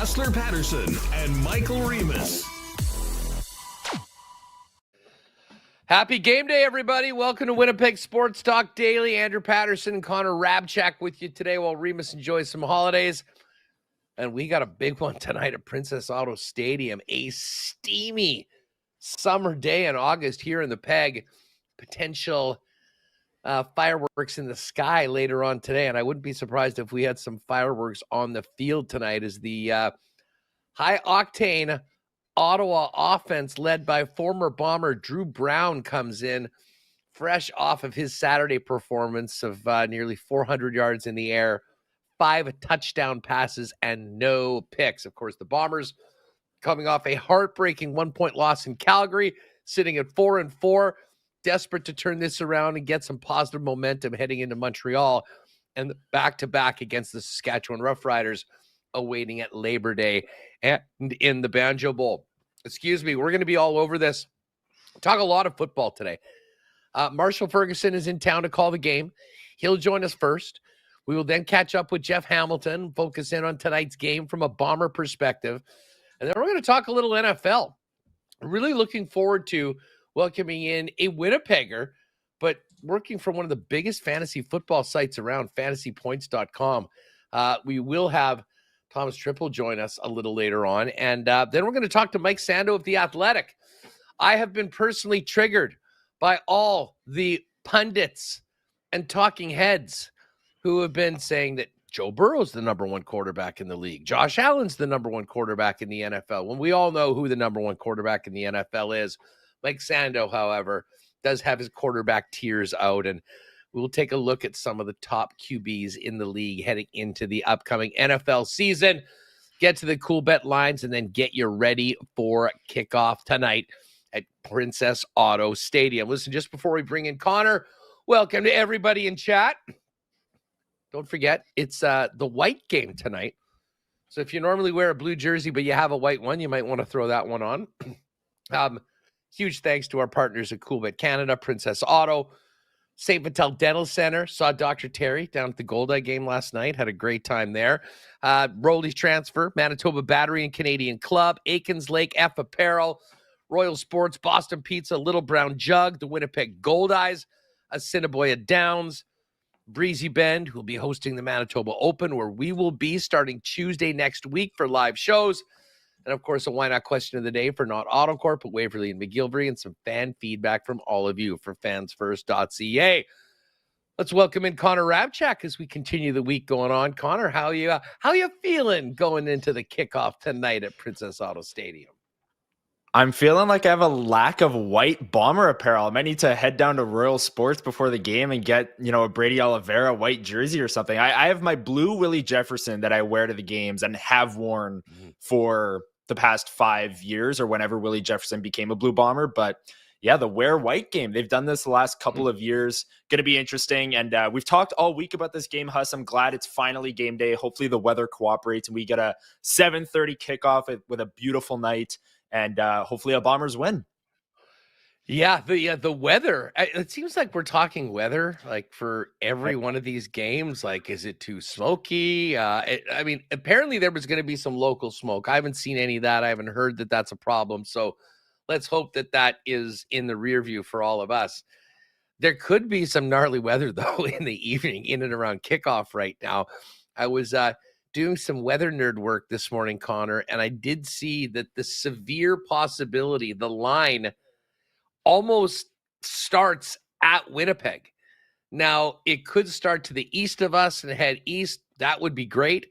Hustler Paterson and Michael Remus. Happy game day, everybody. Welcome to Winnipeg Sports Talk Daily. Andrew Paterson and Connor Hrabchak with you today while Remus enjoys some holidays. And we got a big one tonight at Princess Auto Stadium. A steamy summer day in August here in the Peg. Potential fireworks in the sky later on today. And I wouldn't be surprised if we had some fireworks on the field tonight as the high-octane Ottawa offense led by former Bomber Drew Brown comes in fresh off of his Saturday performance of nearly 400 yards in the air, 5 touchdown passes, and no picks. Of course, the Bombers coming off a heartbreaking 1-point loss in Calgary, sitting at 4-4, desperate to turn this around and get some positive momentum heading into Montreal, and back-to-back against the Saskatchewan Roughriders awaiting at Labor Day and in the Banjo Bowl. Excuse me, we're going to be all over this. Talk a lot of football today. Marshall Ferguson is in town to call the game. He'll join us first. We will then catch up with Jeff Hamilton, focus in on tonight's game from a Bomber perspective. And then we're going to talk a little NFL. Really looking forward to welcoming in a Winnipegger, but working for one of the biggest fantasy football sites around, fantasypoints.com. We will have Thomas Tipple join us a little later on. And then we're going to talk to Mike Sando of The Athletic. I have been personally triggered by all the pundits and talking heads who have been saying that Joe Burrow's the number one quarterback in the league. Josh Allen's the number one quarterback in the NFL. When we all know who the number one quarterback in the NFL is. Mike Sando, however, does have his quarterback tiers out, and we'll take a look at some of the top QBs in the league heading into the upcoming NFL season. Get to the Coolbet lines and then get you ready for kickoff tonight at Princess Auto Stadium. Listen, just before we bring in Connor, welcome to everybody in chat. Don't forget, it's the white game tonight. So if you normally wear a blue jersey, but you have a white one, you might want to throw that one on. Huge thanks to our partners at Coolbet Canada, Princess Auto, St. Vital Dental Center. Saw Dr. Terry down at the Gold Eye game last night. Had a great time there. Rolly's Transfer, Manitoba Battery and Canadian Club, Aikens Lake F Apparel, Royal Sports, Boston Pizza, Little Brown Jug, the Winnipeg Gold Eyes, Assiniboia Downs, Breezy Bend, who will be hosting the Manitoba Open, where we will be starting Tuesday next week for live shows. And, of course, a Why Not question of the day for Not AutoCorp, but Waverly and McGillivray, and some fan feedback from all of you for fansfirst.ca. Let's welcome in Connor Hrabchak as we continue the week going on. Connor, how you feeling going into the kickoff tonight at Princess Auto Stadium? I'm feeling like I have a lack of white Bomber apparel. I might need to head down to Royal Sports before the game and get, a Brady Oliveira white jersey or something. I have my blue Willie Jefferson that I wear to the games and have worn for the past 5 years or whenever Willie Jefferson became a Blue Bomber. But yeah, the wear white game, they've done this the last couple of years. Going to be interesting. And we've talked all week about this game, Huss. I'm glad it's finally game day. Hopefully the weather cooperates and we get a 7:30 kickoff with a beautiful night. And hopefully a Bombers win. Yeah, the weather. It seems like we're talking weather like for every one of these games. Like, is it too smoky? Apparently there was going to be some local smoke. I haven't seen any of that. I haven't heard that that's a problem. So let's hope that is in the rear view for all of us. There could be some gnarly weather, though, in the evening in and around kickoff right now. I was doing some weather nerd work this morning, Connor, and I did see that the severe possibility, the line almost starts at Winnipeg. Now, it could start to the east of us and head east. That would be great.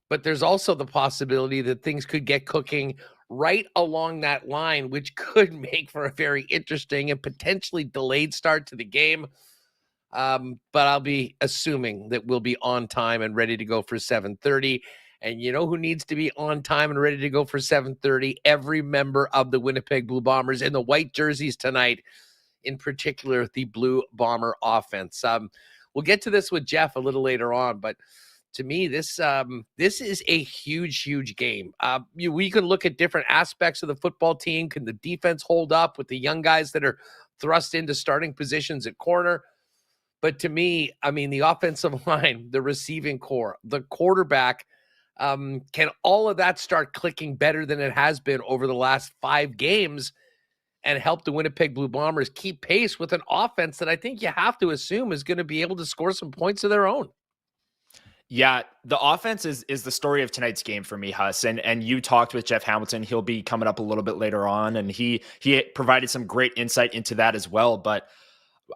But there's also the possibility that things could get cooking right along that line, which could make for a very interesting and potentially delayed start to the game. But I'll be assuming that we'll be on time and ready to go for 7:30. And you know who needs to be on time and ready to go for 7:30? Every member of the Winnipeg Blue Bombers in the white jerseys tonight, in particular, the Blue Bomber offense. We'll get to this with Jeff a little later on, but to me, this is a huge game. We can look at different aspects of the football team. Can the defense hold up with the young guys that are thrust into starting positions at corner? But to me, I mean, the offensive line, the receiving core, the quarterback, Can all of that start clicking better than it has been over the last 5 games and help the Winnipeg Blue Bombers keep pace with an offense that I think you have to assume is going to be able to score some points of their own? Yeah, the offense is the story of tonight's game for me, Huss. And you talked with Jeff Hamilton. He'll be coming up a little bit later on, and he provided some great insight into that as well. But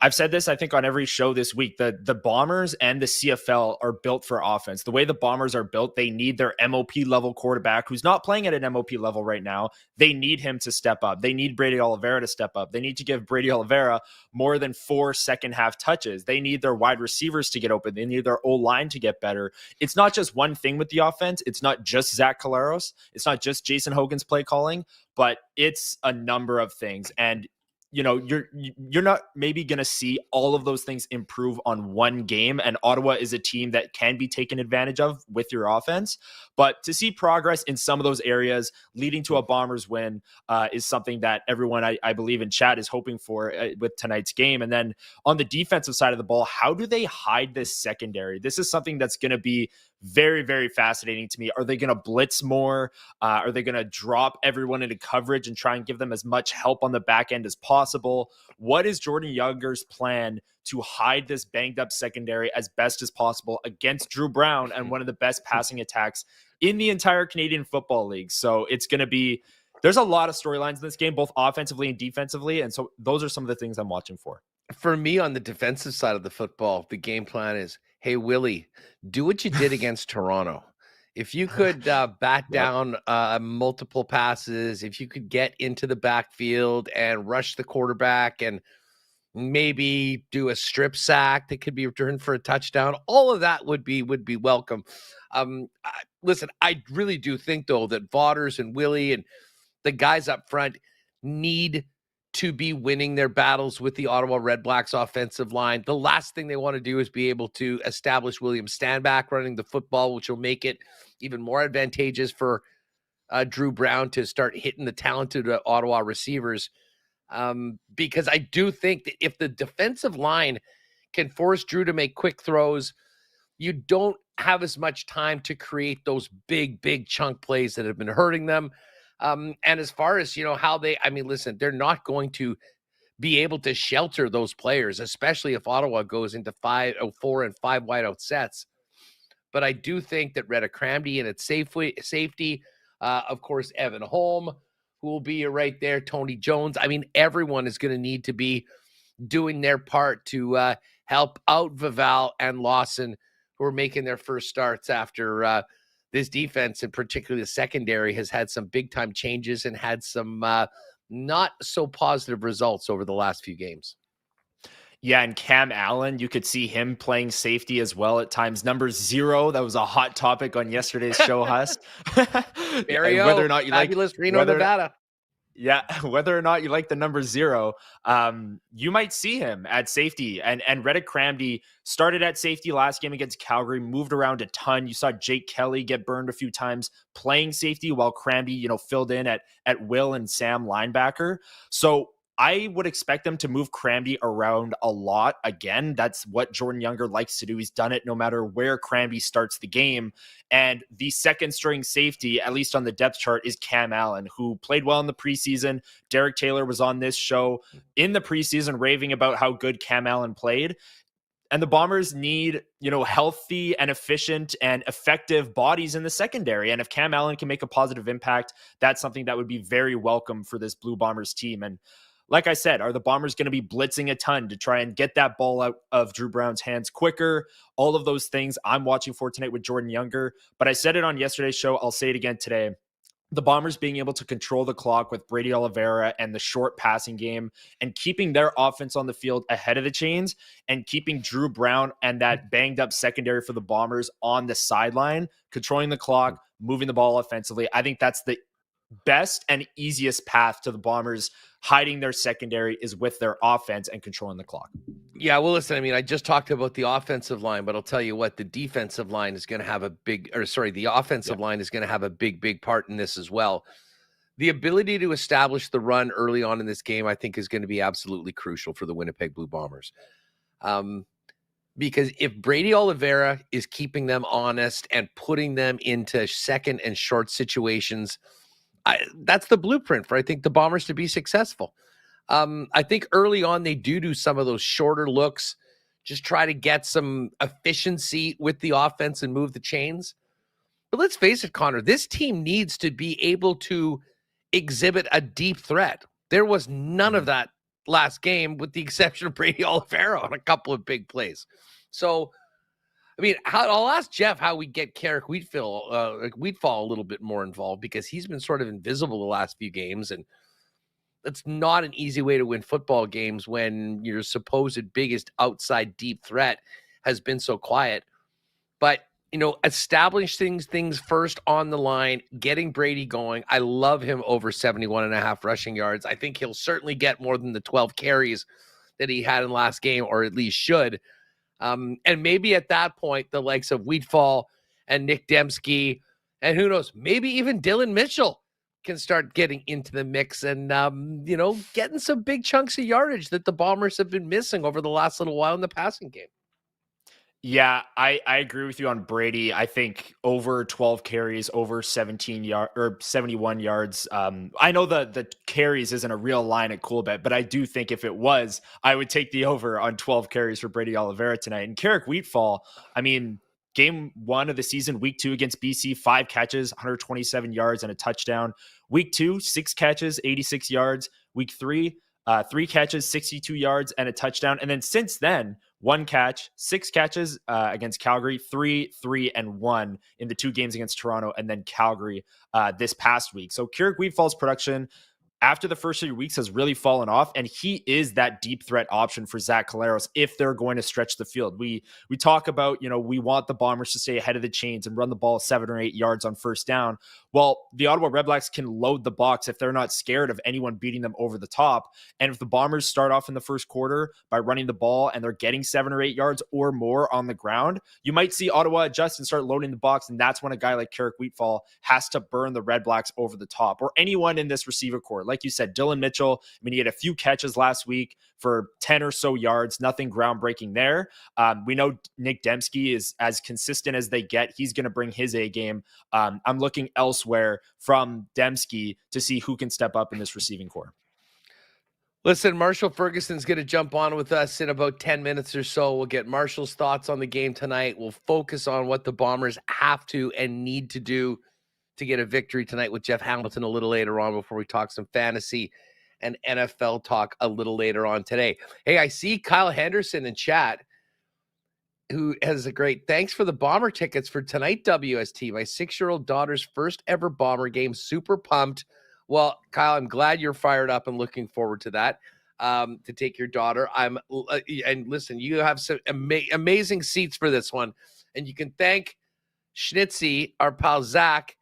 I've said this, I think, on every show this week. The Bombers and the CFL are built for offense. The way the Bombers are built, they need their MOP level quarterback who's not playing at an MOP level right now. They need him to step up. They need Brady Oliveira to step up. They need to give Brady Oliveira more than 4 second half touches. They need their wide receivers to get open. They need their O-line to get better. It's not just one thing with the offense. It's not just Zach Collaros. It's not just Jason Hogan's play calling, but it's a number of things. And you're not maybe going to see all of those things improve on one game. And Ottawa is a team that can be taken advantage of with your offense. But to see progress in some of those areas leading to a Bombers win is something that everyone, I believe in chat, is hoping for with tonight's game. And then on the defensive side of the ball, how do they hide this secondary? This is something that's going to be very, very fascinating to me. Are they going to blitz more? Are they going to drop everyone into coverage and try and give them as much help on the back end as possible? What is Jordan Younger's plan to hide this banged up secondary as best as possible against Drew Brown and one of the best passing attacks in the entire Canadian Football League? So it's going to be, there's a lot of storylines in this game, both offensively and defensively. And so those are some of the things I'm watching for. For me, on the defensive side of the football, the game plan is, hey, Willie, do what you did against Toronto. If you could bat down multiple passes, if you could get into the backfield and rush the quarterback and maybe do a strip sack that could be returned for a touchdown, all of that would be welcome. Listen, I really do think, though, that Vaughters and Willie and the guys up front need to be winning their battles with the Ottawa Redblacks offensive line. The last thing they want to do is be able to establish William Stanback running the football, which will make it even more advantageous for Drew Brown to start hitting the talented Ottawa receivers. Because I do think that if the defensive line can force Drew to make quick throws, you don't have as much time to create those big chunk plays that have been hurting them. And as far as, how listen, they're not going to be able to shelter those players, especially if Ottawa goes into 4 and 5 wideout sets. But I do think that Retta Cramdy and its safety, of course, Evan Holm, who will be right there, Tony Jones. Everyone is going to need to be doing their part to help out Vival and Lawson, who are making their first starts after this defense, and particularly the secondary, has had some big-time changes and had some not so positive results over the last few games. Yeah, and Cam Allen, you could see him playing safety as well at times. Number 0, that was a hot topic on yesterday's show, Huss. Whether or not you fabulous Reno, Nevada. Yeah, whether or not you like the number 0, you might see him at safety. And Retta Cramdy started at safety last game against Calgary, moved around a ton. You saw Jake Kelly get burned a few times playing safety while Cramdy, filled in at Will and Sam linebacker. So I would expect them to move Cramdy around a lot. Again, that's what Jordan Younger likes to do. He's done it no matter where Cramdy starts the game. And the second string safety, at least on the depth chart, is Cam Allen, who played well in the preseason. Derek Taylor was on this show in the preseason raving about how good Cam Allen played. And the Bombers need, healthy and efficient and effective bodies in the secondary. And if Cam Allen can make a positive impact, that's something that would be very welcome for this Blue Bombers team. And like I said, are the Bombers going to be blitzing a ton to try and get that ball out of Drew Brown's hands quicker? All of those things I'm watching for tonight with Jordan Younger. But I said it on yesterday's show. I'll say it again today. The Bombers being able to control the clock with Brady Oliveira and the short passing game and keeping their offense on the field ahead of the chains and keeping Drew Brown and that banged up secondary for the Bombers on the sideline, controlling the clock, moving the ball offensively. I think that's the best and easiest path to the Bombers hiding their secondary is with their offense and controlling the clock. Yeah, well, listen, I just talked about the offensive line, but I'll tell you what, the defensive line is going to have the offensive line is going to have a big part in this as well. The ability to establish the run early on in this game, I think, is going to be absolutely crucial for the Winnipeg Blue Bombers. because if Brady Oliveira is keeping them honest and putting them into second and short situations, that's the blueprint for, I think, the Bombers to be successful. I think early on they do some of those shorter looks, just try to get some efficiency with the offense and move the chains. But let's face it, Connor, this team needs to be able to exhibit a deep threat. There was none of that last game, with the exception of Brady Oliveira on a couple of big plays. So, I mean, I'll ask Jeff how we get Carrick Wheatfall a little bit more involved, because he's been sort of invisible the last few games, and that's not an easy way to win football games when your supposed biggest outside deep threat has been so quiet. But, establishing things first on the line, getting Brady going. I love him over 71.5 rushing yards. I think he'll certainly get more than the 12 carries that he had in last game, or at least should. And maybe at that point, the likes of Wheatfall and Nick Dembski, and who knows, maybe even Dylan Mitchell can start getting into the mix and, getting some big chunks of yardage that the Bombers have been missing over the last little while in the passing game. Yeah, I agree with you on Brady. I think over 12 carries, over 71 yards. I know the carries isn't a real line at Coolbet, but I do think if it was, I would take the over on 12 carries for Brady Oliveira tonight. And Carrick Wheatfall, I mean, game 1 of the season, week 2 against BC, 5 catches, 127 yards and a touchdown. Week 2, 6 catches, 86 yards. Week 3, 3 catches, 62 yards and a touchdown. And then since then, 1 catch, 6 catches against Calgary, 3, 3, and 1 in the 2 games against Toronto and then Calgary this past week. So Carrick Wheatfall's production after the first 3 weeks has really fallen off, and he is that deep threat option for Zach Collaros if they're going to stretch the field. We talk about, we want the Bombers to stay ahead of the chains and run the ball 7 or 8 yards on first down. Well, the Ottawa Redblacks can load the box if they're not scared of anyone beating them over the top. And if the Bombers start off in the first quarter by running the ball and they're getting 7 or 8 yards or more on the ground, you might see Ottawa adjust and start loading the box. And that's when a guy like Carrick Wheatfall has to burn the Redblacks over the top, or anyone in this receiver corps. Like you said, Dylan Mitchell, I mean, he had a few catches last week for 10 or so yards, nothing groundbreaking there. We know Nick Dembski is as consistent as they get. He's going to bring his A game. I'm looking elsewhere from Dembski to see who can step up in this receiving corps. Listen, Marshall Ferguson's going to jump on with us in about 10 minutes or so. We'll get Marshall's thoughts on the game tonight. We'll focus on what the Bombers have to and need to do to get a victory tonight with Jeff Hamilton a little later on, before we talk some fantasy and NFL talk a little later on today. Hey, I see Kyle Henderson in chat, who has a great thanks for the Bomber tickets for tonight, WST. My 6-year-old daughter's first ever Bomber game. Super pumped. Well, Kyle, I'm glad you're fired up and looking forward to that, to take your daughter. And listen, you have some amazing seats for this one. And you can thank Schnitzy, our pal Zach,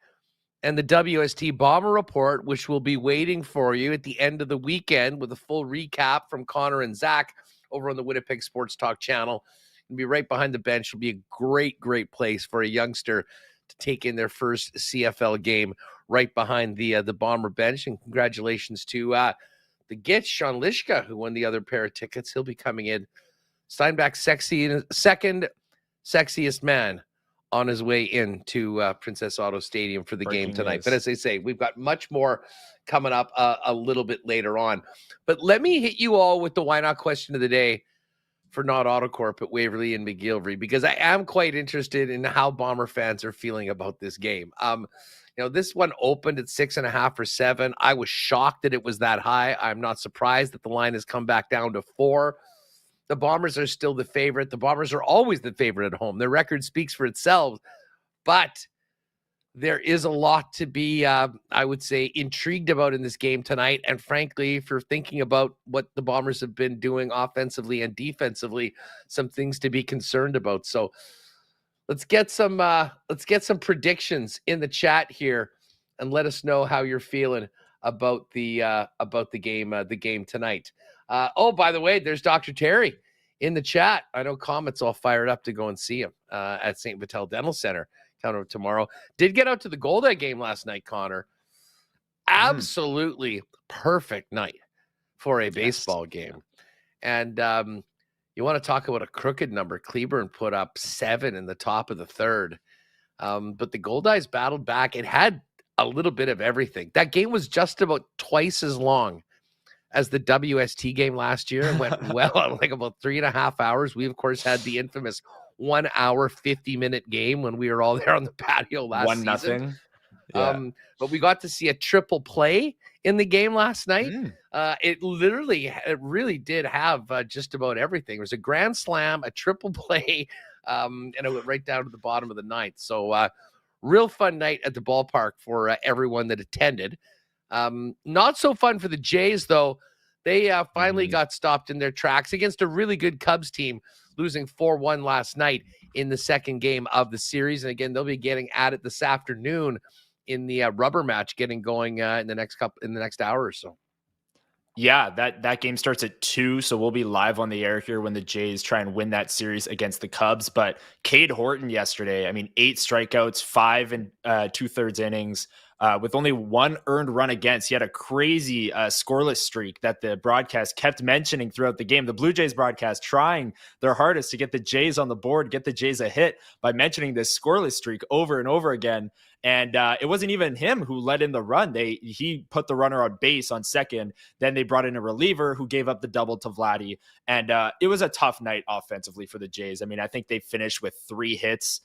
and the WST Bomber Report, which will be waiting for you at the end of the weekend with a full recap from Connor and Zach over on the Winnipeg Sports Talk channel. And be right behind the bench. It'll be a great, great place for a youngster to take in their first CFL game right behind the Bomber bench. And congratulations to the Gitch, Sean Lishka, who won the other pair of tickets. He'll be coming in. Steinbach's second sexiest man on his way into Princess Auto Stadium for the game tonight. But as I say, we've got much more coming up a little bit later on. But let me hit you all with the why not question of the day for Not Autocorp at Waverly and McGillivray, because I am quite interested in how Bomber fans are feeling about this game. This one opened at 6.5 or 7. I was shocked that it was that high. I'm not surprised that the line has come back down to 4. The Bombers are still the favorite. The Bombers are always the favorite at home. Their record speaks for itself, but there is a lot to be, I would say, intrigued about in this game tonight. And frankly, if you're thinking about what the Bombers have been doing offensively and defensively, some things to be concerned about. So let's get some predictions in the chat here, and let us know how you're feeling about the game tonight. By the way, there's Dr. Terry in the chat. I know Comet's all fired up to go and see him at St. Vital Dental Center tomorrow. Did get out to the Golda game last night, Connor. Absolutely perfect night for a baseball game. And, You want to talk about a crooked number. Cleburne put up 7 in the top of the third. But the Goldeyes battled back. It had a little bit of everything. That game was just about twice as long as the WST game last year. It went well, like about 3.5 hours. We, of course, had the infamous 1 hour, 50-minute game when we were all there on the patio last season. 1-0. Yeah. But we got to see a triple play in the game last night. It really did have just about everything. It was a grand slam, a triple play, and it went right down to the bottom of the ninth. So real fun night at the ballpark for everyone that attended. Not so fun for the Jays, though. They finally got stopped in their tracks against a really good Cubs team, losing 4-1 last night in the second game of the series. And again, they'll be getting at it this afternoon in the rubber match, getting going in the next hour or so. Yeah, that game starts at 2, so we'll be live on the air here when the Jays try and win that series against the Cubs. But Cade Horton yesterday, 8 strikeouts, 5 and 2/3 innings, with only 1 earned run against. He had a crazy scoreless streak that the broadcast kept mentioning throughout the game. The Blue Jays broadcast trying their hardest to get the Jays on the board, get the Jays a hit by mentioning this scoreless streak over and over again. And it wasn't even him who let in the run. He put the runner on base on second. Then they brought in a reliever who gave up the double to Vladdy. And it was a tough night offensively for the Jays. I think they finished with 3 hits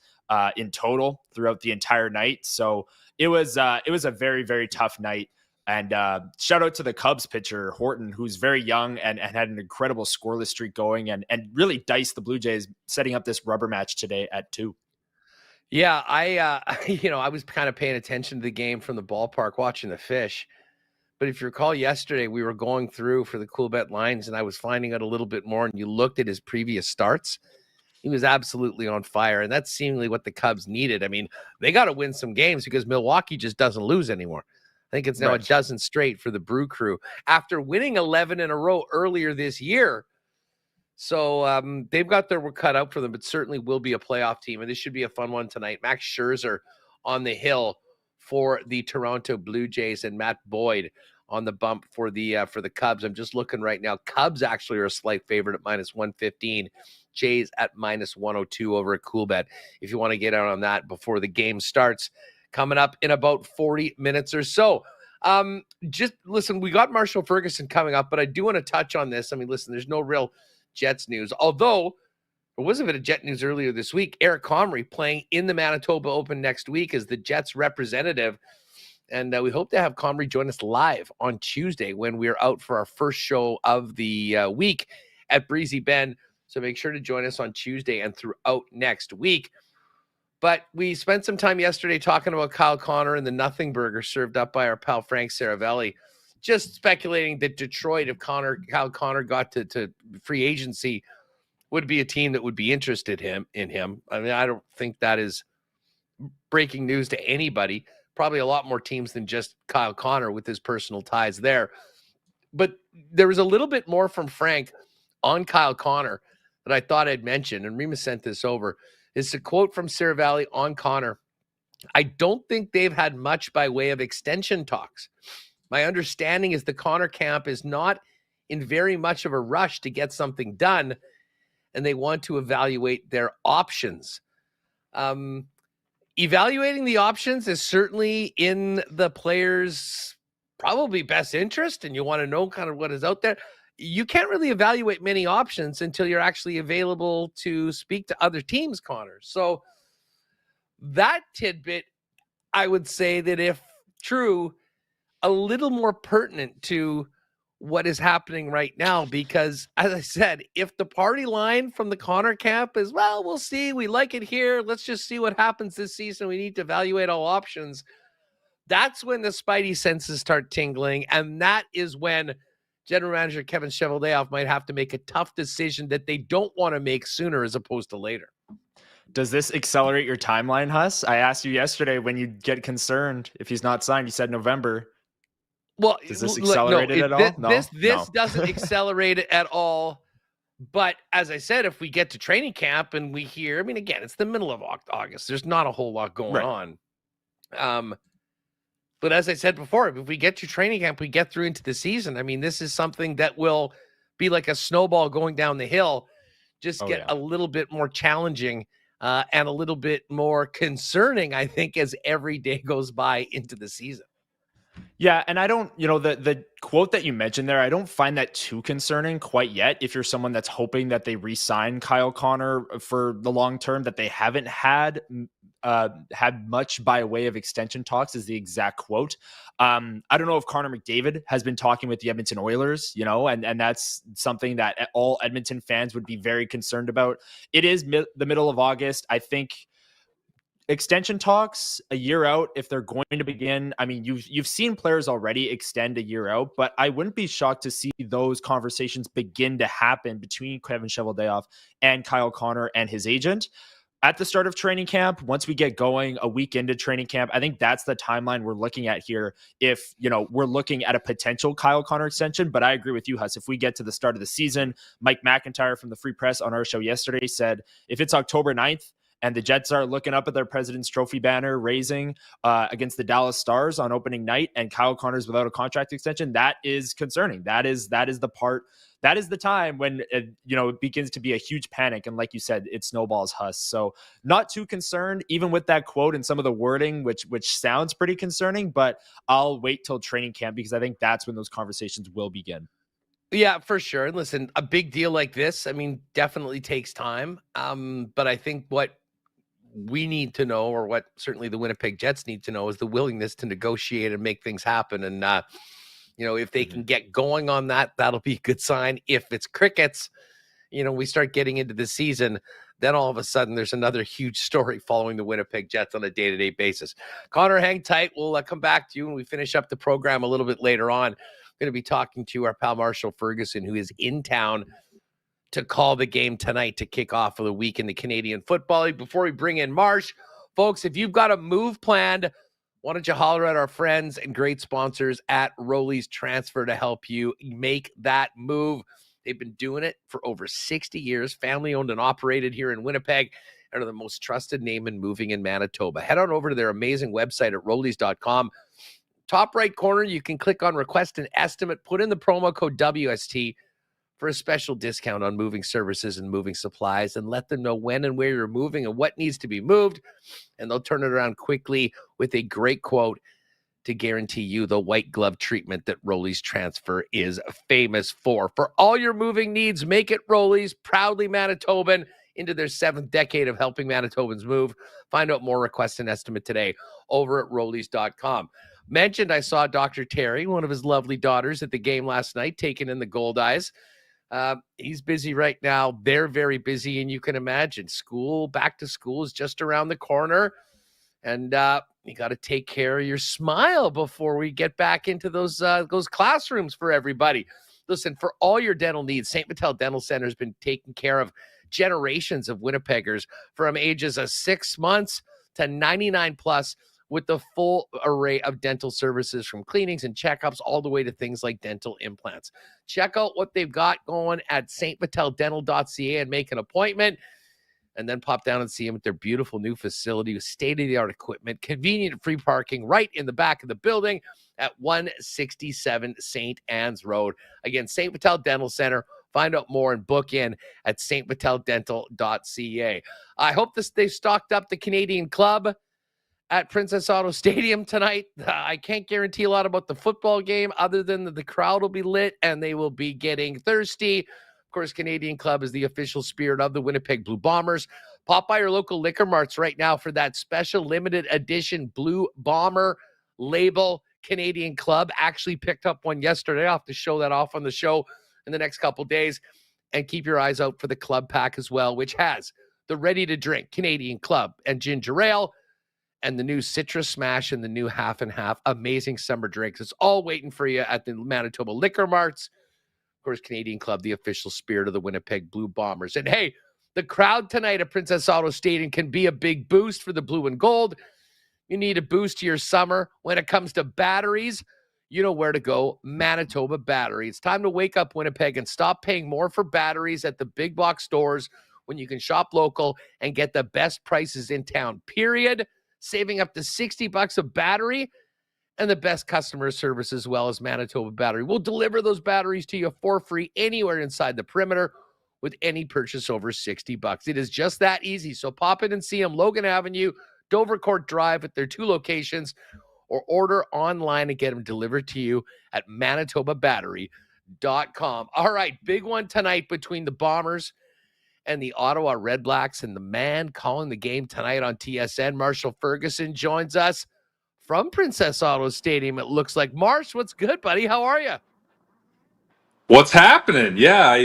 in total throughout the entire night. So it was a very, very tough night. And shout out to the Cubs pitcher, Horton, who's very young and had an incredible scoreless streak going and really diced the Blue Jays, setting up this rubber match today at 2. Yeah, I was kind of paying attention to the game from the ballpark, watching the fish. But if you recall yesterday, we were going through for the Coolbet lines, and I was finding out a little bit more, and you looked at his previous starts. He was absolutely on fire, and that's seemingly what the Cubs needed. They got to win some games because Milwaukee just doesn't lose anymore. I think it's now a dozen straight for the Brew Crew after winning 11 in a row earlier this year. So they've got their work cut out for them, but certainly will be a playoff team. And this should be a fun one tonight. Max Scherzer on the hill for the Toronto Blue Jays and Matt Boyd on the bump for the Cubs. I'm just looking right now. Cubs actually are a slight favorite at -115. Jays at -102 over at Coolbet. If you want to get out on that before the game starts, coming up in about 40 minutes or so. Just listen, we got Marshall Ferguson coming up, but I do want to touch on this. Listen, there's no real Jets news, although there was a bit of Jet news earlier this week. Eric Comrie playing in the Manitoba Open next week as the Jets representative. And we hope to have Comrie join us live on Tuesday when we're out for our first show of the week at Breezy Bend. So make sure to join us on Tuesday and throughout next week. But we spent some time yesterday talking about Kyle Connor and the Nothing Burger served up by our pal Frank Saravelli. Just speculating that Detroit, if Kyle Connor got to free agency, would be a team that would be interested in him. I don't think that is breaking news to anybody. Probably a lot more teams than just Kyle Connor with his personal ties there. But there was a little bit more from Frank on Kyle Connor that I thought I'd mention, and Remus sent this over. It's a quote from Saravelli on Connor. I don't think they've had much by way of extension talks. My understanding is the Connor camp is not in very much of a rush to get something done, and they want to evaluate their options. Evaluating the options is certainly in the player's probably best interest, and you want to know kind of what is out there. You can't really evaluate many options until you're actually available to speak to other teams, Connor. So that tidbit, I would say that if true, a little more pertinent to what is happening right now, because as I said, if the party line from the Connor camp is, well, we'll see, we like it here, let's just see what happens this season, we need to evaluate all options, that's when the spidey senses start tingling, and that is when general manager Kevin Cheveldayoff might have to make a tough decision that they don't want to make sooner as opposed to later. Does this accelerate your timeline, Huss? I asked you yesterday when you get concerned if he's not signed. You said November. Well, does this accelerate it at all? This doesn't accelerate it at all. But as I said, if we get to training camp and we hear, again, it's the middle of August. There's not a whole lot going on. But as I said before, if we get to training camp, we get through into the season. This is something that will be like a snowball going down the hill. just Oh, get yeah. a little bit more challenging and a little bit more concerning, I think, as every day goes by into the season. Yeah, and I don't, the quote that you mentioned there, I don't find that too concerning quite yet. If you're someone that's hoping that they re-sign Kyle Connor for the long term, that they haven't had much by way of extension talks, is the exact quote. I don't know if Connor McDavid has been talking with the Edmonton Oilers, and that's something that all Edmonton fans would be very concerned about. It is the middle of August. I think extension talks a year out, if they're going to begin, I mean, you've seen players already extend a year out, but I wouldn't be shocked to see those conversations begin to happen between Kevin Cheveldayoff and Kyle Connor and his agent at the start of training camp. Once we get going a week into training camp, I think that's the timeline we're looking at here. If, we're looking at a potential Kyle Connor extension, but I agree with you, Huss. If we get to the start of the season, Mike McIntyre from the Free Press on our show yesterday said, if it's October 9th, and the Jets are looking up at their President's Trophy banner raising against the Dallas Stars on opening night, and Kyle Connor's without a contract extension, that is concerning. That is the time when it begins to be a huge panic. And like you said, it snowballs, Huss. So not too concerned, even with that quote and some of the wording, which sounds pretty concerning. But I'll wait till training camp, because I think that's when those conversations will begin. Yeah, for sure. And listen, a big deal like this, I mean, definitely takes time. But I think what we need to know, or what certainly the Winnipeg Jets need to know, is the willingness to negotiate and make things happen. And, if they can get going on that, that'll be a good sign. If it's crickets, we start getting into the season, then all of a sudden there's another huge story following the Winnipeg Jets on a day-to-day basis. Connor, hang tight. We'll come back to you when we finish up the program a little bit later on. We're going to be talking to our pal Marshall Ferguson, who is in town to call the game tonight to kick off of the week in the Canadian Football League. Before we bring in Marsh, folks, if you've got a move planned, why don't you holler at our friends and great sponsors at Roley's Transfer to help you make that move. They've been doing it for over 60 years, family owned and operated here in Winnipeg, and are the most trusted name in moving in Manitoba. Head on over to their amazing website at roleys.com. Top right corner, you can click on request an estimate, put in the promo code WST for a special discount on moving services and moving supplies, and let them know when and where you're moving and what needs to be moved. And they'll turn it around quickly with a great quote to guarantee you the white glove treatment that Roley's Transfer is famous for. For all your moving needs, make it Roley's, proudly Manitoban, into their 7th decade of helping Manitobans move. Find out more, request an estimate today over at roleys.com. Mentioned I saw Dr. Terry, one of his lovely daughters, at the game last night, taking in the Gold Eyes. He's busy right now. They're very busy, and you can imagine back to school is just around the corner, and you got to take care of your smile before we get back into those classrooms for everybody. Listen, for all your dental needs, St. Vital Dental Center has been taking care of generations of Winnipeggers from ages of 6 months to 99 plus, with the full array of dental services, from cleanings and checkups all the way to things like dental implants. Check out what they've got going at stviteldental.ca and make an appointment, and then pop down and see them at their beautiful new facility with state-of-the-art equipment, convenient free parking right in the back of the building at 167 St. Anne's Road. Again, St. Vital Dental Center. Find out more and book in at stviteldental.ca. I hope they've stocked up the Canadian Club at Princess Auto Stadium tonight. I can't guarantee a lot about the football game, other than that the crowd will be lit and they will be getting thirsty. Of course, Canadian Club is the official spirit of the Winnipeg Blue Bombers. Pop by your local liquor marts right now for that special limited edition Blue Bomber label. Canadian Club actually picked up one yesterday. I'll have to show that off on the show in the next couple days. And keep your eyes out for the club pack as well, which has the ready-to-drink Canadian Club and ginger ale, and the new Citrus Smash, and the new half and half amazing summer drinks. It's all waiting for you at the Manitoba Liquor Marts. Of course, Canadian Club, the official spirit of the Winnipeg Blue Bombers. And hey, the crowd tonight at Princess Auto Stadium can be a big boost for the blue and gold. You need a boost to your summer. When it comes to batteries, you know where to go. Manitoba Battery. It's time to wake up, Winnipeg, and stop paying more for batteries at the big box stores when you can shop local and get the best prices in town, period. Saving up to $60 a battery, and the best customer service as well as Manitoba Battery. We'll deliver those batteries to you for free anywhere inside the perimeter. with any purchase over $60. It is just that easy. So pop in and see them. Logan Avenue, Dovercourt Drive at their 2 locations, or order online and get them delivered to you at manitobabattery.com. All right, big one tonight between the Bombers and the Ottawa Redblacks, and the man calling the game tonight on TSN, Marshall Ferguson, joins us from Princess Auto Stadium. It looks like. Marsh, what's good, buddy? How are you? What's happening? Yeah,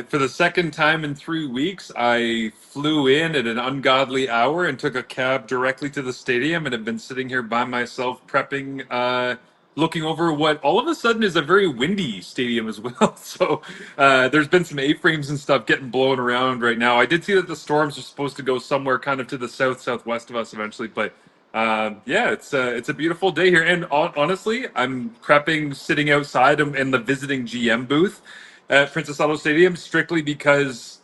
for the second time in 3 weeks, I flew in at an ungodly hour and took a cab directly to the stadium, and have been sitting here by myself prepping, looking over what all of a sudden is a very windy stadium as well. So there's been some A-frames and stuff getting blown around right now. I did see that the storms are supposed to go somewhere kind of to the southwest of us eventually, but yeah, it's a beautiful day here, and honestly, I'm prepping sitting outside in the visiting GM booth at Princess Auto Stadium strictly because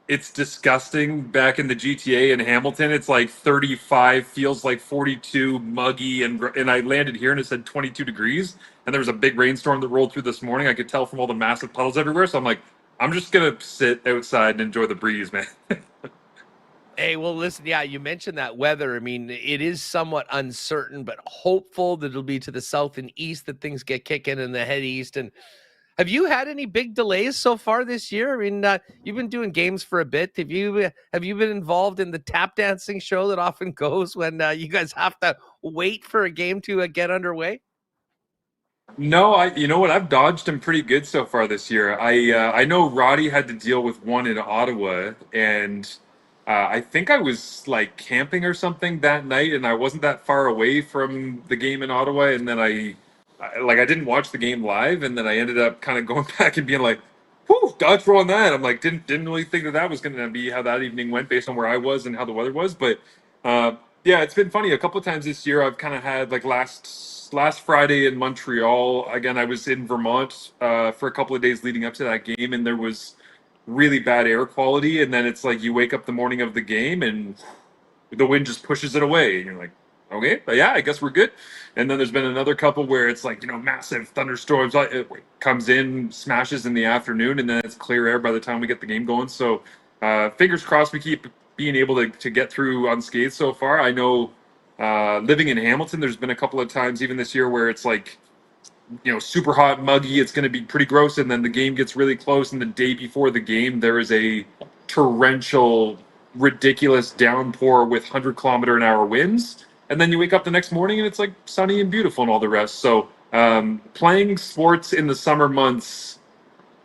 it's disgusting. Back in the GTA in Hamilton, it's like 35, feels like 42, muggy, and I landed here and it said 22 degrees, and there was a big rainstorm that rolled through this morning. I could tell from all the massive puddles everywhere, so I'm like, I'm just gonna sit outside and enjoy the breeze, man. Hey, well, listen, yeah, you mentioned that weather. I mean, it is somewhat uncertain, but hopeful that it'll be to the south and east that things get kicking and the head east. And have you had any big delays so far this year? I mean, you've been doing games for a bit. Have you been involved in the tap dancing show that often goes when you guys have to wait for a game to get underway? No, you know what? I've dodged them pretty good so far this year. I know Roddy had to deal with one in Ottawa, and I think I was like camping or something that night, and I wasn't that far away from the game in Ottawa, and then I didn't watch the game live, and then I ended up kind of going back and being like, "Whew, dodge roll on that." I'm like, didn't really think that was going to be how that evening went based on where I was and how the weather was, but yeah, it's been funny. A couple of times this year, I've kind of had like last Friday in Montreal. Again, I was in Vermont for a couple of days leading up to that game, and there was really bad air quality. And then it's like you wake up the morning of the game, and the wind just pushes it away, and you're like, okay, but yeah, I guess we're good. And then there's been another couple where it's like, massive thunderstorms. It comes in, smashes in the afternoon, and then it's clear air by the time we get the game going. So fingers crossed we keep being able to get through unscathed so far. I know living in Hamilton, there's been a couple of times even this year where it's like, super hot, muggy. It's going to be pretty gross, and then the game gets really close, and the day before the game, there is a torrential, ridiculous downpour with 100-kilometer-an-hour winds, and then you wake up the next morning and it's like sunny and beautiful and all the rest. So playing sports in the summer months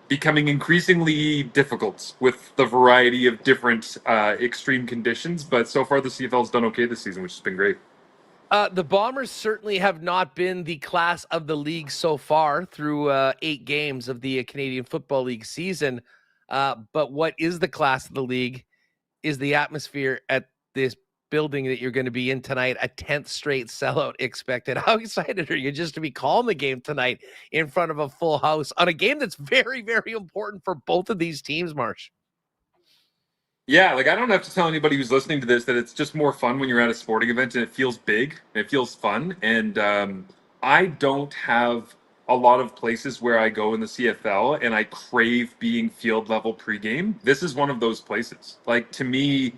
becoming increasingly difficult with the variety of different extreme conditions, but so far the CFL's done okay this season, which has been great. The Bombers certainly have not been the class of the league so far through 8 games of the Canadian Football League season. But what is the class of the league is the atmosphere at this building that you're going to be in tonight, a 10th straight sellout expected. How excited are you just to be calling the game tonight in front of a full house on a game that's very, very important for both of these teams, Marsh? Yeah, like I don't have to tell anybody who's listening to this that it's just more fun when you're at a sporting event and it feels big and it feels fun. And I don't have a lot of places where I go in the CFL and I crave being field level pregame. This is one of those places. Like to me,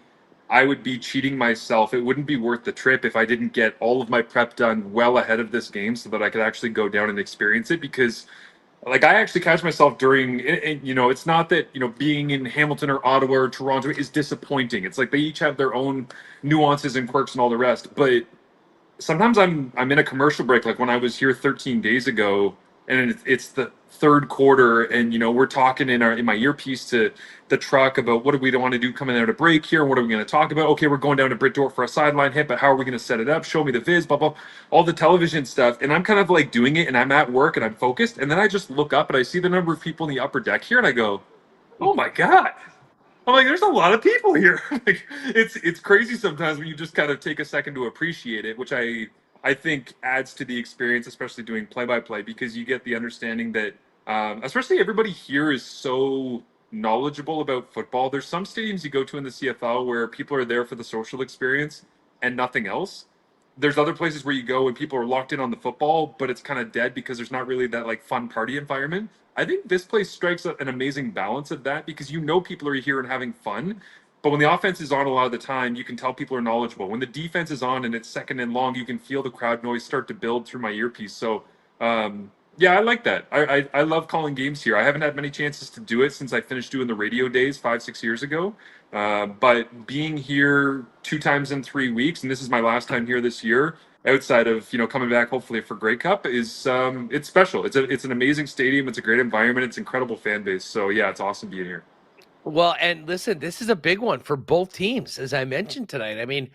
I would be cheating myself. It wouldn't be worth the trip if I didn't get all of my prep done well ahead of this game so that I could actually go down and experience it, because like I actually catch myself during, it's not that, being in Hamilton or Ottawa or Toronto is disappointing. It's like they each have their own nuances and quirks and all the rest. But sometimes I'm in a commercial break, like when I was here 13 days ago, and it's the third quarter, and we're talking in my earpiece to the truck about what do we want to do coming out of break here, and what are we going to talk about? Okay, we're going down to Brittdorf for a sideline hit, but how are we going to set it up? Show me the viz, blah blah, all the television stuff, and I'm kind of like doing it, and I'm at work and I'm focused, and then I just look up and I see the number of people in the upper deck here, and I go, oh my god. I'm like, there's a lot of people here. Like, it's crazy sometimes when you just kind of take a second to appreciate it, which I think adds to the experience, especially doing play-by-play, because you get the understanding that, especially everybody here is so knowledgeable about football. There's some stadiums you go to in the CFL where people are there for the social experience and nothing else. there's other places where you go and people are locked in on the football, but it's kind of dead because there's not really that like fun party environment. I think this place strikes an amazing balance of that because people are here and having fun. But when the offense is on a lot of the time, you can tell people are knowledgeable. When the defense is on and it's second and long, you can feel the crowd noise start to build through my earpiece. So, yeah, I like that. I love calling games here. I haven't had many chances to do it since I finished doing the radio days 5, 6 years ago. But being here 2 times in 3 weeks, and this is my last time here this year, outside of coming back hopefully for Grey Cup, is it's special. It's an amazing stadium. It's a great environment. It's incredible fan base. So yeah, it's awesome being here. Well, and listen, this is a big one for both teams, as I mentioned tonight. I mean,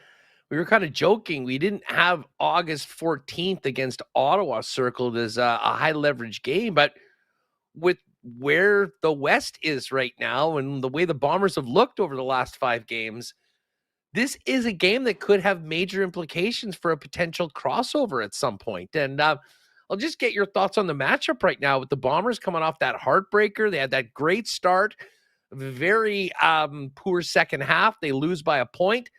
we were kind of joking. We didn't have August 14th against Ottawa circled as a high leverage game, but with where the West is right now and the way the Bombers have looked over the last 5 games, this is a game that could have major implications for a potential crossover at some point. And I'll just get your thoughts on the matchup right now with the Bombers coming off that heartbreaker. They had that great start, very poor second half. They lose by a point.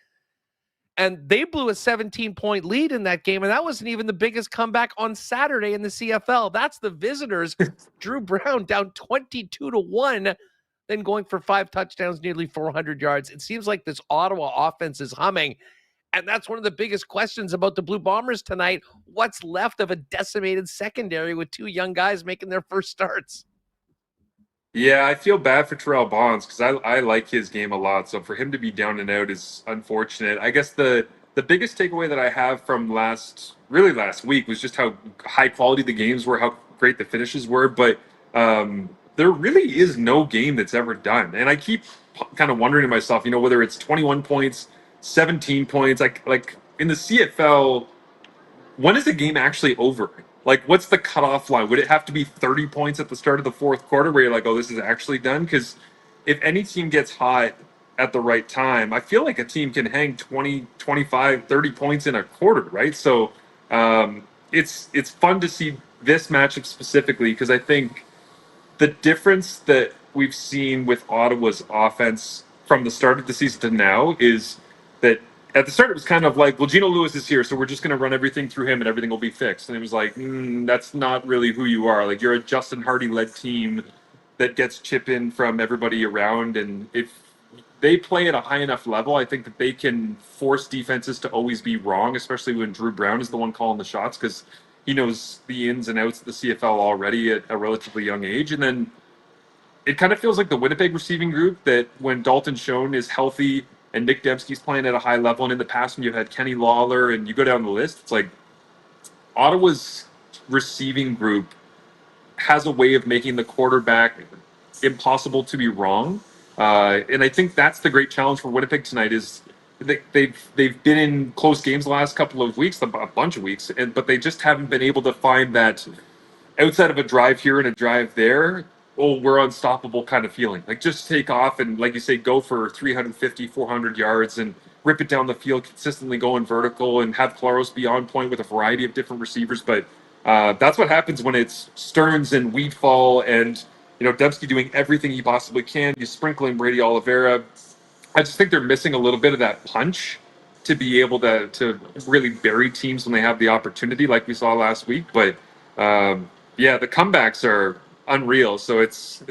And they blew a 17-point lead in that game, and that wasn't even the biggest comeback on Saturday in the CFL. That's the visitors. Drew Brown down 22-1, then going for 5 touchdowns, nearly 400 yards. It seems like this Ottawa offense is humming, and that's one of the biggest questions about the Blue Bombers tonight. What's left of a decimated secondary with 2 young guys making their first starts? Yeah, I feel bad for Terrell Bonds because I like his game a lot. So for him to be down and out is unfortunate. I guess the biggest takeaway that I have from last week was just how high quality the games were, how great the finishes were. But there really is no game that's ever done. And I keep kind of wondering to myself, whether it's 21 points, 17 points, like in the CFL, when is the game actually over? Like, what's the cutoff line? Would it have to be 30 points at the start of the fourth quarter where you're like, oh, this is actually done? Because if any team gets hot at the right time, I feel like a team can hang 20, 25, 30 points in a quarter, right? So it's fun to see this matchup specifically because I think the difference that we've seen with Ottawa's offense from the start of the season to now is that at the start it was kind of like, well, Geno Lewis is here, so we're just going to run everything through him and everything will be fixed. And it was like, that's not really who you are. Like, you're a Justin Hardy-led team that gets chip in from everybody around. And if they play at a high enough level, I think that they can force defenses to always be wrong, especially when Drew Brown is the one calling the shots because he knows the ins and outs of the CFL already at a relatively young age. And then it kind of feels like the Winnipeg receiving group that when Dalton Schoen is healthy and Nick Dembski's playing at a high level, and in the past when you've had Kenny Lawler and you go down the list, it's like Ottawa's receiving group has a way of making the quarterback impossible to be wrong. And I think that's the great challenge for Winnipeg tonight is they've been in close games the last couple of weeks, a bunch of weeks, but they just haven't been able to find that outside of a drive here and a drive there, oh, we're unstoppable kind of feeling. Like, just take off and, like you say, go for 350, 400 yards and rip it down the field, consistently going vertical and have Claros be on point with a variety of different receivers. But that's what happens when it's Stearns and Wheatfall and, Dembski doing everything he possibly can. You sprinkle in Brady Oliveira. I just think they're missing a little bit of that punch to be able to really bury teams when they have the opportunity like we saw last week. But, yeah, the comebacks are unreal. So it's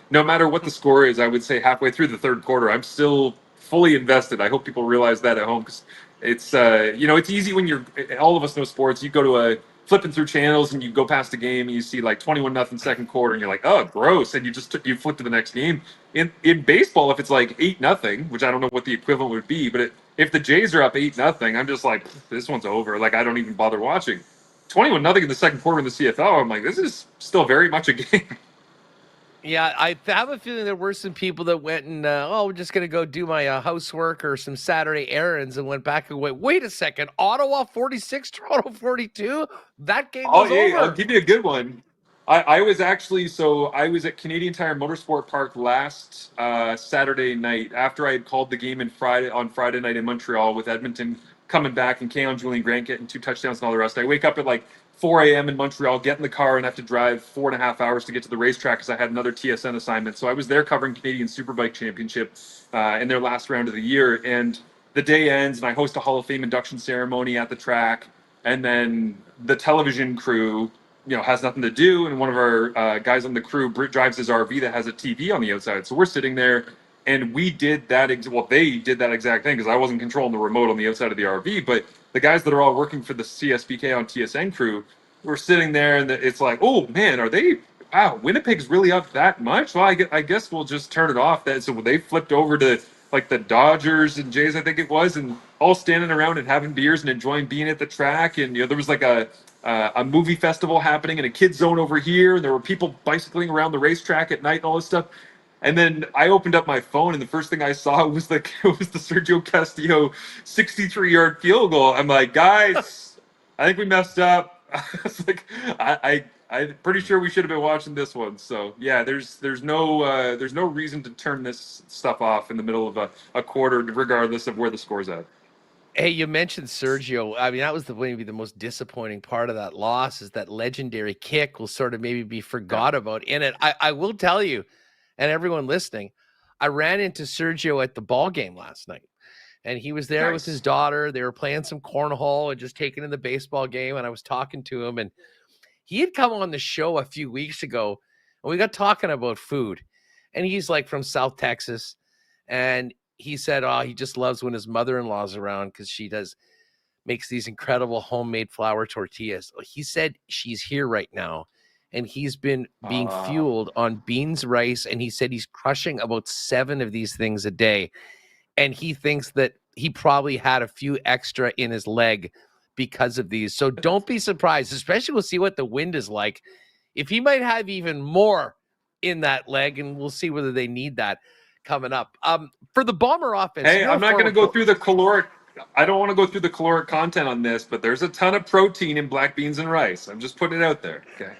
no matter what the score is, I would say halfway through the third quarter, I'm still fully invested. I hope people realize that at home because it's it's easy when all of us know sports. You go to a flipping through channels and you go past a game and you see like 21-0 second quarter and you're like, oh, gross, and you flip to the next game. In baseball, if it's like 8-0, which I don't know what the equivalent would be, but if the Jays are up 8-0, I'm just like, this one's over. Like, I don't even bother watching. 21-0 in the second quarter in the CFL, I'm like, this is still very much a game. Yeah, I have a feeling there were some people that went and, we're just going to go do my housework or some Saturday errands and went back and wait a second, Ottawa 46, Toronto 42? That game was over. I'll give you a good one. I was at Canadian Tire Motorsport Park last Saturday night after I had called the game on Friday night in Montreal with Edmonton coming back and Keon Julian Grant getting 2 touchdowns and all the rest. I wake up at like 4 a.m. in Montreal, get in the car, and have to drive 4.5 hours to get to the racetrack because I had another TSN assignment. So I was there covering Canadian Superbike Championship in their last round of the year. And the day ends and I host a Hall of Fame induction ceremony at the track, and then the television crew, has nothing to do, and one of our guys on the crew drives his RV that has a TV on the outside. So we're sitting there, and we did that. They did that exact thing because I wasn't controlling the remote on the outside of the RV, but the guys that are all working for the CSBK on TSN crew were sitting there, and it's like, oh man, are they? Wow, Winnipeg's really up that much? Well, I guess we'll just turn it off. So they flipped over to like the Dodgers and Jays, I think it was, and all standing around and having beers and enjoying being at the track. And there was like a movie festival happening in a kids zone over here, and there were people bicycling around the racetrack at night and all this stuff. And then I opened up my phone, and the first thing I saw was the Sergio Castillo 63-yard field goal. I'm like, guys, I think we messed up. I was like, I'm pretty sure we should have been watching this one. So yeah, there's no reason to turn this stuff off in the middle of a quarter, regardless of where the score's at. Hey, you mentioned Sergio. I mean, that was maybe the most disappointing part of that loss, is that legendary kick will sort of maybe be forgot about in it. I will tell you, and everyone listening, I ran into Sergio at the ball game last night, and he was there with his daughter. They were playing some cornhole and just taking in the baseball game, and I was talking to him, and he had come on the show a few weeks ago, and we got talking about food, and he's like from South Texas, and he said, he just loves when his mother-in-law's around because she makes these incredible homemade flour tortillas. He said she's here right now, and he's been being fueled on beans, rice, and he said he's crushing about 7 of these things a day, and he thinks that he probably had a few extra in his leg because of these. So don't be surprised, especially we'll see what the wind is like, if he might have even more in that leg, and we'll see whether they need that coming up. For the Bomber offense. Hey, I'm not going to go through the caloric. I don't want to go through the caloric content on this, but there's a ton of protein in black beans and rice. I'm just putting it out there. Okay.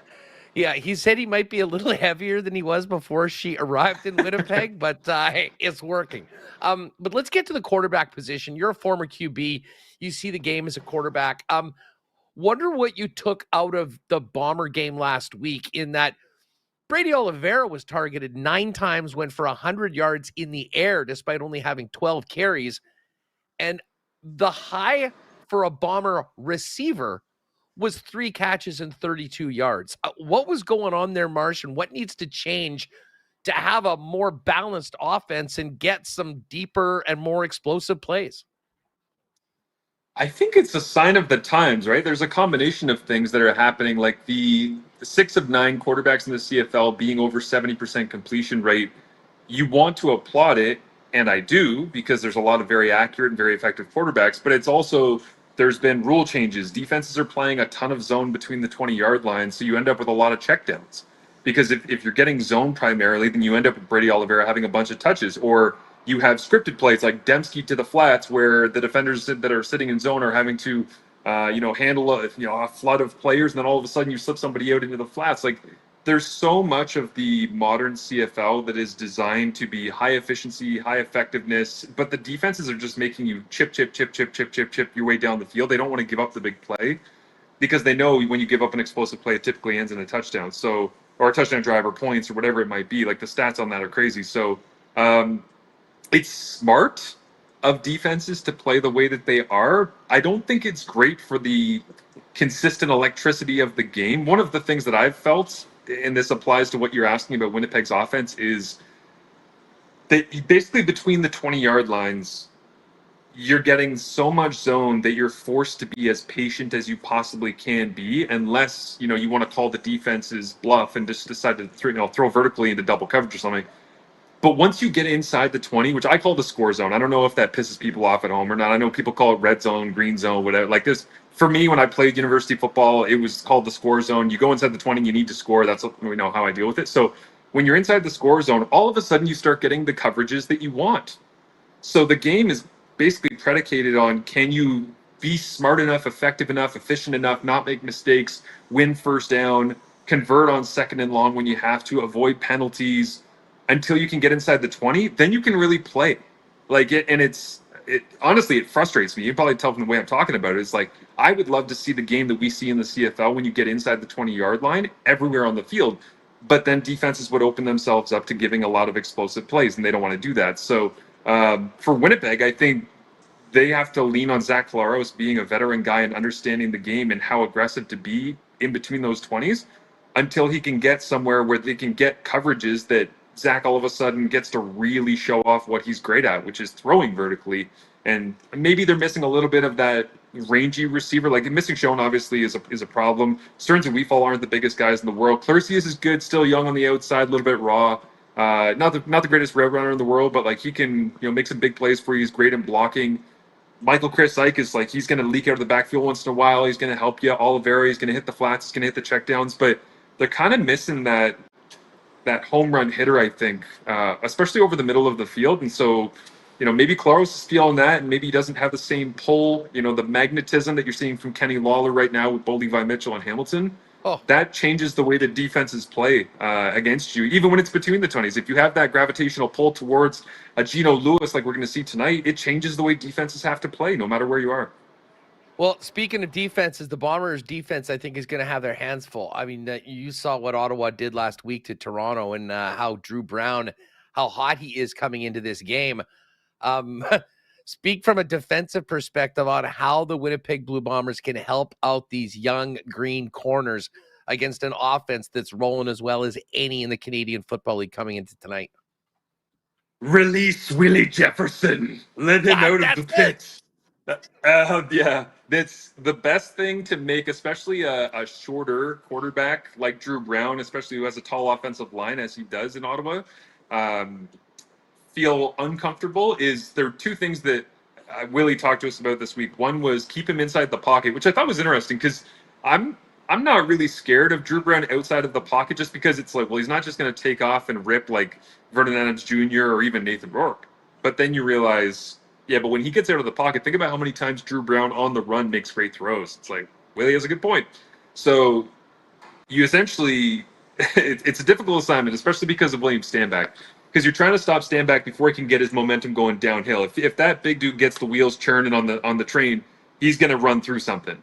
Yeah, he said he might be a little heavier than he was before she arrived in Winnipeg, but it's working. But let's get to the quarterback position. You're a former QB. You see the game as a quarterback. Wonder what you took out of the Bomber game last week, in that Brady Oliveira was targeted 9 times, went for 100 yards in the air despite only having 12 carries. And the high for a Bomber receiver was 3 catches and 32 yards. What was going on there, Marsh, and what needs to change to have a more balanced offense and get some deeper and more explosive plays? I think it's a sign of the times, right? There's a combination of things that are happening, like the 6 of 9 quarterbacks in the CFL being over 70% completion rate. You want to applaud it, and I do, because there's a lot of very accurate and very effective quarterbacks, but it's also, there's been rule changes. Defenses are playing a ton of zone between the 20-yard lines, so you end up with a lot of checkdowns. Because if you're getting zone primarily, then you end up with Brady Oliveira having a bunch of touches, or you have scripted plays like Dembski to the flats, where the defenders that are sitting in zone are having to, handle a flood of players, and then all of a sudden you slip somebody out into the flats. Like, there's so much of the modern CFL that is designed to be high efficiency, high effectiveness, but the defenses are just making you chip your way down the field. They don't want to give up the big play, because they know when you give up an explosive play, it typically ends in a touchdown. So, or a touchdown drive or points or whatever it might be. Like, the stats on that are crazy. So, it's smart of defenses to play the way that they are. I don't think it's great for the consistent electricity of the game. One of the things that I've felt, and this applies to what you're asking about Winnipeg's offense, is that basically between the 20-yard lines, you're getting so much zone that you're forced to be as patient as you possibly can be, unless you want to call the defense's bluff and just decide to throw vertically into double coverage or something. But once you get inside the 20, which I call the score zone, I don't know if that pisses people off at home or not. I know people call it red zone, green zone, whatever. Like this, for me, when I played university football, it was called the score zone. You go inside the 20, you need to score. That's how I deal with it. So when you're inside the score zone, all of a sudden you start getting the coverages that you want. So the game is basically predicated on, can you be smart enough, effective enough, efficient enough, not make mistakes, win first down, convert on 2nd and long when you have to, avoid penalties, until you can get inside the 20, then you can really play. Honestly, it frustrates me. You can probably tell from the way I'm talking about it. It's like, I would love to see the game that we see in the CFL when you get inside the 20-yard line everywhere on the field. But then defenses would open themselves up to giving a lot of explosive plays, and they don't want to do that. So for Winnipeg, I think they have to lean on Zach Collaros being a veteran guy and understanding the game and how aggressive to be in between those 20s until he can get somewhere where they can get coverages that Zach all of a sudden gets to really show off what he's great at, which is throwing vertically. And maybe they're missing a little bit of that rangy receiver. Like missing Schoen obviously is a problem. Stearns and Weefall aren't the biggest guys in the world. Clarcius is good, still young on the outside, a little bit raw. Not the greatest route runner in the world, but like he can make some big plays for you. He's great in blocking. Michael Chris Ike is like he's going to leak out of the backfield once in a while. He's going to help you. Oliveira, he's going to hit the flats. He's going to hit the checkdowns. But they're kind of missing that home run hitter, I think, especially over the middle of the field. And so, maybe Claros is feeling that, and maybe he doesn't have the same pull, the magnetism that you're seeing from Kenny Lawler right now with Bo Levi Mitchell and Hamilton. Oh. That changes the way the defenses play against you, even when it's between the 20s. If you have that gravitational pull towards a Geno Lewis like we're going to see tonight, it changes the way defenses have to play, no matter where you are. Well, speaking of defenses, the Bombers' defense, I think, is going to have their hands full. I mean, you saw what Ottawa did last week to Toronto and how Drew Brown, how hot he is coming into this game. Speak from a defensive perspective on how the Winnipeg Blue Bombers can help out these young green corners against an offense that's rolling as well as any in the Canadian Football League coming into tonight. Release Willie Jefferson. Let him out of the pit. Yeah, that's the best thing to make, especially a shorter quarterback like Drew Brown, especially who has a tall offensive line as he does in Ottawa, feel uncomfortable. Is there are two things that Willie talked to us about this week. One was keep him inside the pocket, which I thought was interesting because I'm not really scared of Drew Brown outside of the pocket just because it's like, well, he's not just going to take off and rip like Vernon Adams Jr. or even Nathan Rourke. But then you realize, yeah, but when he gets out of the pocket, think about how many times Drew Brown on the run makes great throws. It's like, Willie has a good point. So you essentially, it's a difficult assignment, especially because of William Stanback, because you're trying to stop Stanback before he can get his momentum going downhill. If that big dude gets the wheels churning on the train, he's going to run through something.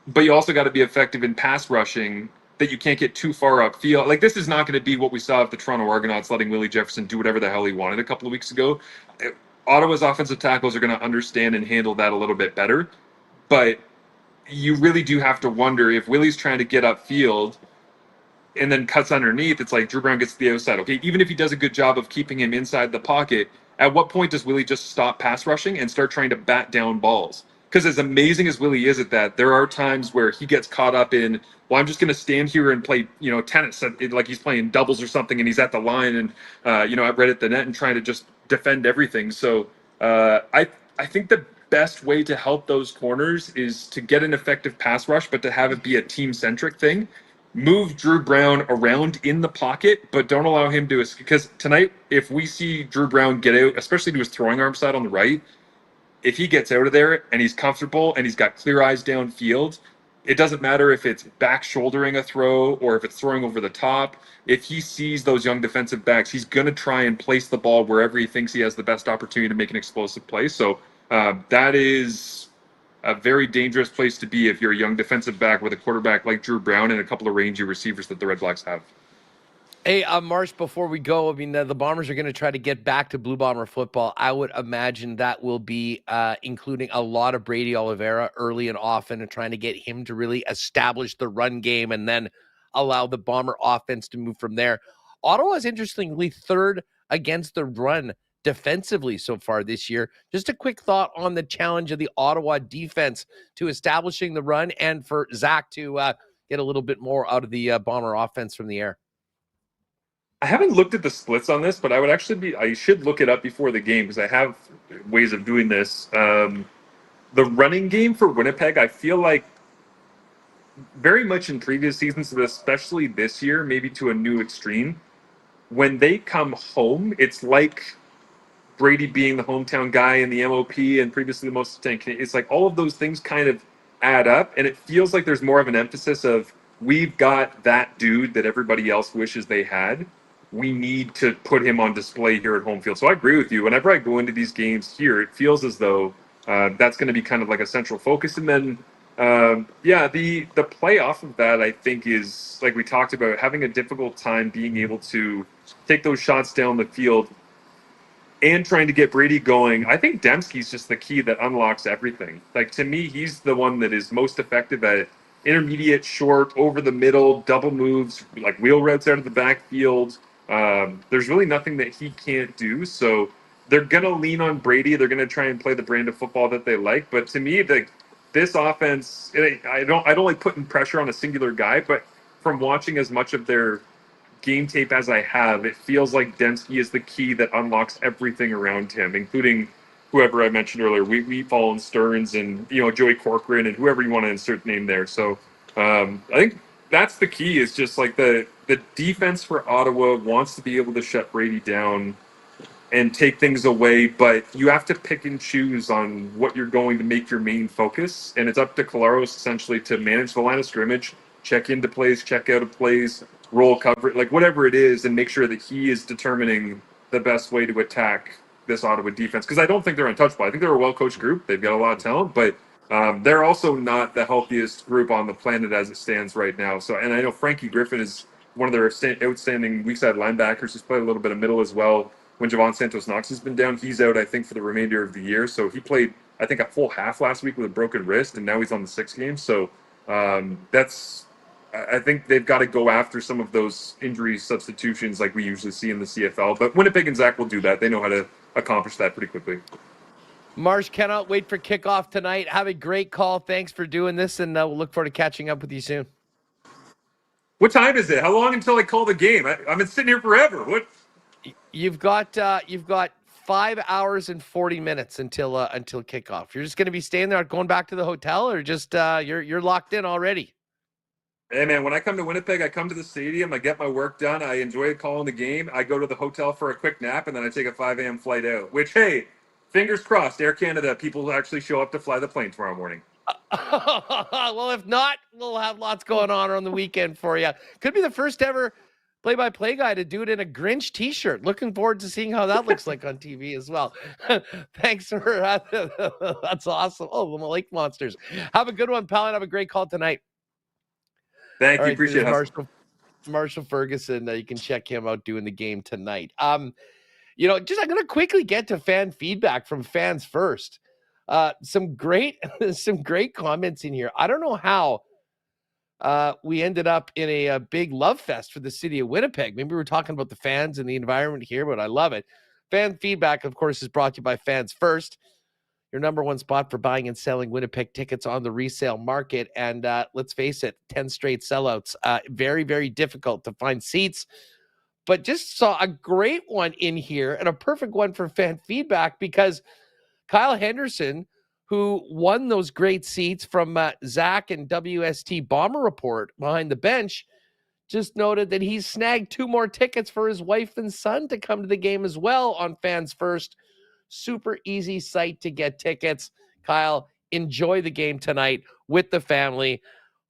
But you also got to be effective in pass rushing that you can't get too far upfield. Like, this is not going to be what we saw of the Toronto Argonauts letting Willie Jefferson do whatever the hell he wanted a couple of weeks ago. Ottawa's offensive tackles are going to understand and handle that a little bit better. But you really do have to wonder if Willie's trying to get upfield and then cuts underneath, it's like Drew Brown gets to the outside. Okay, even if he does a good job of keeping him inside the pocket, at what point does Willie just stop pass rushing and start trying to bat down balls? Because as amazing as Willie is at that, there are times where he gets caught up in, well, I'm just going to stand here and play, tennis, like he's playing doubles or something, and he's at the line and, I've read at the net and trying to just defend everything. So I think the best way to help those corners is to get an effective pass rush, but to have it be a team-centric thing. Move Drew Brown around in the pocket, but don't allow him to, because tonight, if we see Drew Brown get out, especially to his throwing arm side on the right, if he gets out of there and he's comfortable and he's got clear eyes downfield, it doesn't matter if it's back shouldering a throw or if it's throwing over the top. If he sees those young defensive backs, he's going to try and place the ball wherever he thinks he has the best opportunity to make an explosive play. So that is a very dangerous place to be if you're a young defensive back with a quarterback like Drew Brown and a couple of rangy receivers that the Redblacks have. Hey, Marsh, before we go, I mean, the Bombers are going to try to get back to Blue Bomber football. I would imagine that will be including a lot of Brady Oliveira early and often and trying to get him to really establish the run game and then allow the Bomber offense to move from there. Ottawa is interestingly third against the run defensively so far this year. Just a quick thought on the challenge of the Ottawa defense to establishing the run and for Zach to get a little bit more out of the Bomber offense from the air. I haven't looked at the splits on this, but I should look it up before the game because I have ways of doing this. The running game for Winnipeg, I feel like very much in previous seasons, but especially this year, maybe to a new extreme, when they come home, it's like Brady being the hometown guy in the MOP and previously the most sustained. It's like all of those things kind of add up, and it feels like there's more of an emphasis of we've got that dude that everybody else wishes they had. We need to put him on display here at home field. So I agree with you. Whenever I go into these games here, it feels as though that's going to be kind of like a central focus. And then, the play off of that, I think, is, like we talked about, having a difficult time being able to take those shots down the field and trying to get Brady going, I think Dembski's just the key that unlocks everything. Like, to me, he's the one that is most effective at intermediate, short, over the middle, double moves, like wheel routes out of the backfield. There's really nothing that he can't do. So they're going to lean on Brady. They're going to try and play the brand of football that they like. But to me, this offense, I don't like putting pressure on a singular guy, but from watching as much of their game tape as I have, it feels like Dembski is the key that unlocks everything around him, including whoever I mentioned earlier, Wheatfall and Stearns and Joey Corcoran and whoever you want to insert name there. So I think that's the key, is just like the defense for Ottawa wants to be able to shut Brady down and take things away, but you have to pick and choose on what you're going to make your main focus. And it's up to Collaros essentially to manage the line of scrimmage, check into plays, check out of plays, roll cover, like whatever it is, and make sure that he is determining the best way to attack this Ottawa defense. Because I don't think they're untouchable. I think they're a well-coached group. They've got a lot of talent, but they're also not the healthiest group on the planet as it stands right now. So, and I know Frankie Griffin is one of their outstanding weak side linebackers who's played a little bit of middle as well. When Javon Santos-Knox has been down, he's out, I think, for the remainder of the year. So he played, I think, a full half last week with a broken wrist, and now he's on the 6 games. So I think they've got to go after some of those injury substitutions like we usually see in the CFL. But Winnipeg and Zach will do that. They know how to accomplish that pretty quickly. Marsh, cannot wait for kickoff tonight. Have a great call. Thanks for doing this, and we'll look forward to catching up with you soon. What time is it? How long until I call the game? I've been sitting here forever. What? You've got 5 hours and 40 minutes until kickoff. You're just going to be staying there, going back to the hotel, or just you're locked in already? Hey, man, when I come to Winnipeg, I come to the stadium, I get my work done, I enjoy calling the game, I go to the hotel for a quick nap, and then I take a 5 a.m. flight out, which, hey, fingers crossed, Air Canada, people will actually show up to fly the plane tomorrow morning. Well, if not, we'll have lots going on the weekend for you. Could be the first ever play-by-play guy to do it in a Grinch t-shirt. Looking forward to seeing how that looks like on TV as well. Thanks for that's awesome. Oh, the Lake Monsters. Have a good one, pal, and have a great call tonight. Thank you. Appreciate it. Marshall Ferguson. You can check him out doing the game tonight. I'm going to quickly get to fan feedback from fans first. Some great comments in here. I don't know how we ended up in a big love fest for the city of Winnipeg. Maybe we were talking about the fans and the environment here, but I love it. Fan feedback, of course, is brought to you by Fans First, your number one spot for buying and selling Winnipeg tickets on the resale market. And let's face it, 10 straight sellouts. Very, very difficult to find seats. But just saw a great one in here and a perfect one for fan feedback, because Kyle Henderson, who won those great seats from Zach and WST Bomber Report behind the bench, just noted that he's snagged 2 more tickets for his wife and son to come to the game as well on Fans First. Super easy site to get tickets. Kyle, enjoy the game tonight with the family.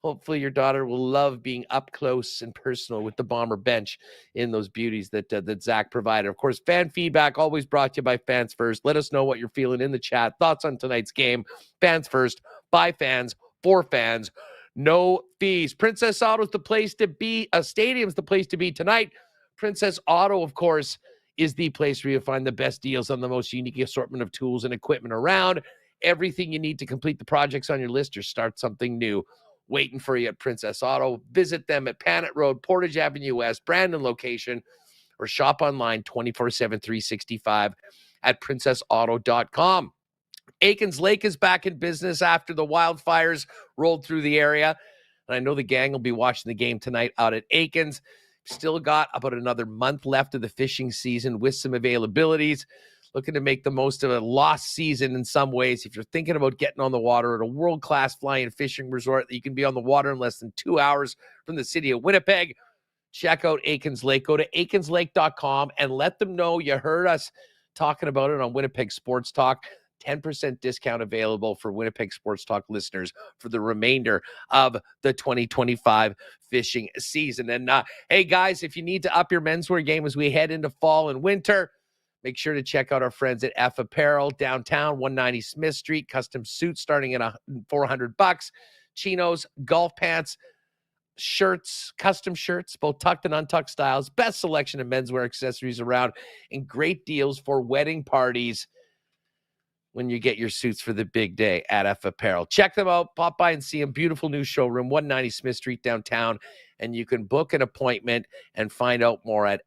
Hopefully your daughter will love being up close and personal with the Bomber bench in those beauties that Zach provided. Of course, fan feedback always brought to you by Fans First. Let us know what you're feeling in the chat. Thoughts on tonight's game. Fans First, by fans, for fans. No fees. Princess Auto's the place to be. A stadium's the place to be tonight. Princess Auto, of course, is the place where you find the best deals on the most unique assortment of tools and equipment around. Everything you need to complete the projects on your list or start something new, waiting for you at Princess Auto. Visit them at Panet Road, Portage Avenue West, Brandon location, or shop online 24/7, 365 at princessauto.com. Aikens Lake is back in business after the wildfires rolled through the area. And I know the gang will be watching the game tonight out at Aikens. Still got about another month left of the fishing season with some availabilities. Looking to make the most of a lost season in some ways. If you're thinking about getting on the water at a world-class flying fishing resort that you can be on the water in less than 2 hours from the city of Winnipeg, check out Aikens Lake. Go to aikenslake.com and let them know you heard us talking about it on Winnipeg Sports Talk. 10% discount available for Winnipeg Sports Talk listeners for the remainder of the 2025 fishing season. And hey, guys, if you need to up your menswear game as we head into fall and winter, make sure to check out our friends at F Apparel downtown, 190 Smith Street. Custom suits starting at $400. Chinos, golf pants, shirts, custom shirts, both tucked and untucked styles, best selection of menswear accessories around, and great deals for wedding parties when you get your suits for the big day at F Apparel. Check them out. Pop by and see them. Beautiful new showroom, 190 Smith Street downtown. And you can book an appointment and find out more at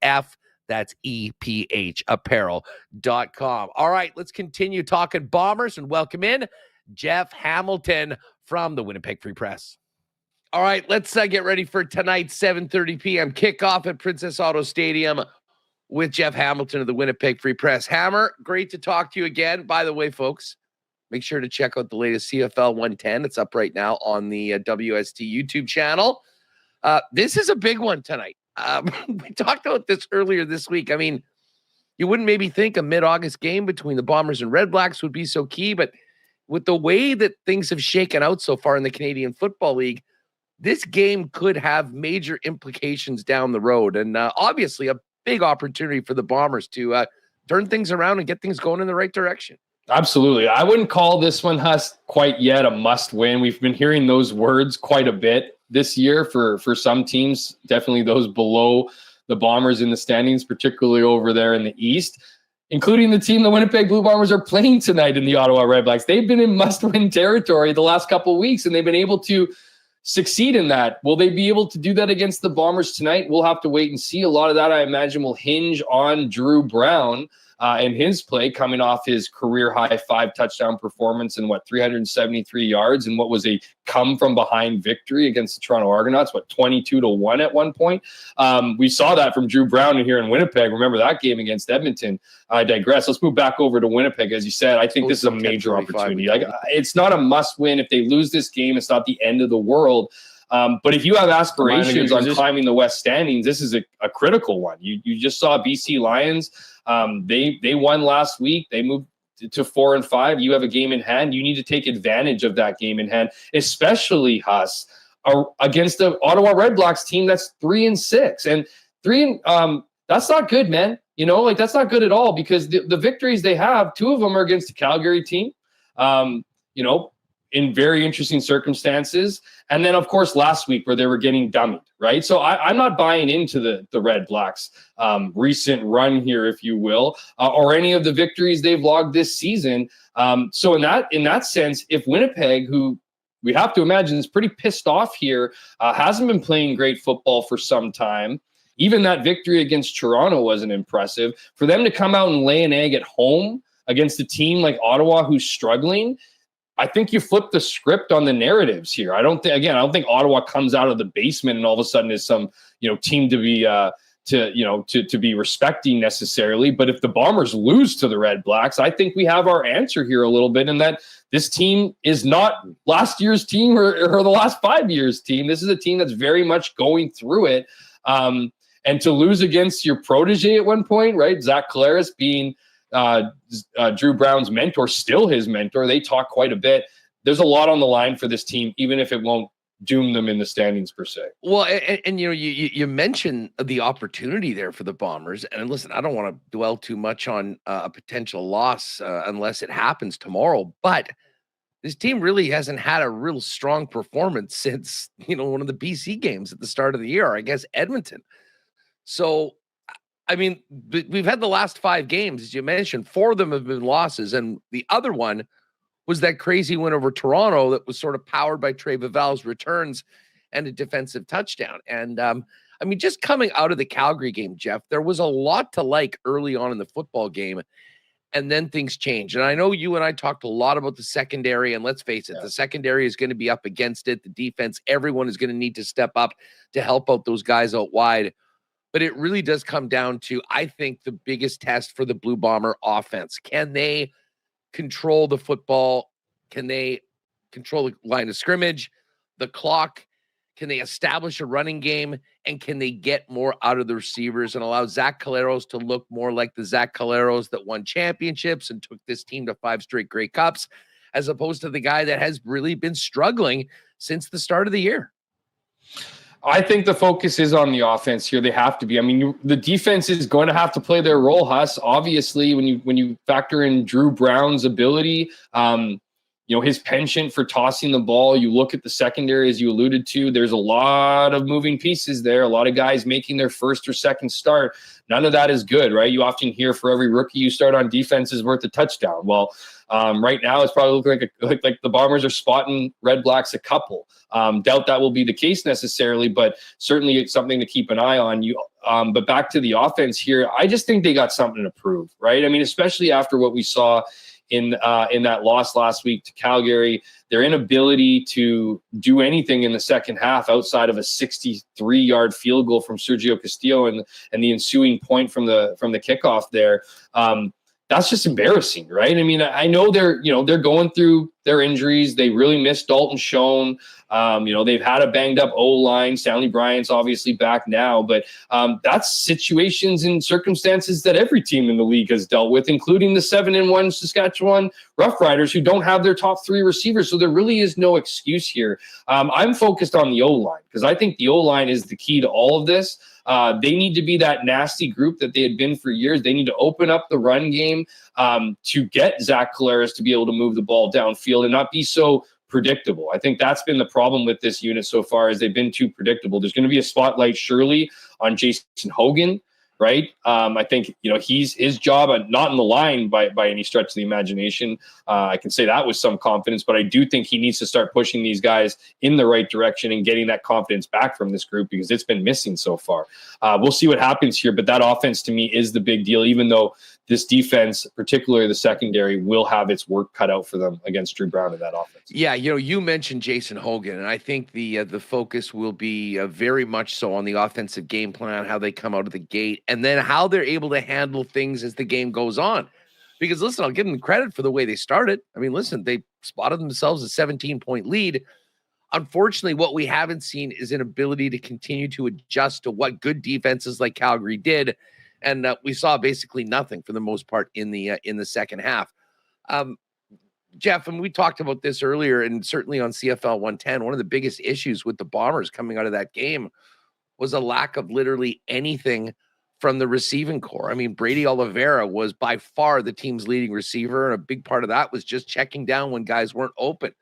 that's EPH apparel.com. All right, let's continue talking Bombers and welcome in Jeff Hamilton from the Winnipeg Free Press. All right, let's get ready for tonight's 7:30 p.m. kickoff at Princess Auto Stadium with Jeff Hamilton of the Winnipeg Free Press. Hammer, great to talk to you again. By the way, folks, make sure to check out the latest CFL 110. It's up right now on the WST YouTube channel. This is a big one tonight. We talked about this earlier this week. I mean, you wouldn't maybe think a mid-August game between the Bombers and Redblacks would be so key, but with the way that things have shaken out so far in the Canadian Football League, this game could have major implications down the road. And obviously a big opportunity for the Bombers to turn things around and get things going in the right direction. Absolutely. I wouldn't call this one, Huss, quite yet a must win. We've been hearing those words quite a bit this year for some teams, definitely those below the Bombers in the standings, particularly over there in the East, including the team the Winnipeg Blue Bombers are playing tonight in the Ottawa Redblacks. They've been in must-win territory the last couple of weeks, and they've been able to succeed in that. Will they be able to do that against the Bombers tonight? We'll have to wait and see. A lot of that, I imagine, will hinge on Drew Brown and his play coming off his career-high 5-touchdown performance and 373 yards and what was a come-from-behind victory against the Toronto Argonauts, 22-1 at one point. We saw that from Drew Brown here in Winnipeg. Remember that game against Edmonton. I digress. Let's move back over to Winnipeg. As you said, I think this is a major opportunity. It's not a must-win. If they lose this game, it's not the end of the world. But if you have aspirations on climbing the West standings, this is a critical one. You just saw BC Lions. They won last week. They moved to 4-5. You have a game in hand. You need to take advantage of that game in hand, especially Huss against the Ottawa Redblacks team that's 3-6 and that's not good, man. That's not good at all because the victories they have, 2 of them are against the Calgary team. In very interesting circumstances. And then, of course, last week where they were getting dummied, right? So I'm not buying into the Redblacks' recent run here, if you will, or any of the victories they've logged this season. So in that sense, if Winnipeg, who we have to imagine is pretty pissed off here, hasn't been playing great football for some time, even that victory against Toronto wasn't impressive. For them to come out and lay an egg at home against a team like Ottawa who's struggling, I think you flip the script on the narratives here. I don't think Ottawa comes out of the basement and all of a sudden is some, team to be to be respecting necessarily. But if the Bombers lose to the Redblacks, I think we have our answer here a little bit in that this team is not last year's team or the last 5 years team. This is a team that's very much going through it. And to lose against your protege at one point, right? Zach Collaros being Drew Brown's mentor, still his mentor. They talk quite a bit. There's a lot on the line for this team, even if it won't doom them in the standings per se. Well, and you mentioned the opportunity there for the Bombers. And listen, I don't want to dwell too much on a potential loss unless it happens tomorrow. But this team really hasn't had a real strong performance since, one of the BC games at the start of the year, I guess Edmonton. So, I mean, we've had the last 5 games, as you mentioned, 4 of them have been losses. And the other one was that crazy win over Toronto that was sort of powered by Trey Vival's returns and a defensive touchdown. And just coming out of the Calgary game, Jeff, there was a lot to like early on in the football game. And then things changed. And I know you and I talked a lot about the secondary. And let's face it, the secondary is going to be up against it. The defense, everyone is going to need to step up to help out those guys out wide. But it really does come down to, I think, the biggest test for the Blue Bomber offense. Can they control the football? Can they control the line of scrimmage, the clock? Can they establish a running game? And can they get more out of the receivers and allow Zach Collaros to look more like the Zach Collaros that won championships and took this team to 5 straight Grey Cups, as opposed to the guy that has really been struggling since the start of the year? I think the focus is on the offense here. They have to be. I mean, the defense is going to have to play their role, Huss. Obviously, when you factor in Drew Brown's ability, his penchant for tossing the ball. You look at the secondary, as you alluded to, there's a lot of moving pieces there, a lot of guys making their first or second start. None of that is good, right? You often hear for every rookie you start on defense is worth a touchdown. Well, right now it's probably looking like the Bombers are spotting Redblacks a couple. Doubt that will be the case necessarily, but certainly it's something to keep an eye on. But back to the offense here, I just think they got something to prove, right? I mean, especially after what we saw in that loss last week to Calgary, their inability to do anything in the second half outside of a 63-yard field goal from Sergio Castillo and the ensuing point from the kickoff there. That's just embarrassing, right? I mean, I know they're going through their injuries. They really missed Dalton Schoen. They've had a banged up O-line. Stanley Bryant's obviously back now, but that's situations and circumstances that every team in the league has dealt with, including the 7-1 Saskatchewan Roughriders, who don't have their top 3 receivers. So there really is no excuse here. I'm focused on the O-line because I think the O-line is the key to all of this. They need to be that nasty group that they had been for years. They need to open up the run game to get Zach Collaros to be able to move the ball downfield and not be so predictable. I think that's been the problem with this unit so far, is they've been too predictable. There's going to be a spotlight surely on Jason Hogan, right? I think, his job, not in the line by any stretch of the imagination. I can say that with some confidence, but I do think he needs to start pushing these guys in the right direction and getting that confidence back from this group because it's been missing so far. We'll see what happens here, but that offense to me is the big deal, even though this defense, particularly the secondary, will have its work cut out for them against Drew Brown in that offense. Yeah, you mentioned Jason Hogan, and I think the focus will be very much so on the offensive game plan, how they come out of the gate, and then how they're able to handle things as the game goes on. Because, listen, I'll give them credit for the way they started. I mean, listen, they spotted themselves a 17-point lead. Unfortunately, what we haven't seen is an ability to continue to adjust to what good defenses like Calgary did. And we saw basically nothing for the most part in the second half. Jeff, and we talked about this earlier, and certainly on CFL 110, one of the biggest issues with the Bombers coming out of that game was a lack of literally anything from the receiving core. I mean, Brady Oliveira was by far the team's leading receiver, and a big part of that was just checking down when guys weren't open.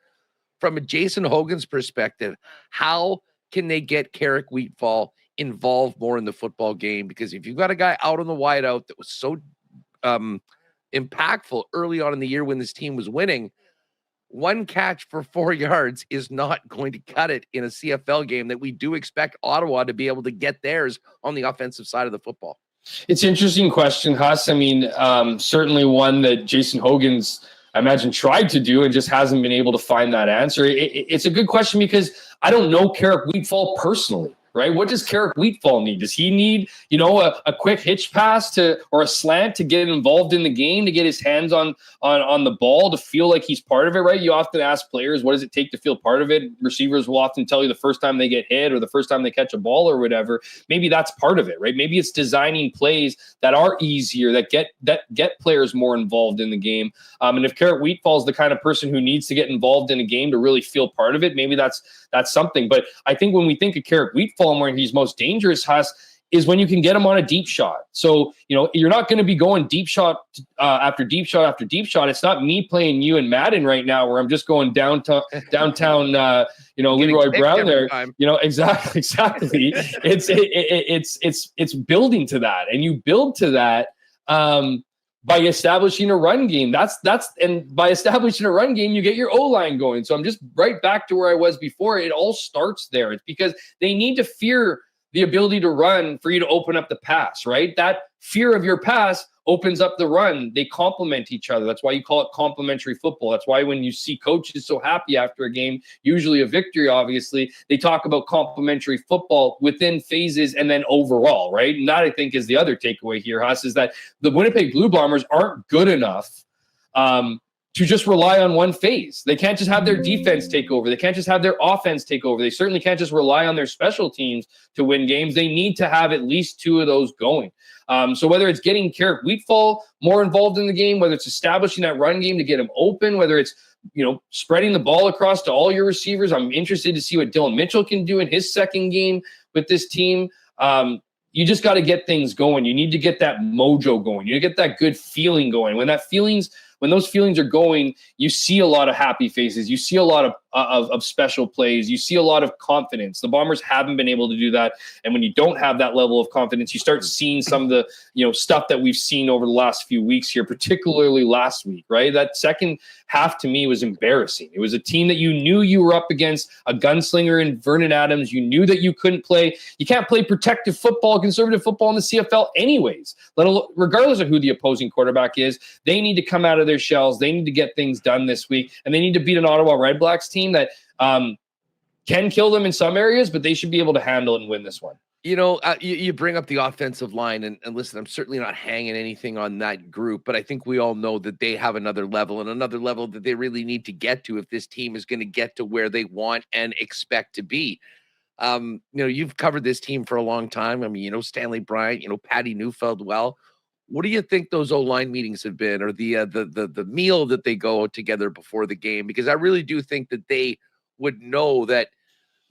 From a Jason Hogan's perspective, how can they get Carrick Wheatfall involved more in the football game? Because if you've got a guy out on the wideout that was so impactful early on in the year when this team was winning, one catch for 4 yards is not going to cut it in a CFL game that we do expect Ottawa to be able to get theirs on the offensive side of the football. It's an interesting question, Huss. I mean, certainly one that Jason Hogan's, I imagine, tried to do and just hasn't been able to find that answer. It's a good question because I don't know Carrick Wheatfall personally. Right? What does Carrick Wheatfall need? Does he need, a quick hitch pass or a slant to get involved in the game, to get his hands on the ball, to feel like he's part of it, right? You often ask players, what does it take to feel part of it? Receivers will often tell you the first time they get hit or the first time they catch a ball or whatever. Maybe that's part of it, right? Maybe it's designing plays that are easier, that get players more involved in the game. And if Carrick Wheatfall is the kind of person who needs to get involved in a game to really feel part of it, maybe that's something. But I think when we think of Carrick Wheatfall and where he's most dangerous, Huss, is when you can get him on a deep shot. So, you're not going to be going deep shot after deep shot after deep shot. It's not me playing you in Madden right now where I'm just going downtown, Leroy Brown there. Time. Exactly. It's building to that, and you build to that by establishing a run game. And by establishing a run game, you get your O-line going. So I'm just right back to where I was before. It all starts there. It's because they need to fear the ability to run for you to open up the pass, right? That fear of your pass opens up the run. They complement each other. That's why you call it complementary football. That's why when you see coaches so happy after a game, usually a victory, obviously, they talk about complementary football within phases and then overall, right? And that, I think, is the other takeaway here, Huss, is that the Winnipeg Blue Bombers aren't good enough to just rely on one phase. They can't just have their defense take over. They can't just have their offense take over. They certainly can't just rely on their special teams to win games. They need to have at least two of those going. So whether it's getting Carrick Wheatfall more involved in the game, whether it's establishing that run game to get him open, whether it's spreading the ball across to all your receivers. I'm interested to see what Dylan Mitchell can do in his second game with this team. You just got to get things going. You need to get that mojo going. You get that good feeling going. When when those feelings are going, you see a lot of happy faces. You see a lot of special plays. You see a lot of confidence. The Bombers haven't been able to do that. And when you don't have that level of confidence, you start seeing some of the, stuff that we've seen over the last few weeks here, particularly last week, right? That second half to me was embarrassing. It was a team that you knew you were up against, a gunslinger in Vernon Adams. You knew that you couldn't play. You can't play protective football, conservative football in the CFL anyways, regardless of who the opposing quarterback is. They need to come out of their shells. They need to get things done this week, and they need to beat an Ottawa Redblacks team that can kill them in some areas, but they should be able to handle it and win this one. You bring up the offensive line, and listen, I'm certainly not hanging anything on that group, but I think we all know that they have another level that they really need to get to if this team is going to get to where they want and expect to be. You've covered this team for a long time. I mean, Stanley Bryant, Patty Neufeld. Well, what do you think those O-line meetings have been, or the meal that they go together before the game? Because I really do think that they would know that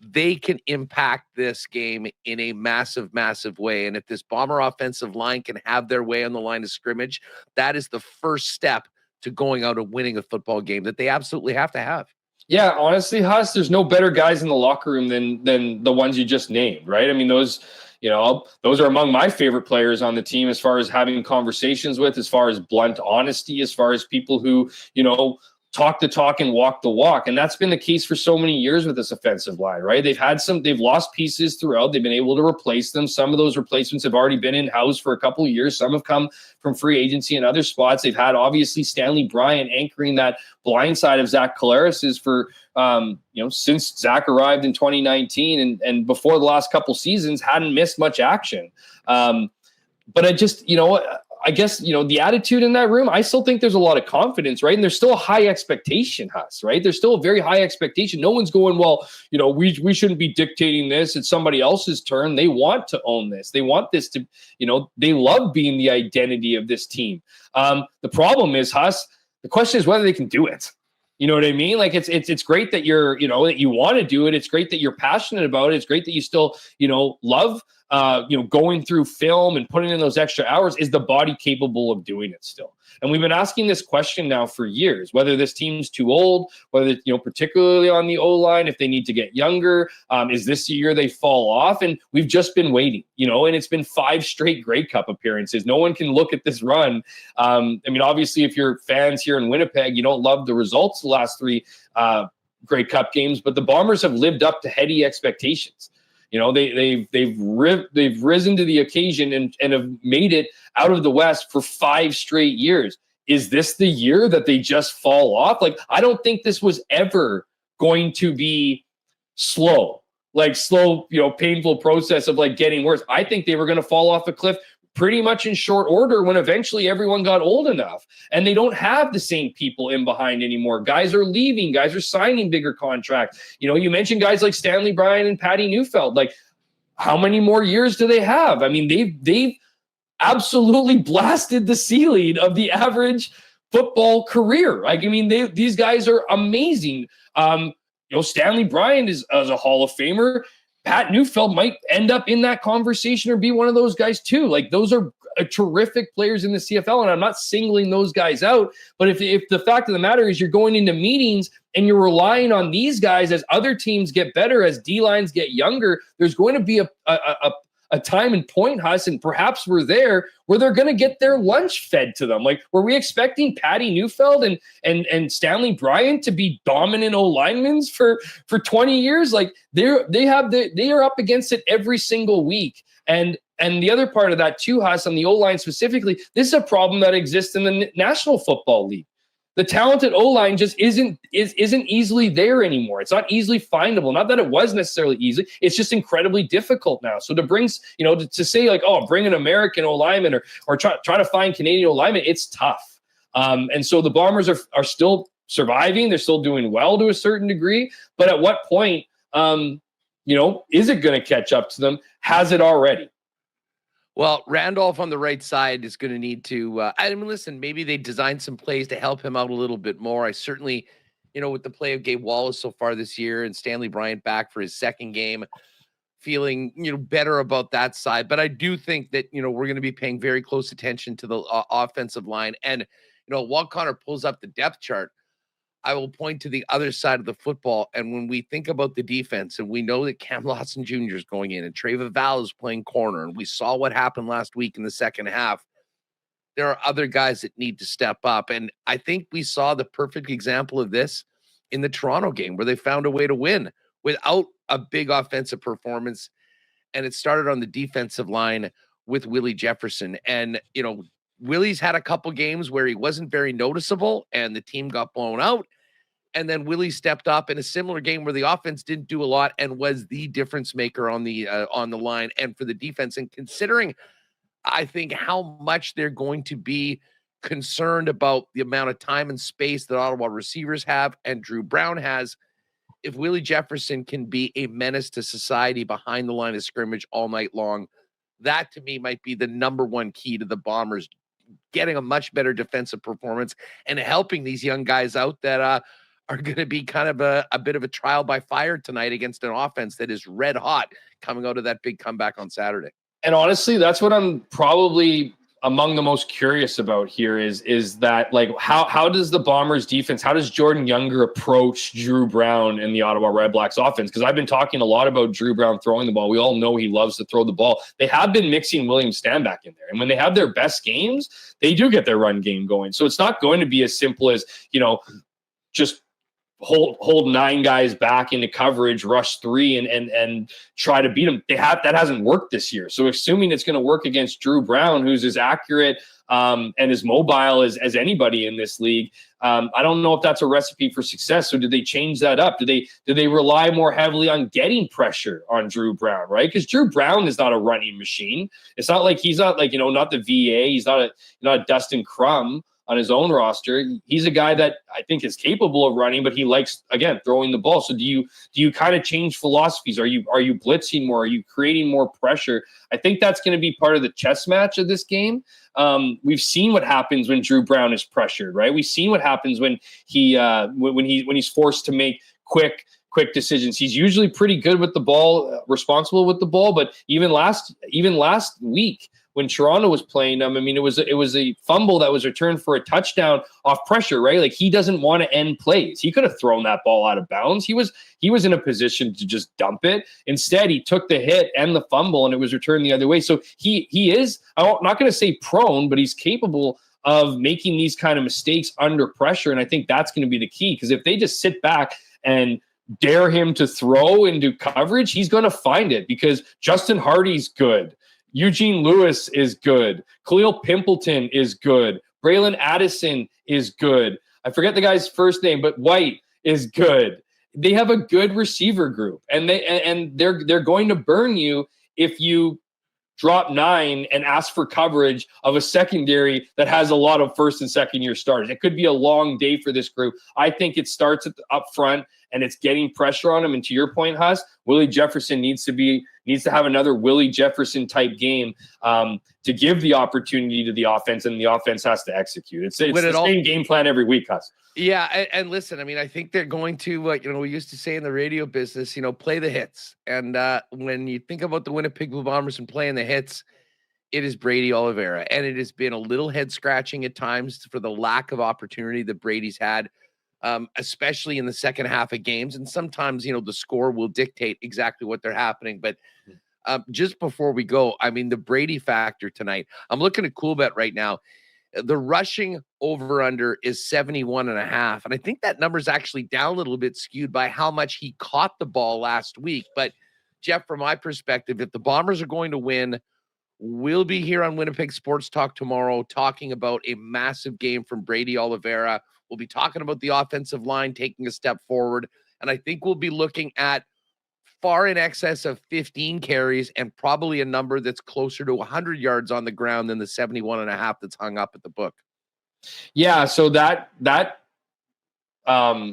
they can impact this game in a massive, massive way. And if this Bomber offensive line can have their way on the line of scrimmage, that is the first step to going out and winning a football game that they absolutely have to have. Yeah, honestly, Huss, there's no better guys in the locker room than the ones you just named, right? I mean, those are among my favorite players on the team as far as having conversations with, as far as blunt honesty, as far as people who, talk the talk and walk the walk. And that's been the case for so many years with this offensive line, right? They've lost pieces throughout. They've been able to replace them. Some of those replacements have already been in-house for a couple of years. Some have come from free agency and other spots. They've had obviously Stanley Bryant anchoring that blind side of Zach Collaros for, since Zach arrived in 2019 and before the last couple seasons hadn't missed much action. But I guess, the attitude in that room, I still think there's a lot of confidence, right? And there's still a high expectation, Huss, right? There's still a very high expectation. No one's going, well, we shouldn't be dictating this. It's somebody else's turn. They want to own this. They want this to, they love being the identity of this team. The problem is, Huss, the question is whether they can do it. You know what I mean? Like it's great that you're, that you want to do it. It's great that you're passionate about it. It's great that you still, love going through film and putting in those extra hours. Is the body capable of doing it still? And we've been asking this question now for years, whether this team's too old, whether, particularly on the O-line, if they need to get younger, is this the year they fall off? And we've just been waiting, and it's been 5 straight Grey Cup appearances. No one can look at this run. Obviously, if you're fans here in Winnipeg, you don't love the results the last 3 Grey Cup games, but the Bombers have lived up to heady expectations. They've risen to the occasion and have made it out of the West for 5 straight years. Is this the year that they just fall off? Like, I don't think this was ever going to be slow, painful process of getting worse. I think they were going to fall off a cliff pretty much in short order when eventually everyone got old enough, and they don't have the same people in behind anymore. Guys are leaving, guys are signing bigger contracts. You mentioned guys like Stanley Bryant and Patty Neufeld. Like, how many more years do they have? I mean, they've absolutely blasted the ceiling of the average football career. These guys are amazing. Stanley Bryant is a Hall of Famer. Pat Neufeld might end up in that conversation or be one of those guys too. Those are terrific players in the CFL, and I'm not singling those guys out. But if the fact of the matter is you're going into meetings and you're relying on these guys as other teams get better, as D-lines get younger, there's going to be a time and point, Huss, and perhaps we're there, where they're going to get their lunch fed to them. Were we expecting Patty Neufeld and Stanley Bryant to be dominant O-linemen for 20 years? They are up against it every single week. And the other part of that too, Huss, on the O-line specifically, this is a problem that exists in the National Football League. The talented O-line just isn't easily there anymore. It's not easily findable. Not that it was necessarily easy. It's just incredibly difficult now. So to bring, to say bring an American O-lineman or try to find Canadian O-lineman, it's tough. And so the Bombers are still surviving. They're still doing well to a certain degree. But at what point, is it going to catch up to them? Has it already? Well, Randolph on the right side is going to need to, listen, maybe they designed some plays to help him out a little bit more. I certainly, with the play of Gabe Wallace so far this year and Stanley Bryant back for his second game, feeling, better about that side. But I do think that, we're going to be paying very close attention to the offensive line. And while Connor pulls up the depth chart, I will point to the other side of the football. And when we think about the defense, and we know that Cam Lawson Jr. is going in and Treva Val is playing corner, and we saw what happened last week in the second half, there are other guys that need to step up. And I think we saw the perfect example of this in the Toronto game, where they found a way to win without a big offensive performance. And it started on the defensive line with Willie Jefferson. And, Willie's had a couple games where he wasn't very noticeable and the team got blown out. And then Willie stepped up in a similar game where the offense didn't do a lot and was the difference maker on the line and for the defense. And considering, I think, how much they're going to be concerned about the amount of time and space that Ottawa receivers have and Drew Brown has, if Willie Jefferson can be a menace to society behind the line of scrimmage all night long, that to me might be the number one key to the Bombers getting a much better defensive performance and helping these young guys out that are going to be kind of a bit of a trial by fire tonight against an offense that is red hot coming out of that big comeback on Saturday. And honestly, that's what I'm probably among the most curious about here is that, like, how does the Bombers defense, how does Jordan Younger approach Drew Brown and the Ottawa Redblacks offense? Because I've been talking a lot about Drew Brown throwing the ball. We all know he loves to throw the ball. They have been mixing William Stanback in there. And when they have their best games, they do get their run game going. So it's not going to be as simple as, just hold 9 guys back into coverage, rush 3 and try to beat them. That hasn't worked this year. So assuming it's going to work against Drew Brown, who's as accurate and as mobile as anybody in this league, I don't know if that's a recipe for success. So did they change that up? Do they rely more heavily on getting pressure on Drew Brown, right? Because Drew Brown is not a running machine. It's not like he's not like, not the VA. He's not a Dustin Crum on his own roster. He's a guy that I think is capable of running, but he likes, again, throwing the ball. So do you kind of change philosophies? Are you blitzing more? Are you creating more pressure? I think that's going to be part of the chess match of this game. We've seen what happens when Drew Brown is pressured, right? We've seen what happens when he's forced to make quick decisions. He's usually pretty good with the ball, responsible with the ball, but even last week, when Toronto was playing them, it was a fumble that was returned for a touchdown off pressure, right? Like, he doesn't want to end plays. He could have thrown that ball out of bounds. He was in a position to just dump it. Instead, he took the hit and the fumble, and it was returned the other way. So he is, I'm not going to say prone, but he's capable of making these kind of mistakes under pressure. And I think that's going to be the key, because if they just sit back and dare him to throw into coverage, he's going to find it, because Justin Hardy's good. Eugene Lewis is good. Khalil Pimpleton is good. Braylon Addison is good. I forget the guy's first name, but White is good. They have a good receiver group, and they're going to burn you if you drop 9 and ask for coverage of a secondary that has a lot of first and second year starters. It could be a long day for this group. I think it starts up front, and it's getting pressure on them. And to your point, Huss, Willie Jefferson needs to have another Willie Jefferson type game to give the opportunity to the offense, and the offense has to execute. It's the same game plan every week, Huss. Yeah, and listen, I think they're going to, we used to say in the radio business, play the hits. And when you think about the Winnipeg Blue Bombers and playing the hits, it is Brady Oliveira. And it has been a little head-scratching at times for the lack of opportunity that Brady's had, especially in the second half of games. And sometimes, the score will dictate exactly what they're happening. But just before we go, the Brady factor tonight, I'm looking at Coolbet right now. The rushing over-under is 71.5. And I think that number is actually down a little bit, skewed by how much he caught the ball last week. But, Jeff, from my perspective, if the Bombers are going to win, we'll be here on Winnipeg Sports Talk tomorrow talking about a massive game from Brady Oliveira. We'll be talking about the offensive line taking a step forward. And I think we'll be looking at far in excess of 15 carries and probably a number that's closer to 100 yards on the ground than the 71.5 that's hung up at the book. Yeah, so that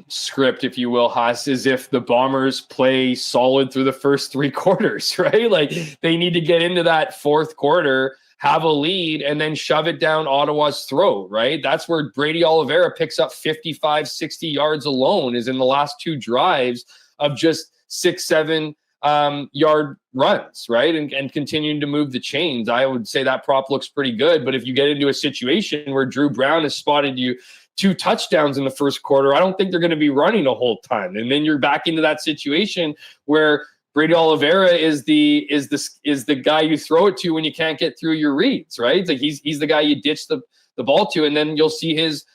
script, if you will, Haas, is if the Bombers play solid through the first 3 quarters, right? Like, they need to get into that fourth quarter, have a lead, and then shove it down Ottawa's throat, right? That's where Brady Oliveira picks up 55, 60 yards alone, is in the last 2 drives of just 6-7 yard runs, right? And continuing to move the chains. I would say that prop looks pretty good. But if you get into a situation where Drew Brown has spotted you 2 touchdowns in the first quarter, I don't think they're going to be running a whole ton. And then you're back into that situation where Brady Oliveira is the guy you throw it to when you can't get through your reads, right? Like he's the guy you ditch the ball to, and then you'll see his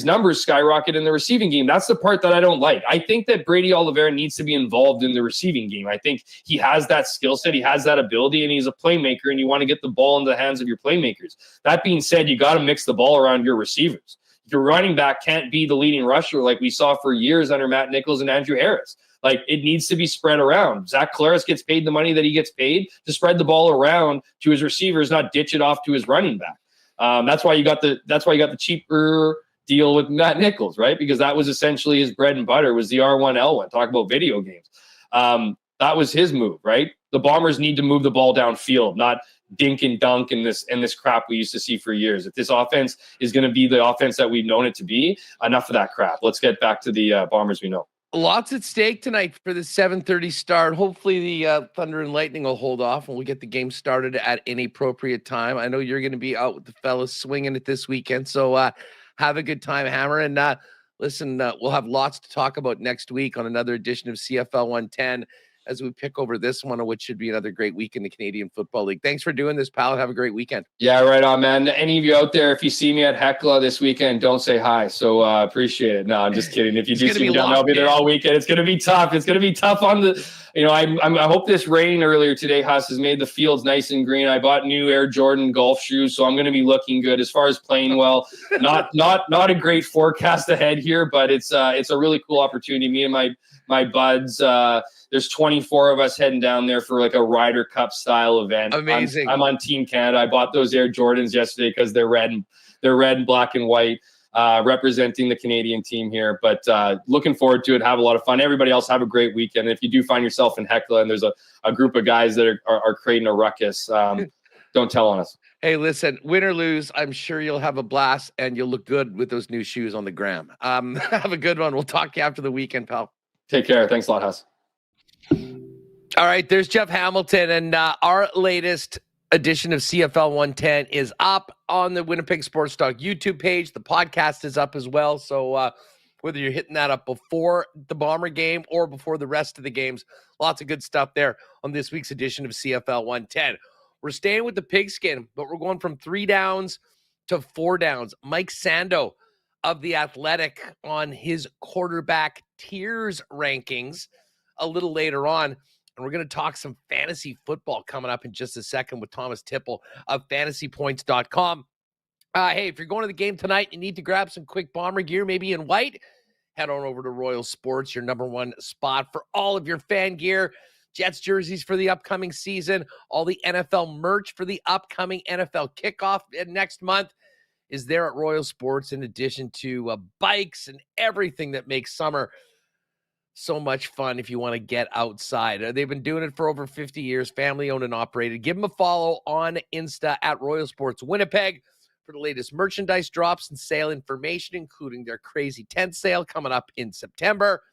numbers skyrocket in the receiving game. That's the part that I don't like. I think that Brady Oliveira needs to be involved in the receiving game. I think he has that skill set, he has that ability, and he's a playmaker, and you want to get the ball into the hands of your playmakers. That being said, you got to mix the ball around your receivers. Your running back can't be the leading rusher like we saw for years under Matt Nichols and Andrew Harris. Like, it needs to be spread around. Zach Collaros gets paid the money that he gets paid to spread the ball around to his receivers, not ditch it off to his running back. That's why you got the cheaper deal with Matt Nichols, right? Because that was essentially his bread and butter, was the R1L1. Talk about video games. That was his move, right? The Bombers need to move the ball downfield, not dink and dunk and this crap we used to see for years. If this offense is going to be the offense that we've known it to be, enough of that crap. Let's get back to the Bombers we know. Lots at stake tonight for the 7:30 start. Hopefully the Thunder and Lightning will hold off and we'll get the game started at any appropriate time. I know you're going to be out with the fellas swinging it this weekend, so have a good time, Hammer. And listen, we'll have lots to talk about next week on another edition of CFL 110 as we pick over this one, which should be another great week in the Canadian Football League. Thanks for doing this, pal. Have a great weekend. Yeah, right on, man. Any of you out there, if you see me at Hecla this weekend, don't say hi. So appreciate it. No, I'm just kidding. If you do see me down, I'll be there all weekend. It's going to be tough. It's going to be tough on the, I hope this rain earlier today, Huss, has made the fields nice and green. I bought new Air Jordan golf shoes, so I'm going to be looking good as far as playing well. Not a great forecast ahead here, but it's a really cool opportunity. Me and my buds, there's 24 of us heading down there for like a Ryder Cup style event. Amazing. I'm on Team Canada. I bought those Air Jordans yesterday because they're red and black and white, representing the Canadian team here. But looking forward to it. Have a lot of fun. Everybody else have a great weekend. And if you do find yourself in Hecla and there's a group of guys that are creating a ruckus, don't tell on us. Hey, listen, win or lose, I'm sure you'll have a blast and you'll look good with those new shoes on the gram. Have a good one. We'll talk to you after the weekend, pal. Take care. Thanks a lot, Huss. All right, there's Jeff Hamilton, and our latest edition of CFL 110 is up on the Winnipeg Sports Talk YouTube page. The podcast is up as well, so whether you're hitting that up before the Bomber game or before the rest of the games, lots of good stuff there on this week's edition of CFL 110. We're staying with the pigskin, but we're going from 3 downs to 4 downs. Mike Sando of The Athletic on his quarterback tiers rankings a little later on. And we're going to talk some fantasy football coming up in just a second with Thomas Tipple of fantasypoints.com. Hey, if you're going to the game tonight, you need to grab some quick Bomber gear, maybe in white, head on over to Royal Sports, your number one spot for all of your fan gear. Jets jerseys for the upcoming season, all the NFL merch for the upcoming NFL kickoff next month is there at Royal Sports, in addition to bikes and everything that makes summer so much fun if you want to get outside. They've been doing it for over 50 years, family owned and operated. Give them a follow on Insta at Royal Sports Winnipeg for the latest merchandise drops and sale information, including their crazy tent sale coming up in September.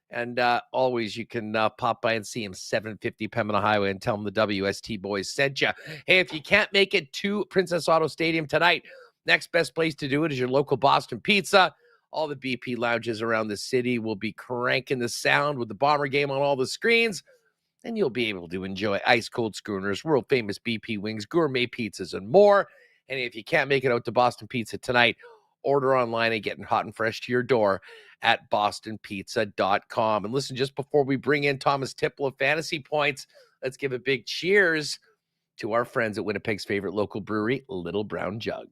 And always you can pop by and see him 750 Pembina Highway and tell them the WST boys sent you. Hey, if you can't make it to Princess Auto Stadium tonight, next best place to do it is your local Boston Pizza. All the BP lounges around the city will be cranking the sound with the Bomber game on all the screens, and you'll be able to enjoy ice-cold schooners, world-famous BP wings, gourmet pizzas, and more. And if you can't make it out to Boston Pizza tonight, order online and get hot and fresh to your door at bostonpizza.com. And listen, just before we bring in Thomas Tipple of Fantasy Points, let's give a big cheers to our friends at Winnipeg's favorite local brewery, Little Brown Jug.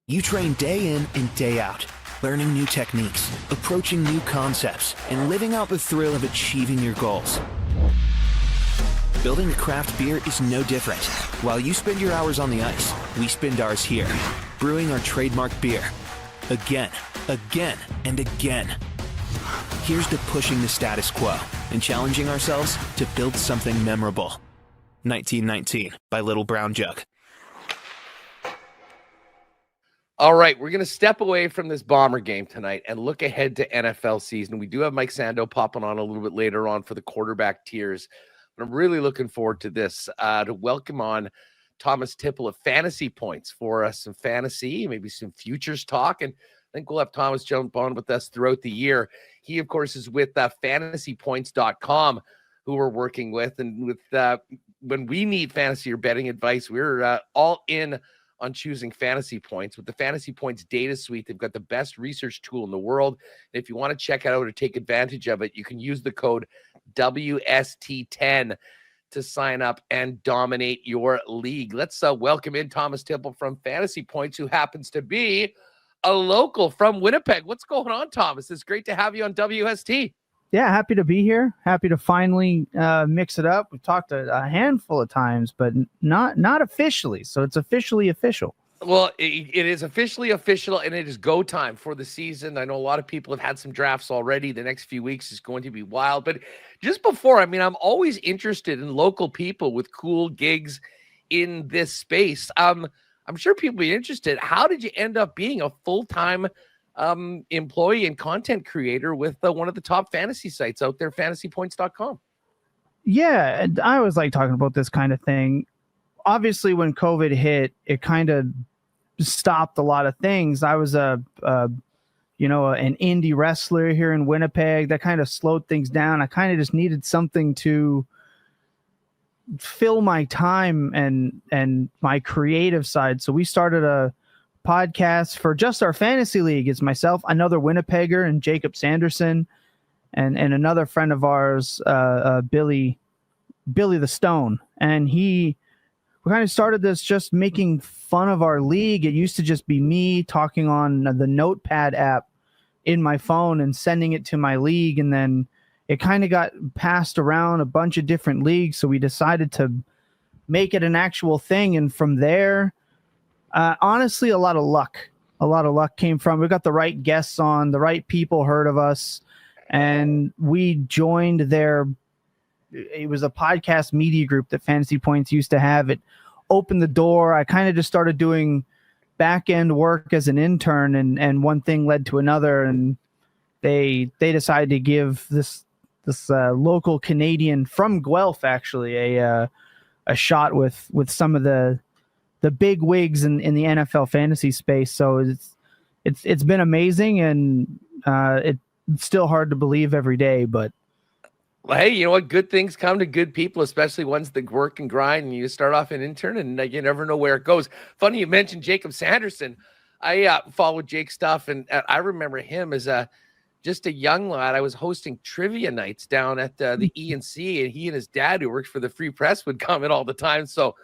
You train day in and day out, learning new techniques, approaching new concepts, and living out the thrill of achieving your goals. Building a craft beer is no different. While you spend your hours on the ice, we spend ours here, brewing our trademark beer. Again, and again. Here's to pushing the status quo and challenging ourselves to build something memorable. 1919 by Little Brown Jug. All right, we're going to step away from this Bomber game tonight and look ahead to NFL season. We do have Mike Sando popping on a little bit later on for the quarterback tiers. I'm really looking forward to this, to welcome on Thomas Tipple of Fantasy Points for some fantasy, maybe some futures talk. And I think we'll have Thomas jump on with us throughout the year. He, of course, is with fantasypoints.com, who we're working with. And with when we need fantasy or betting advice, we're all in on choosing Fantasy Points. With the Fantasy Points data suite, they've got the best research tool in the world. And if you want to check it out or take advantage of it, you can use the code WST10 to sign up and dominate your league. Let's welcome in Thomas Tipple from Fantasy Points, who happens to be a local from Winnipeg. What's going on, Thomas? It's great to have you on WST. Yeah, happy to be here. Happy to finally mix it up. We've talked a handful of times, but not officially. So it's officially official. Well, it is officially official, and it is go time for the season. I know a lot of people have had some drafts already. The next few weeks is going to be wild. But just before, I'm always interested in local people with cool gigs in this space. I'm sure people will be interested. How did you end up being a full-time employee and content creator with one of the top fantasy sites out there, fantasypoints.com? Yeah, and I always like talking about this kind of thing. Obviously, when COVID hit, it kind of stopped a lot of things. I was an indie wrestler here in Winnipeg. That kind of slowed things down. I kind of just needed something to fill my time and my creative side. So we started a podcast for just our fantasy league. It's myself, another Winnipegger, and Jacob Sanderson, and another friend of ours, Billy the Stone. And we kind of started this just making fun of our league. It used to just be me talking on the Notepad app in my phone and sending it to my league. And then it kind of got passed around a bunch of different leagues. So we decided to make it an actual thing. And from there, honestly, a lot of luck came from, we got the right guests on, the right people heard of us, and we joined it was a podcast media group that Fantasy Points used to have. It opened the door. I kind of just started doing back end work as an intern, and one thing led to another, and they decided to give this local Canadian from Guelph actually a shot with some of the big wigs in the NFL fantasy space. So it's been amazing, and it's still hard to believe every day, but well, hey, you know what? Good things come to good people, especially ones that work and grind, and you start off an intern and you never know where it goes. Funny you mentioned Jacob Sanderson. I followed Jake's stuff, and I remember him as just a young lad. I was hosting trivia nights down at the E&C, and he and his dad, who worked for the Free Press, would come in all the time. So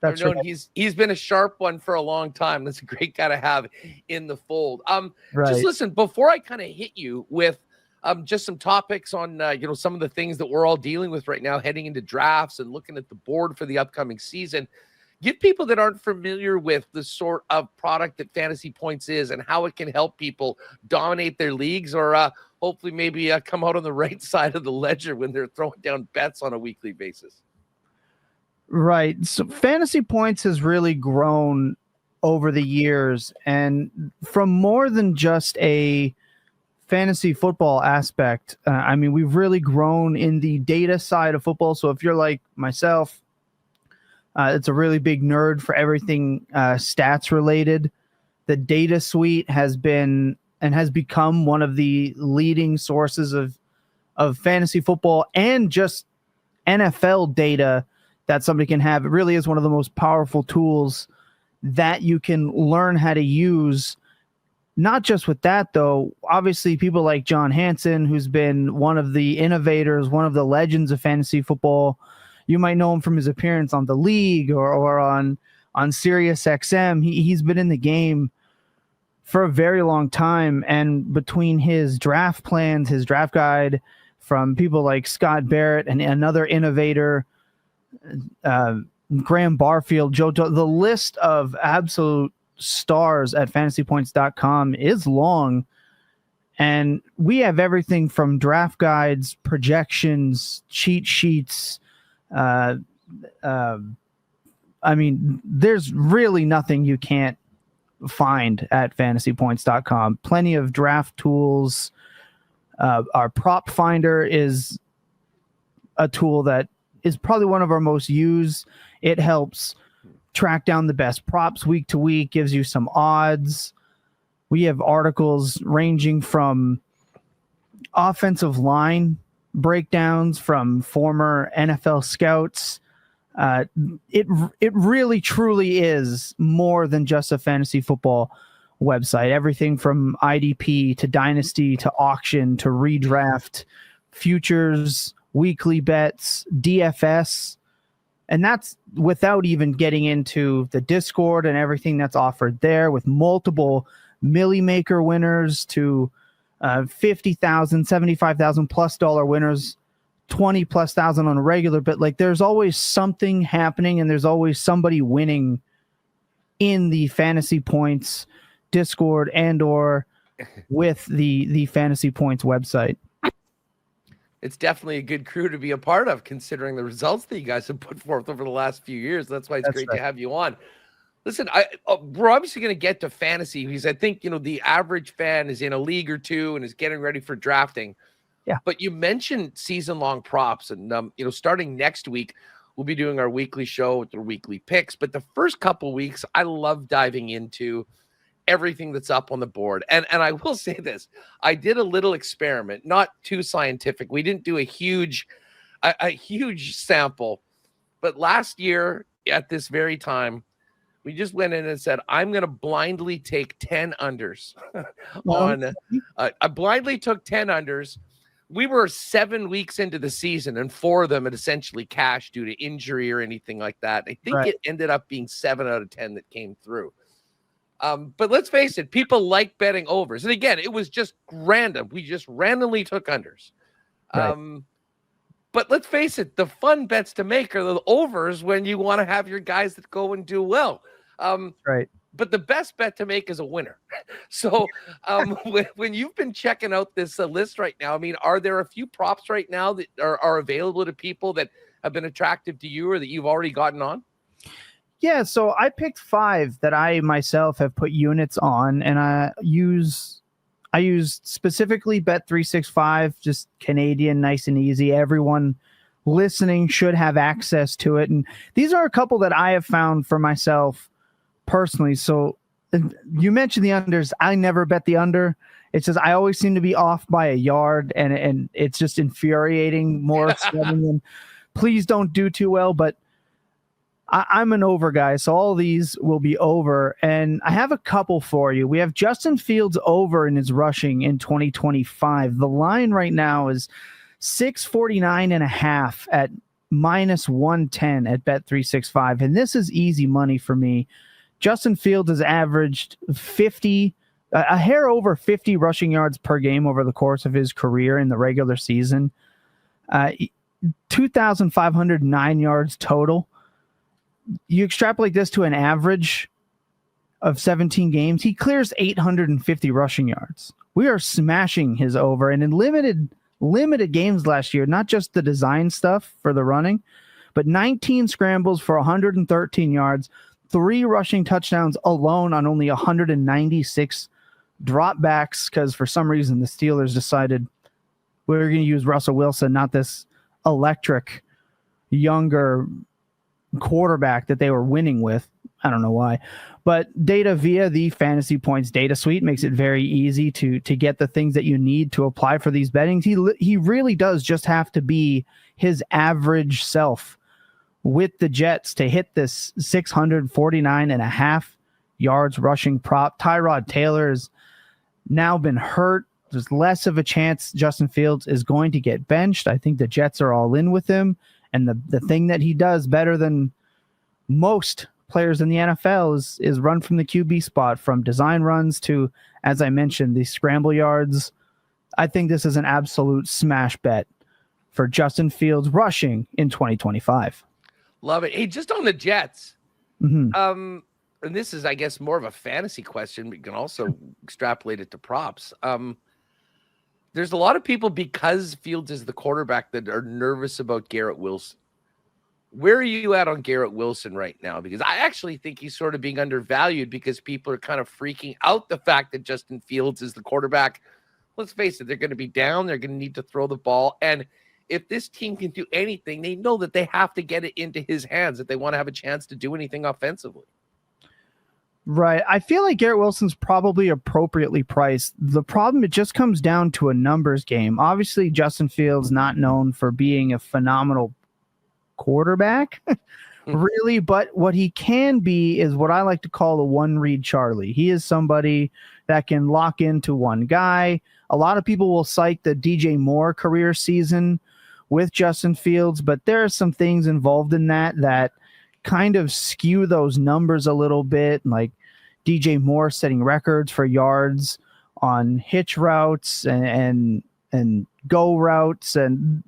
that's right. He's been a sharp one for a long time. That's a great guy to have in the fold. Right. Just listen, before I kind of hit you with just some topics on, some of the things that we're all dealing with right now, heading into drafts and looking at the board for the upcoming season. Give people that aren't familiar with the sort of product that Fantasy Points is and how it can help people dominate their leagues, or hopefully maybe come out on the right side of the ledger when they're throwing down bets on a weekly basis. Right. So Fantasy Points has really grown over the years, and from more than just a fantasy football aspect. We've really grown in the data side of football. So if you're like myself, it's a really big nerd for everything stats related. The data suite has been and has become one of the leading sources of fantasy football and just NFL data that somebody can have. It really is one of the most powerful tools that you can learn how to use. Not just with that, though, obviously people like John Hansen, who's been one of the innovators, one of the legends of fantasy football. You might know him from his appearance on The League or on Sirius XM. He's been in the game for a very long time. And between his draft plans, his draft guide, from people like Scott Barrett and another innovator, Graham Barfield, the list of absolute stars at fantasypoints.com is long, and we have everything from draft guides, projections, cheat sheets. There's really nothing you can't find at fantasypoints.com. Plenty of draft tools. Our prop finder is a tool that is probably one of our most used. It helps track down the best props week to week, gives you some odds. We have articles ranging from offensive line breakdowns from former NFL scouts. It really truly is more than just a fantasy football website. Everything from IDP to Dynasty to auction to redraft, futures, weekly bets, DFS. And that's without even getting into the Discord and everything that's offered there, with multiple Millie Maker winners to 50,000, 75,000 plus dollar winners, 20 plus thousand on a regular. But like, there's always something happening, and there's always somebody winning in the Fantasy Points Discord and or with the Fantasy Points website. It's definitely a good crew to be a part of, considering the results that you guys have put forth over the last few years. That's why it's great to have you on. Listen, we're obviously going to get to fantasy, because I think, the average fan is in a league or two and is getting ready for drafting. Yeah. But you mentioned season-long props, and starting next week, we'll be doing our weekly show with our weekly picks. But the first couple weeks, I love diving into everything that's up on the board. And I will say this, I did a little experiment, not too scientific. We didn't do a huge sample, but last year at this very time, we just went in and said, I'm going to blindly take 10 unders I blindly took 10 unders. We were 7 weeks into the season, and 4 of them had essentially cashed due to injury or anything like that. I think it ended up being 7 out of 10 that came through. But let's face it, people like betting overs. And again, it was just random. We just randomly took unders. Right. But let's face it, the fun bets to make are the overs when you want to have your guys that go and do well. Right. But the best bet to make is a winner. So when you've been checking out this list right now, I mean, are there a few props right now that are available to people that have been attractive to you or that you've already gotten on? Yeah, so I picked 5 that I myself have put units on, and I used specifically Bet365, just Canadian, nice and easy. Everyone listening should have access to it. And these are a couple that I have found for myself personally. So you mentioned the unders. I never bet the under. It's just I always seem to be off by a yard, and it's just infuriating more so than please don't do too well. But I'm an over guy, so all these will be over. And I have a couple for you. We have Justin Fields over in his rushing in 2025. The line right now is 649.5 at -110 at Bet365. And this is easy money for me. Justin Fields has averaged a hair over 50 rushing yards per game over the course of his career in the regular season. 2,509 yards total. You extrapolate this to an average of 17 games, he clears 850 rushing yards. We are smashing his over. And in limited games last year, not just the design stuff for the running, but 19 scrambles for 113 yards, 3 rushing touchdowns alone on only 196 dropbacks, because for some reason the Steelers decided we're going to use Russell Wilson, not this electric, younger quarterback that they were winning with. I don't know why. But data via the Fantasy Points data suite makes it very easy to get the things that you need to apply for these bettings. He really does just have to be his average self with the Jets to hit this 649.5 yards rushing prop. Tyrod Taylor has now been hurt. There's less of a chance Justin Fields is going to get benched. I think the Jets are all in with him. And the thing that he does better than most players in the NFL is run from the QB spot, from design runs to, as I mentioned, the scramble yards. I think this is an absolute smash bet for Justin Fields rushing in 2025. Love it. Hey, just on the Jets. Mm-hmm. And this is, I guess, more of a fantasy question, but you can also extrapolate it to props. There's a lot of people, because Fields is the quarterback, that are nervous about Garrett Wilson. Where are you at on Garrett Wilson right now? Because I actually think he's sort of being undervalued, because people are kind of freaking out the fact that Justin Fields is the quarterback. Let's face it, they're going to be down. They're going to need to throw the ball. And if this team can do anything, they know that they have to get it into his hands if they want to have a chance to do anything offensively. Right. I feel like Garrett Wilson's probably appropriately priced. The problem, it just comes down to a numbers game. Obviously, Justin Fields not known for being a phenomenal quarterback, really, but what he can be is what I like to call a one-read Charlie. He is somebody that can lock into one guy. A lot of people will cite the DJ Moore career season with Justin Fields, but there are some things involved in that kind of skew those numbers a little bit, like DJ Moore setting records for yards on hitch routes and go routes, and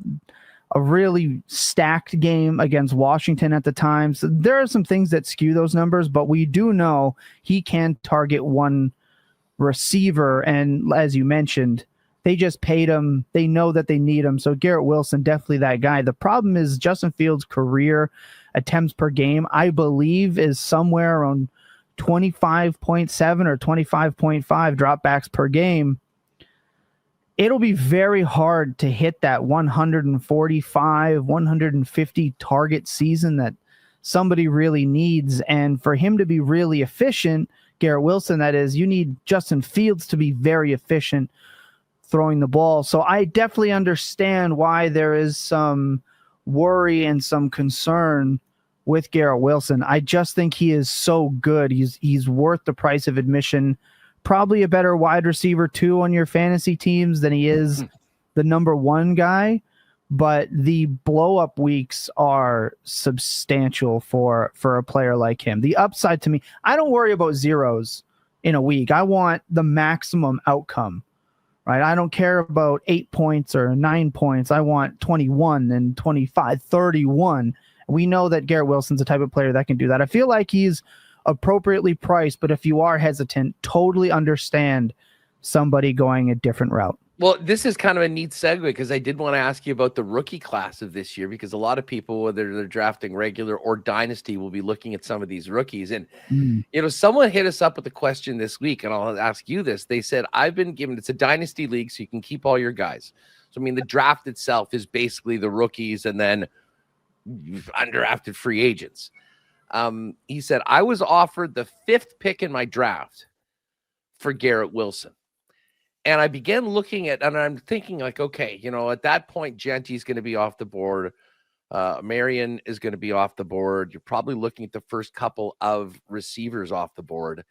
a really stacked game against Washington at the time. So there are some things that skew those numbers, but we do know he can target one receiver. And as you mentioned, they just paid him. They know that they need him. So Garrett Wilson, definitely that guy. The problem is Justin Fields' career attempts per game, I believe, is somewhere around 25.7 or 25.5 dropbacks per game. It'll be very hard to hit that 145, 150 target season that somebody really needs. And for him to be really efficient, Garrett Wilson, that is, you need Justin Fields to be very efficient throwing the ball. So I definitely understand why there is some worry and some concern with Garrett Wilson. I just think he is so good. He's worth the price of admission. Probably a better wide receiver too on your fantasy teams than he is the number one guy. But the blow up weeks are substantial for a player like him. The upside to me, I don't worry about zeros in a week. I want the maximum outcome, right? I don't care about 8 points or 9 points. I want 21 and 25, 31. We know that Garrett Wilson's the type of player that can do that. I feel like he's appropriately priced, but if you are hesitant, totally understand somebody going a different route. Well, this is kind of a neat segue because I did want to ask you about the rookie class of this year, because a lot of people, whether they're drafting regular or dynasty, will be looking at some of these rookies. And, someone hit us up with a question this week, and I'll ask you this. They said, I've been given, it's a dynasty league, so you can keep all your guys. So, I mean, the draft itself is basically the rookies and then undrafted free agents. He said, I was offered the 5th pick in my draft for Garrett Wilson. And I began looking at, and I'm thinking like, okay, at that point, Genty's going to be off the board. Marion is going to be off the board. You're probably looking at the first couple of receivers off the board.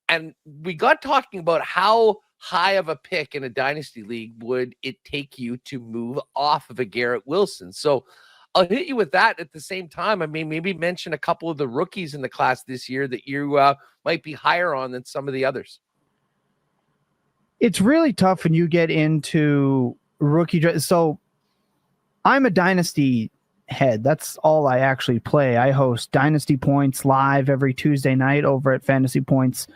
And we got talking about how high of a pick in a dynasty league would it take you to move off of a Garrett Wilson. So I'll hit you with that at the same time. I mean, maybe mention a couple of the rookies in the class this year that you might be higher on than some of the others. It's really tough when you get into rookie. So I'm a dynasty head. That's all I actually play. I host Dynasty Points live every Tuesday night over at Fantasy Points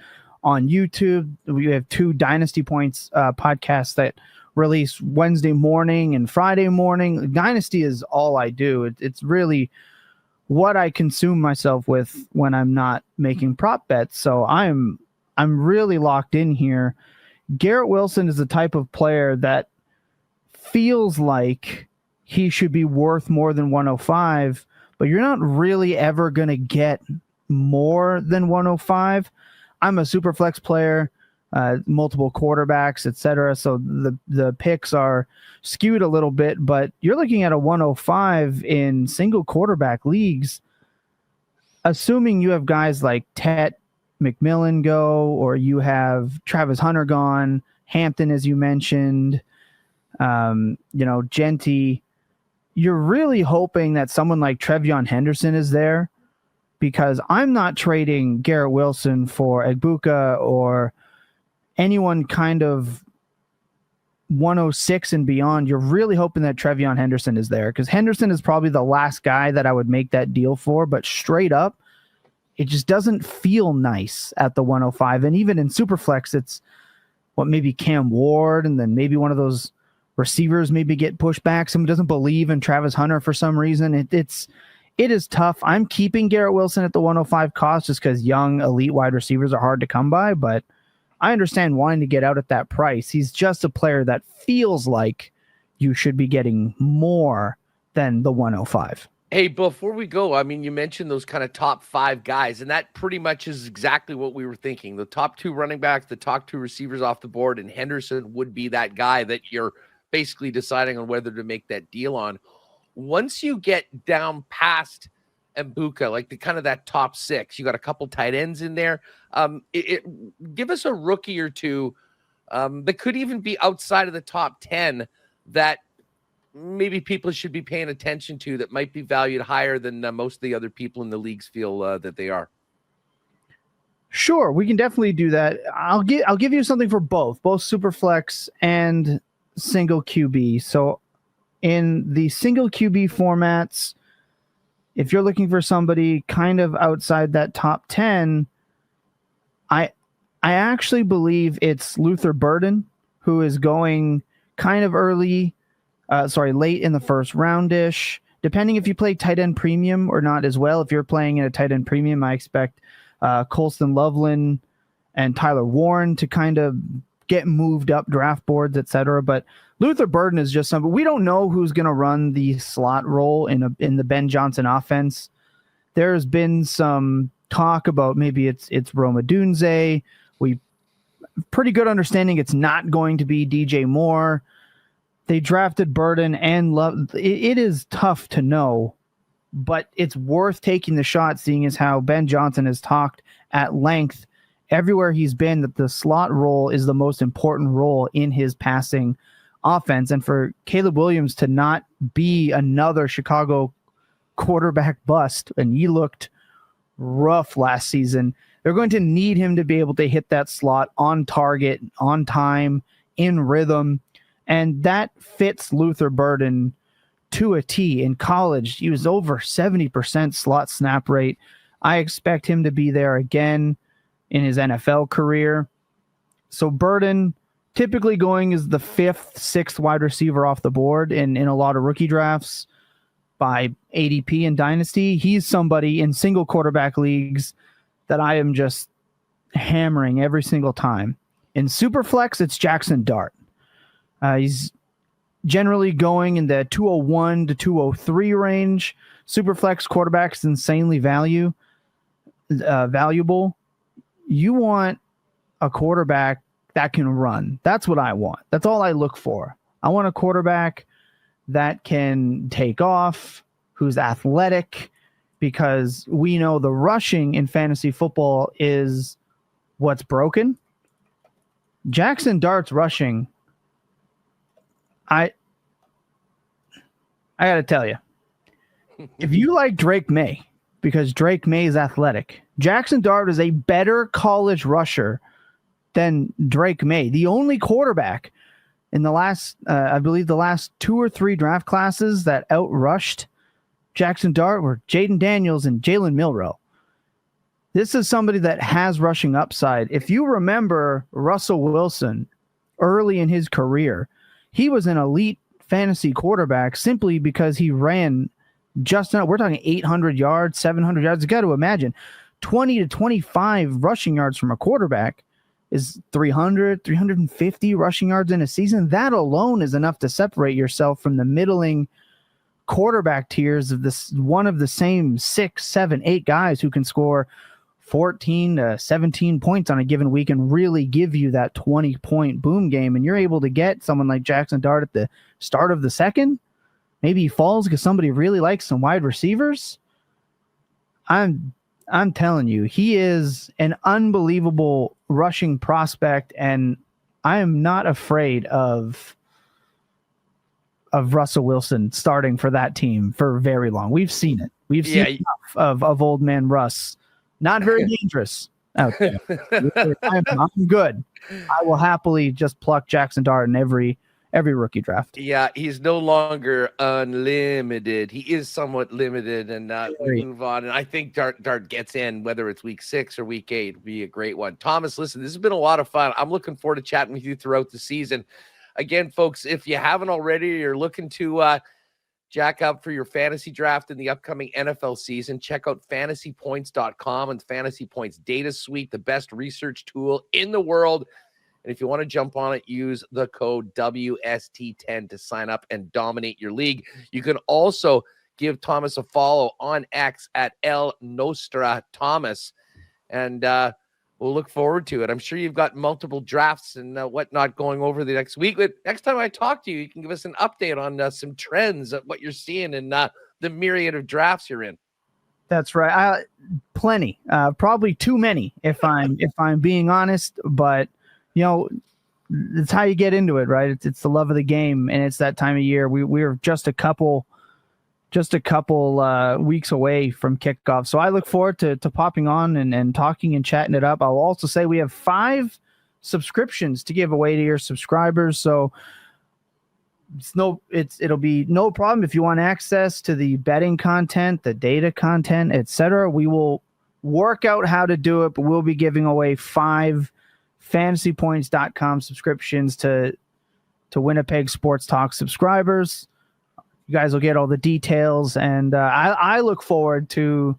on YouTube. We have 2 Dynasty Points podcasts that release Wednesday morning and Friday morning. Dynasty is all I do. It's really what I consume myself with when I'm not making prop bets. So I'm really locked in here. Garrett Wilson is the type of player that feels like he should be worth more than 105, but you're not really ever going to get more than 105. I'm a super flex player, multiple quarterbacks, etc. So the picks are skewed a little bit, but you're looking at a 105 in single quarterback leagues, assuming you have guys like Tet McMillan go, or you have Travis Hunter gone, Hampton, as you mentioned, Genty. You're really hoping that someone like Trevion Henderson is there, because I'm not trading Garrett Wilson for Egbuka or anyone kind of 106 and beyond. You're really hoping that Trevion Henderson is there, because Henderson is probably the last guy that I would make that deal for, but straight up, it just doesn't feel nice at the 105. And even in Superflex, it's maybe Cam Ward, and then maybe one of those receivers maybe get pushed back. Someone doesn't believe in Travis Hunter for some reason. It is tough. I'm keeping Garrett Wilson at the 105 cost just because young elite wide receivers are hard to come by, but I understand wanting to get out at that price. He's just a player that feels like you should be getting more than the 105. Hey, before we go, I mean, you mentioned those kind of top 5 guys, and that pretty much is exactly what we were thinking. The top 2 running backs, the top 2 receivers off the board, and Henderson would be that guy that you're basically deciding on whether to make that deal on. Once you get down past Mbuka, like the kind of that top 6, you got a couple tight ends in there. Give us a rookie or two that could even be outside of the top 10 that maybe people should be paying attention to that might be valued higher than most of the other people in the leagues feel that they are. Sure, we can definitely do that. I'll give you something for both Superflex and single QB. So in the single QB formats, if you're looking for somebody kind of outside that top 10, I actually believe it's Luther Burden, who is going kind of late in the first roundish, depending if you play tight end premium or not as well. If you're playing in a tight end premium, I expect Colston Loveland and Tyler Warren to kind of get moved up draft boards, etc. But Luther Burden is just somebody. We don't know who's going to run the slot role in the Ben Johnson offense. There's been some talk about maybe it's Roma Dunze. We pretty good understanding it's not going to be DJ Moore. They drafted Burden and Love. It is tough to know, but it's worth taking the shot, seeing as how Ben Johnson has talked at length everywhere he's been that the slot role is the most important role in his passing offense. And for Caleb Williams to not be another Chicago quarterback bust, and he looked rough last season, they're going to need him to be able to hit that slot on target, on time, in rhythm. And that fits Luther Burden to a T. In college, he was over 70% slot snap rate. I expect him to be there again in his NFL career. So Burden typically going as the 5th, 6th wide receiver off the board in a lot of rookie drafts by ADP and Dynasty. He's somebody in single quarterback leagues that I am just hammering every single time. In Superflex, it's Jackson Dart. He's generally going in the 201 to 203 range. Superflex quarterbacks insanely valuable. You want a quarterback that can run. That's what I want. That's all I look for. I want a quarterback that can take off, who's athletic, because we know the rushing in fantasy football is what's broken. Jackson Dart's rushing, I got to tell you, if you like Drake May, because Drake May is athletic, Jackson Dart is a better college rusher than Drake May. The only quarterback in the last, I believe the last 2 or 3 draft classes that outrushed Jackson Dart were Jaden Daniels and Jalen Milroe. This is somebody that has rushing upside. If you remember Russell Wilson early in his career, he was an elite fantasy quarterback simply because he ran just enough. We're talking 800 yards, 700 yards. You got to imagine 20 to 25 rushing yards from a quarterback is 300, 350 rushing yards in a season. That alone is enough to separate yourself from the middling quarterback tiers of this one of the same 6, 7, 8 guys who can score 14 to 17 points on a given week and really give you that 20-point boom game. And you're able to get someone like Jackson Dart at the start of the second. Maybe he falls because somebody really likes some wide receivers. I'm telling you, he is an unbelievable rushing prospect, and I am not afraid of Russell Wilson starting for that team for very long. We've seen it. We've seen enough of old man Russ. Not very dangerous out there. I'm good. I will happily just pluck Jackson Dart in every rookie draft. Yeah, he's no longer unlimited. He is somewhat limited, and we move on. And I think Dart gets in, whether it's week 6 or week 8, would be a great one. Thomas, listen, this has been a lot of fun. I'm looking forward to chatting with you throughout the season. Again, folks, if you haven't already, you're looking to jack up for your fantasy draft in the upcoming NFL season, check out fantasypoints.com and Fantasy Points Data Suite, the best research tool in the world. And if you want to jump on it, use the code WST10 to sign up and dominate your league. You can also give Thomas a follow on X at El Nostra Thomas. And we'll look forward to it. I'm sure you've got multiple drafts and whatnot going over the next week. But next time I talk to you, you can give us an update on some trends of what you're seeing in the myriad of drafts you're in. That's right. Plenty, probably too many, if I'm being honest. But it's how you get into it, right? It's the love of the game, and it's that time of year. We're just a couple weeks away from kickoff, so I look forward to popping on and talking and chatting it up. I'll also say we have 5 subscriptions to give away to your subscribers, so it'll be no problem if you want access to the betting content, the data content, etc. We will work out how to do it, but we'll be giving away 5 fantasypoints.com subscriptions to Winnipeg Sports Talk subscribers. You guys will get all the details, and I look forward to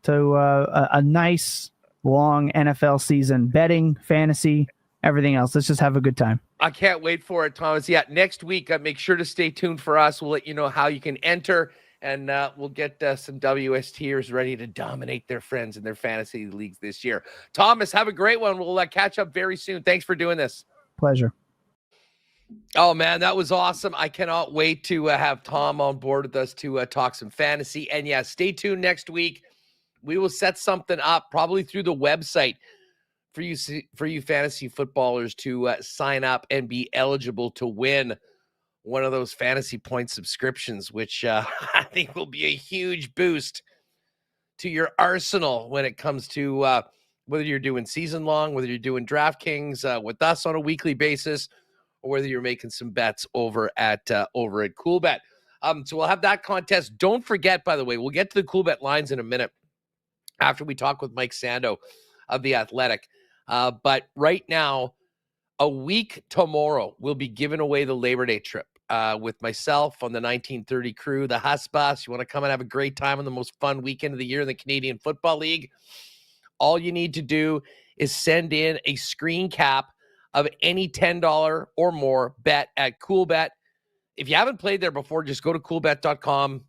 a nice long NFL season, betting, fantasy, everything else. Let's just have a good time. I can't wait for it, Thomas. Yeah, next week, make sure to stay tuned for us. We'll let you know how you can enter, and we'll get some WSTers ready to dominate their friends in their fantasy leagues this year. Thomas, have a great one. We'll catch up very soon. Thanks for doing this. Pleasure. Oh, man, that was awesome. I cannot wait to have Tom on board with us to talk some fantasy. And, yeah, stay tuned next week. We will set something up probably through the website for you fantasy footballers to sign up and be eligible to win one of those fantasy point subscriptions, which I think will be a huge boost to your arsenal when it comes to whether you're doing season long, whether you're doing DraftKings with us on a weekly basis, or whether you're making some bets over at Coolbet. So we'll have that contest. Don't forget, by the way, we'll get to the Coolbet lines in a minute after we talk with Mike Sando of The Athletic. But right now, a week tomorrow, we'll be giving away the Labor Day trip with myself on the 1930 crew, the Huss Bus. You want to come and have a great time on the most fun weekend of the year in the Canadian Football League. All you need to do is send in a screen cap of any $10 or more bet at Coolbet. If you haven't played there before, just go to coolbet.com,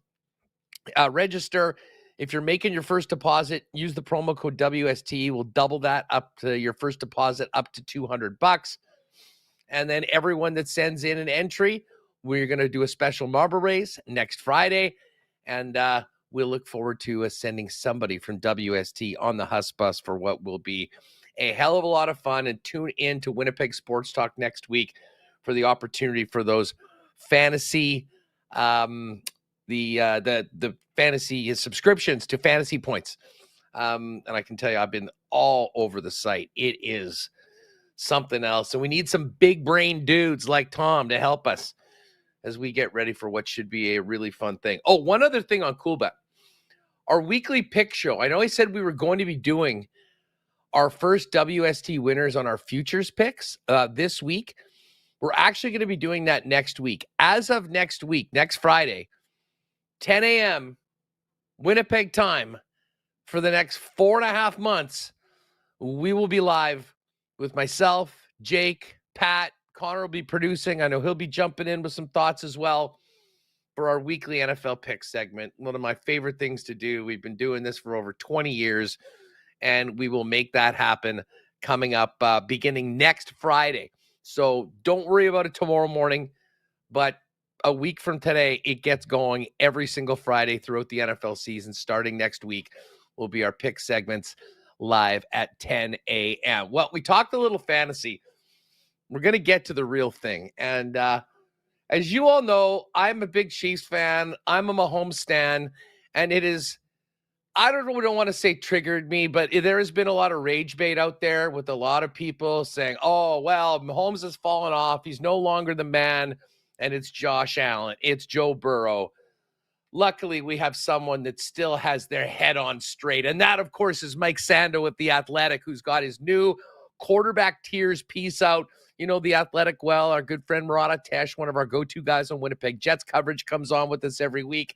register. If you're making your first deposit, use the promo code WST. We'll double that up to your first deposit up to $200. And then everyone that sends in an entry, we're going to do a special marble race next Friday. And we'll look forward to sending somebody from WST on the Huss Bus for what will be a hell of a lot of fun. And tune in to Winnipeg Sports Talk next week for the opportunity for those fantasy, the fantasy subscriptions to Fantasy Points. And I can tell you, I've been all over the site. It is something else. And we need some big brain dudes like Tom to help us as we get ready for what should be a really fun thing. Oh, one other thing on Coolbet. Our weekly pick show. I know I said we were going to be doing our first WST winners on our futures picks this week. We're actually going to be doing that next week. As of next week, next Friday, 10 a.m. Winnipeg time, for the next 4.5 months, we will be live with myself, Jake, Pat. Connor will be producing. I know he'll be jumping in with some thoughts as well for our weekly NFL pick segment. One of my favorite things to do. We've been doing this for over 20 years, and we will make that happen coming up beginning next Friday. So don't worry about it tomorrow morning, but a week from today, it gets going every single Friday throughout the NFL season. Starting next week will be our pick segments live at 10 a.m. Well, we talked a little fantasy. We're going to get to the real thing. And as you all know, I'm a big Chiefs fan. I'm a Mahomes stan. And it is, I don't want to say triggered me, but there has been a lot of rage bait out there with a lot of people saying, oh, well, Mahomes has fallen off. He's no longer the man. And it's Josh Allen. It's Joe Burrow. Luckily, we have someone that still has their head on straight. And that, of course, is Mike Sando with The Athletic, who's got his new quarterback tiers piece out. You know, The Athletic well. Our good friend Murata Tesh, one of our go-to guys on Winnipeg Jets coverage, comes on with us every week.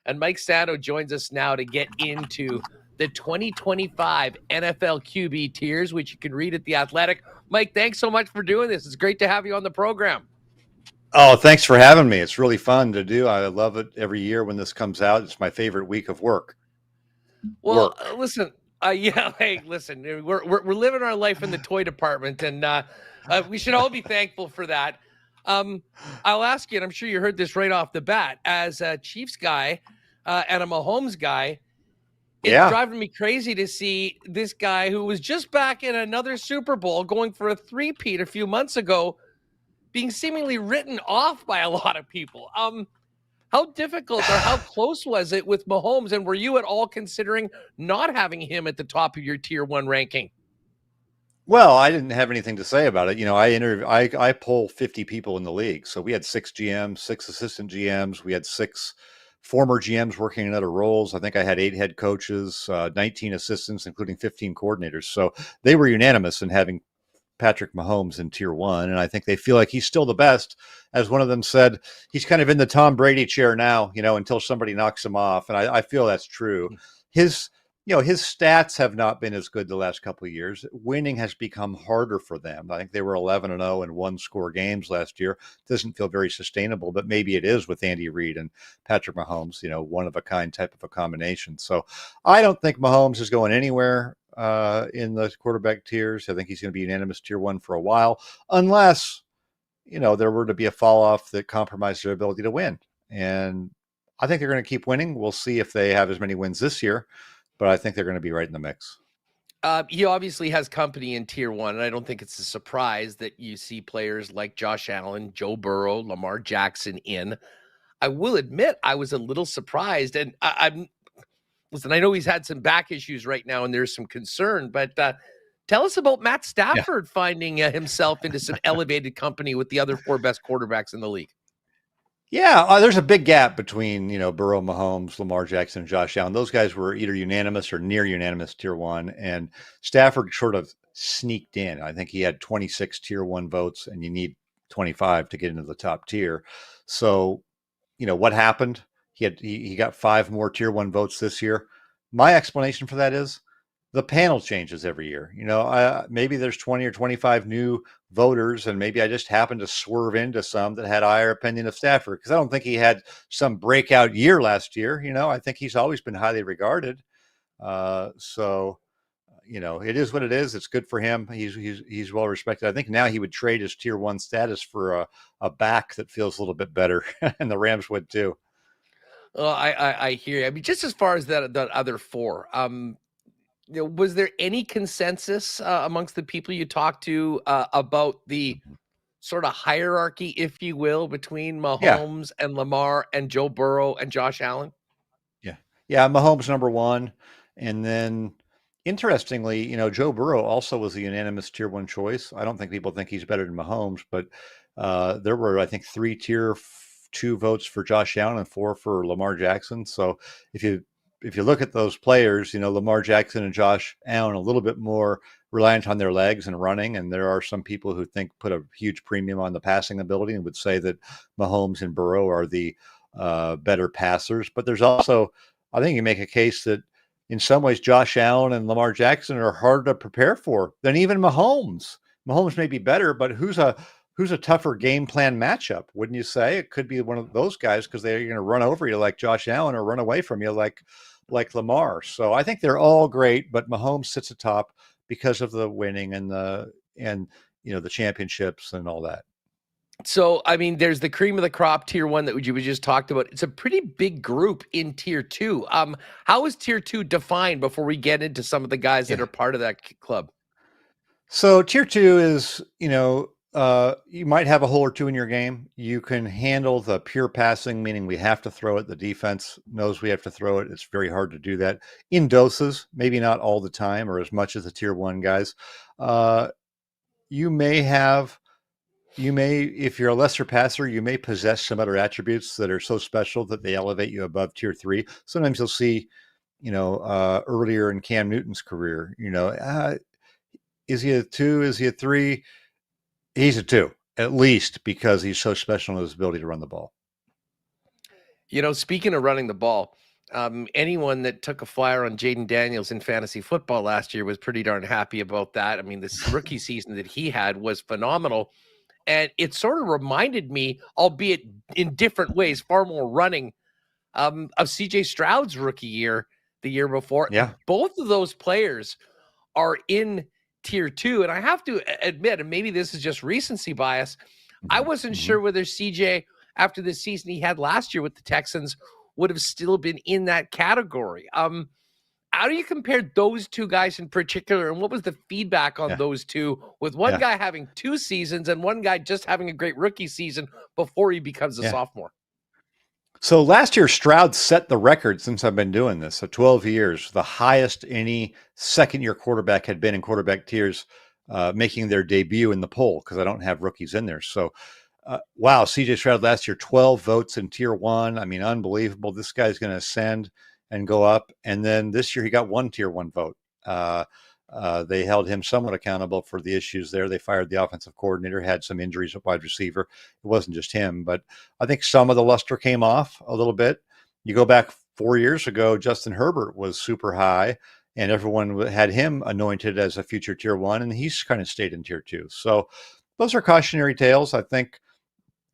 And Mike Sando joins us now to get into the 2025 NFL QB tiers, which you can read at The Athletic. Mike, thanks so much for doing this. It's great to have you on the program. Oh, thanks for having me. It's really fun to do. I love it every year when this comes out. It's my favorite week of work. Well, listen, hey, listen, we're living our life in the toy department, and we should all be thankful for that. I'll ask you, and I'm sure you heard this right off the bat, as a Chiefs guy and a Mahomes guy, it's driving me crazy to see this guy who was just back in another Super Bowl going for a three-peat a few months ago being seemingly written off by a lot of people. How difficult or how close was it with Mahomes, and were you at all considering not having him at the top of your tier 1 ranking? Well, I didn't have anything to say about it. I poll 50 people in the league. So we had 6 GMs, 6 assistant GMs. We had 6 former GMs working in other roles. I think I had 8 head coaches, 19 assistants, including 15 coordinators. So they were unanimous in having Patrick Mahomes in tier 1. And I think they feel like he's still the best. As one of them said, he's kind of in the Tom Brady chair now, until somebody knocks him off. And I feel that's true. His stats have not been as good the last couple of years. Winning has become harder for them. I think they were 11-0 in one-score games last year. Doesn't feel very sustainable, but maybe it is with Andy Reid and Patrick Mahomes, one of a kind type of a combination. So I don't think Mahomes is going anywhere in the quarterback tiers. I think he's going to be unanimous tier 1 for a while, unless, there were to be a fall off that compromised their ability to win. And I think they're going to keep winning. We'll see if they have as many wins this year, but I think they're going to be right in the mix. He obviously has company in tier 1, and I don't think it's a surprise that you see players like Josh Allen, Joe Burrow, Lamar Jackson in. I will admit I was a little surprised, and listen, I know he's had some back issues right now, and there's some concern, but tell us about Matt Stafford finding himself into some elevated company with the other 4 best quarterbacks in the league. Yeah, there's a big gap between, Burrow, Mahomes, Lamar Jackson, and Josh Allen. Those guys were either unanimous or near unanimous tier 1, and Stafford sort of sneaked in. I think he had 26 tier 1 votes, and you need 25 to get into the top tier. So, what happened? He got 5 more tier 1 votes this year. My explanation for that is the panel changes every year. Maybe there's 20 or 25 new voters, and maybe I just happened to swerve into some that had a higher opinion of Stafford, because I don't think he had some breakout year last year. I think he's always been highly regarded. So, it is what it is. It's good for him. He's well respected. I think now he would trade his tier 1 status for a back that feels a little bit better, and the Rams would too. Well, I hear you. I mean, just as far as that other 4, was there any consensus amongst the people you talked to about the sort of hierarchy, if you will, between Mahomes and Lamar and Joe Burrow and Josh Allen? Yeah, Mahomes number 1. And then, interestingly, Joe Burrow also was a unanimous tier 1 choice. I don't think people think he's better than Mahomes, but there were, I think, 3 tier 2 votes for Josh Allen and 4 for Lamar Jackson. So if you look at those players, Lamar Jackson and Josh Allen a little bit more reliant on their legs and running. And there are some people who put a huge premium on the passing ability and would say that Mahomes and Burrow are the better passers. But there's also, I think you make a case that in some ways Josh Allen and Lamar Jackson are harder to prepare for than even Mahomes. Mahomes may be better, but who's a tougher game plan matchup? Wouldn't you say? It could be one of those guys, because they're going to run over you like Josh Allen or run away from you like Lamar. So I think they're all great, but Mahomes sits atop because of the winning and the championships and all that. So, I mean, there's the cream of the crop tier 1 that we just talked about. It's a pretty big group in tier 2. How is tier 2 defined before we get into some of the guys that are part of that club? So tier 2 is, you might have a hole or 2 in your game. You can handle the pure passing, meaning we have to throw it. The defense knows we have to throw it. It's very hard to do that in doses, maybe not all the time or as much as the tier 1 guys. If you're a lesser passer, you may possess some other attributes that are so special that they elevate you above tier 3. Sometimes you'll see, earlier in Cam Newton's career, is he a 2? Is he a 3? He's a 2, at least, because he's so special in his ability to run the ball. Speaking of running the ball, anyone that took a flyer on Jaden Daniels in fantasy football last year was pretty darn happy about that. I mean, this rookie season that he had was phenomenal. And it sort of reminded me, albeit in different ways, far more running, of CJ Stroud's rookie year the year before. Yeah. Both of those players are in tier 2. And I have to admit, and maybe this is just recency bias, I wasn't sure whether CJ, after the season he had last year with the Texans, would have still been in that category. How do you compare those two guys in particular, and what was the feedback on those two, with one guy having 2 seasons and one guy just having a great rookie season before he becomes a sophomore? So last year, Stroud set the record since I've been doing this. So 12 years, the highest any second-year quarterback had been in quarterback tiers, making their debut in the poll, because I don't have rookies in there. So, wow, CJ Stroud last year, 12 votes in tier 1. I mean, unbelievable. This guy's going to ascend and go up. And then this year he got 1 tier 1 vote. They held him somewhat accountable for the issues there. They fired the offensive coordinator, had some injuries at wide receiver. It wasn't just him, but I think some of the luster came off a little bit. You go back 4 years ago, Justin Herbert was super high, and everyone had him anointed as a future tier 1, and he's kind of stayed in tier 2. So those are cautionary tales. I think,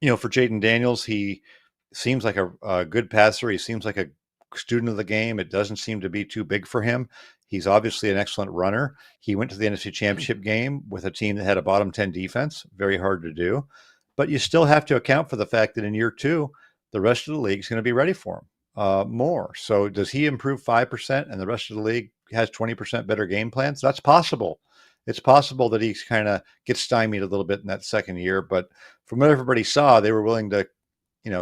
for Jaden Daniels, he seems like a good passer. He seems like a student of the game. It doesn't seem to be too big for him. He's obviously an excellent runner. He went to the NFC Championship game with a team that had a bottom 10 defense. Very hard to do. But you still have to account for the fact that in year 2, the rest of the league is going to be ready for him more. So does he improve 5% and the rest of the league has 20% better game plans? That's possible. It's possible that he kind of gets stymied a little bit in that second year. But from what everybody saw, they were willing to,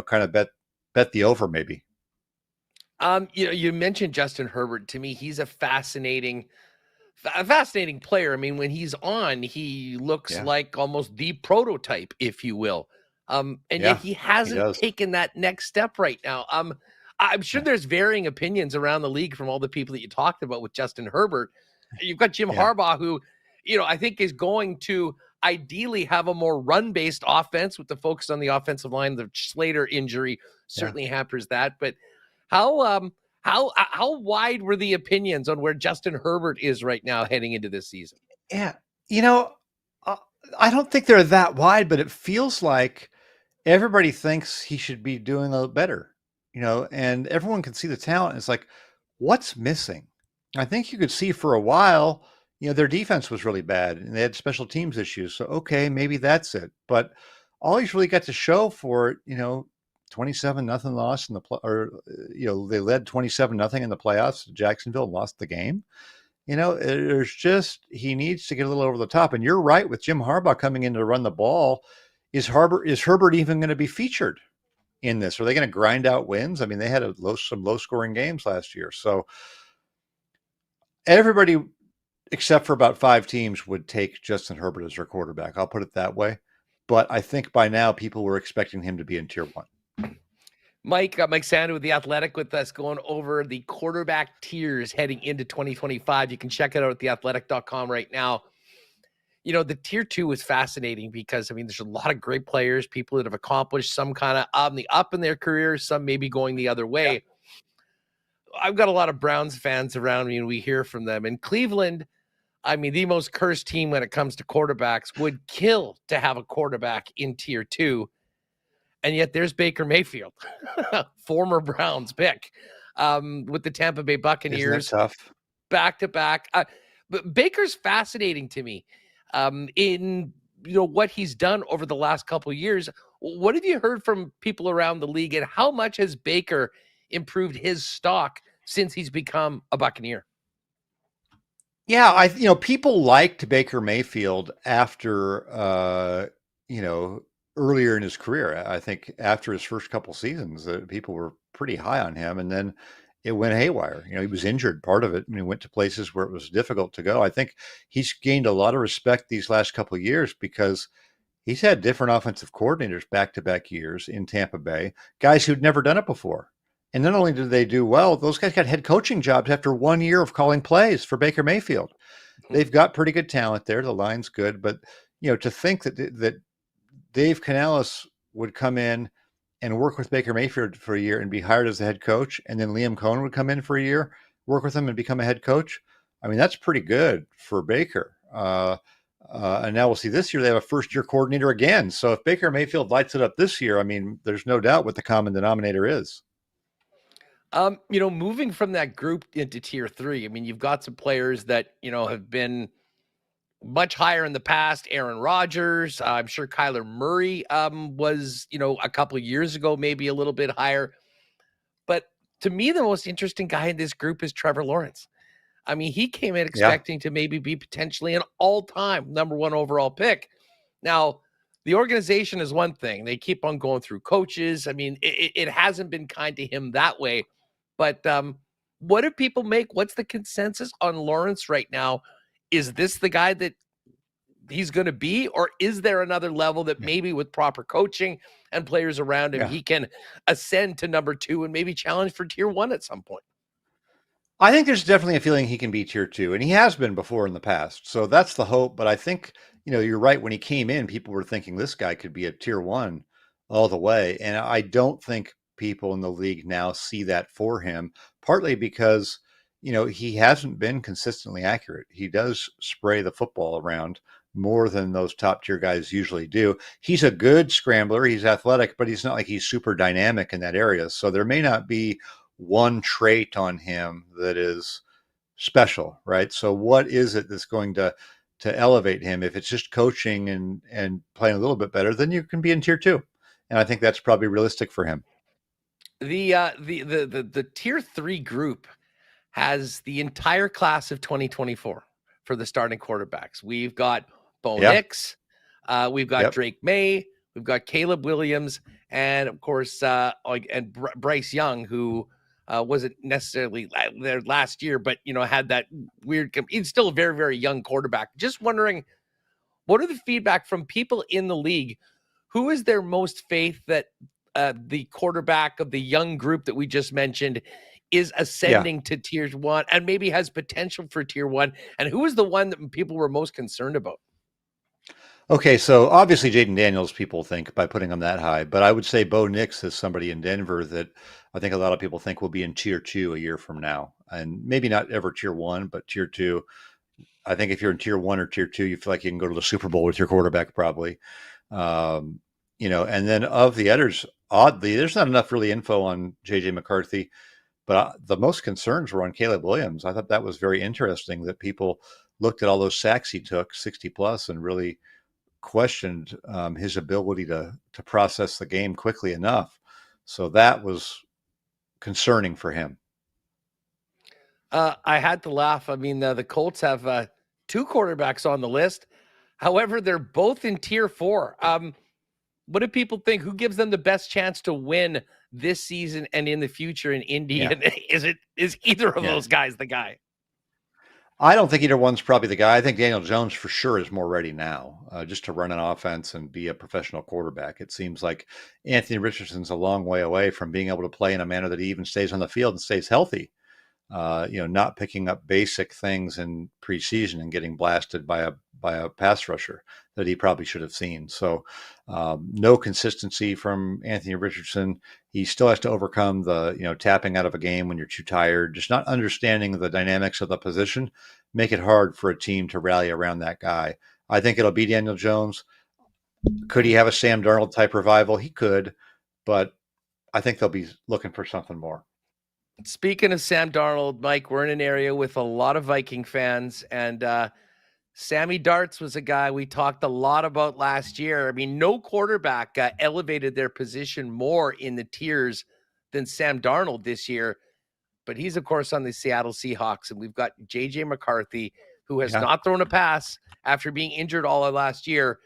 kind of bet the over maybe. You mentioned Justin Herbert. To me, he's a fascinating player. I mean, when he's on, he looks like almost the prototype, if you will. And yet he hasn't taken that next step right now. I'm sure there's varying opinions around the league from all the people that you talked about with Justin Herbert. You've got Jim Harbaugh, who, I think is going to ideally have a more run-based offense with the focus on the offensive line. The Slater injury certainly hampers that, but how wide were the opinions on where Justin Herbert is right now heading into this season? Yeah. I don't think they're that wide, but it feels like everybody thinks he should be doing a little better, and everyone can see the talent. It's like, what's missing? I think you could see for a while, their defense was really bad and they had special teams issues. So, okay, maybe that's it. But all he's really got to show for it, 27-0 loss in the they led 27-0 in the playoffs. Jacksonville lost the game. There's just, he needs to get a little over the top. And you're right, with Jim Harbaugh coming in to run the ball, is Herbert even going to be featured in this? Are they going to grind out wins? I mean, they had some low scoring games last year. So everybody except for about 5 teams would take Justin Herbert as their quarterback. I'll put it that way. But I think by now people were expecting him to be in tier 1. Mike Sando with The Athletic with us, going over the quarterback tiers heading into 2025. You can check it out at theathletic.com right now. The tier 2 is fascinating because, there's a lot of great players, people that have accomplished some kind of on the up in their careers, some maybe going the other way. Yeah. I've got a lot of Browns fans around me, and we hear from them. In Cleveland, the most cursed team when it comes to quarterbacks, would kill to have a quarterback in tier 2. And yet there's Baker Mayfield, former Browns pick, with the Tampa Bay Buccaneers. Isn't that tough? Back-to-back. But Baker's fascinating to me in what he's done over the last couple of years. What have you heard from people around the league, and how much has Baker improved his stock since he's become a Buccaneer? Yeah, people liked Baker Mayfield after, earlier in his career. I think after his first couple seasons, people were pretty high on him, and then it went haywire. He was injured part of it, and he went to places where it was difficult to go. I think he's gained a lot of respect these last couple of years because he's had different offensive coordinators back-to-back years in Tampa Bay, guys who'd never done it before. And not only did they do well, those guys got head coaching jobs after 1 year of calling plays for Baker Mayfield. They've got pretty good talent there. The line's good, but to think that Dave Canales would come in and work with Baker Mayfield for a year and be hired as the head coach, and then Liam Cohen would come in for a year, work with him, and become a head coach. I mean, that's pretty good for Baker. And now we'll see this year they have a first-year coordinator again. So if Baker Mayfield lights it up this year, I mean, there's no doubt what the common denominator is. Moving from that group into tier 3, I mean, you've got some players that, have been much higher in the past. Aaron Rodgers, I'm sure Kyler Murray was, a couple of years ago, maybe a little bit higher. But to me, the most interesting guy in this group is Trevor Lawrence. I mean, he came in expecting to maybe be potentially an all-time number 1 overall pick. Now, the organization is one thing. They keep on going through coaches. I mean, it hasn't been kind to him that way. But what do people make? What's the consensus on Lawrence right now? Is this the guy that he's going to be? Or is there another level that maybe with proper coaching and players around him, he can ascend to number 2 and maybe challenge for tier 1 at some point? I think there's definitely a feeling he can be tier 2, and he has been before in the past. So that's the hope. But I think, you're right. When he came in, people were thinking this guy could be a tier 1 all the way. And I don't think people in the league now see that for him, partly because, he hasn't been consistently accurate. He does spray the football around more than those top tier guys usually do. He's a good scrambler. He's athletic, but he's not like he's super dynamic in that area. So there may not be one trait on him that is special, right? So what is it that's going to elevate him? If it's just coaching and playing a little bit better, then you can be in tier 2. And I think that's probably realistic for him. The tier 3 group has the entire class of 2024 for the starting quarterbacks. We've got Bo Nix, we've got Drake May, we've got Caleb Williams, and of course, Bryce Young, who wasn't necessarily there last year, but had that weird. He's still a very, very young quarterback. Just wondering, what are the feedback from people in the league? Who is their most faith that the quarterback of the young group that we just mentioned is ascending to tier 1 and maybe has potential for tier 1? And who is the one that people were most concerned about? Okay, so obviously Jaden Daniels, people think by putting him that high, but I would say Bo Nix is somebody in Denver that I think a lot of people think will be in tier 2 a year from now, and maybe not ever tier 1, but tier 2. I think if you're in tier 1 or tier 2, you feel like you can go to the Super Bowl with your quarterback probably. And then of the others, oddly, there's not enough really info on JJ McCarthy, but the most concerns were on Caleb Williams. I thought that was very interesting that people looked at all those sacks he took, 60 plus, and really questioned his ability to process the game quickly enough. So that was concerning for him. I had to laugh. I mean, the Colts have 2 quarterbacks on the list. However, they're both in tier 4. What do people think? Who gives them the best chance to win this season and in the future in Indy? Yeah. Is either of those guys the guy? I don't think either one's probably the guy. I think Daniel Jones for sure is more ready now, just to run an offense and be a professional quarterback. It seems like Anthony Richardson's a long way away from being able to play in a manner that he even stays on the field and stays healthy. Not picking up basic things in preseason and getting blasted by a pass rusher that he probably should have seen. So no consistency from Anthony Richardson. He still has to overcome the, tapping out of a game when you're too tired, just not understanding the dynamics of the position, make it hard for a team to rally around that guy. I think it'll be Daniel Jones. Could he have a Sam Darnold type revival? He could, but I think they'll be looking for something more. Speaking of Sam Darnold, Mike, we're in an area with a lot of Viking fans, and Sammy Darts was a guy we talked a lot about last year. I mean, no quarterback elevated their position more in the tiers than Sam Darnold this year, but he's, of course, on the Seattle Seahawks, and we've got J.J. McCarthy, who has not thrown a pass after being injured all of last year,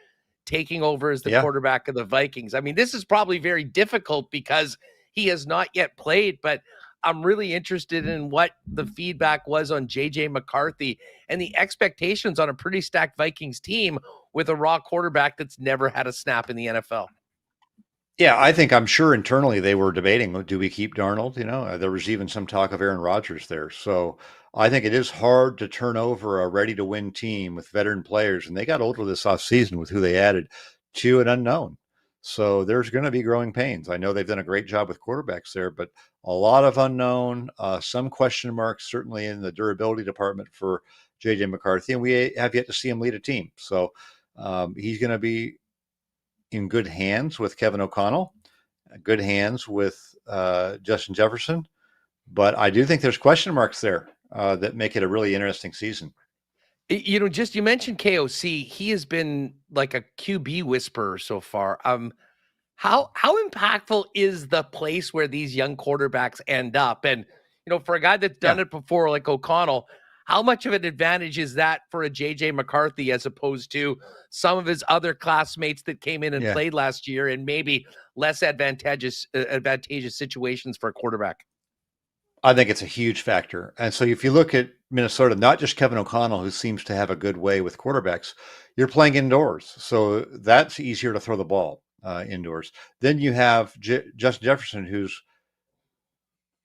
taking over as the quarterback of the Vikings. I mean, this is probably very difficult because he has not yet played, but I'm really interested in what the feedback was on J.J. McCarthy and the expectations on a pretty stacked Vikings team with a raw quarterback that's never had a snap in the NFL. Yeah, I'm sure internally they were debating, do we keep Darnold? There was even some talk of Aaron Rodgers there. So I think it is hard to turn over a ready-to-win team with veteran players, and they got older this offseason with who they added to an unknown. So there's going to be growing pains. I know they've done a great job with quarterbacks there, but a lot of unknown, some question marks, certainly in the durability department for JJ McCarthy, and we have yet to see him lead a team. So he's going to be in good hands with Kevin O'Connell, good hands with Justin Jefferson, but I do think there's question marks there that make it a really interesting season. You know, just you mentioned KOC. He has been like a QB whisperer so far. How impactful is the place where these young quarterbacks end up? And you know, for a guy that's done it before, like O'Connell, how much of an advantage is that for a JJ McCarthy as opposed to some of his other classmates that came in and played last year and maybe less advantageous situations for a quarterback? I think it's a huge factor. And so if you look at Minnesota, not just Kevin O'Connell, who seems to have a good way with quarterbacks, you're playing indoors. So that's easier to throw the ball indoors. Then you have Justin Jefferson, who's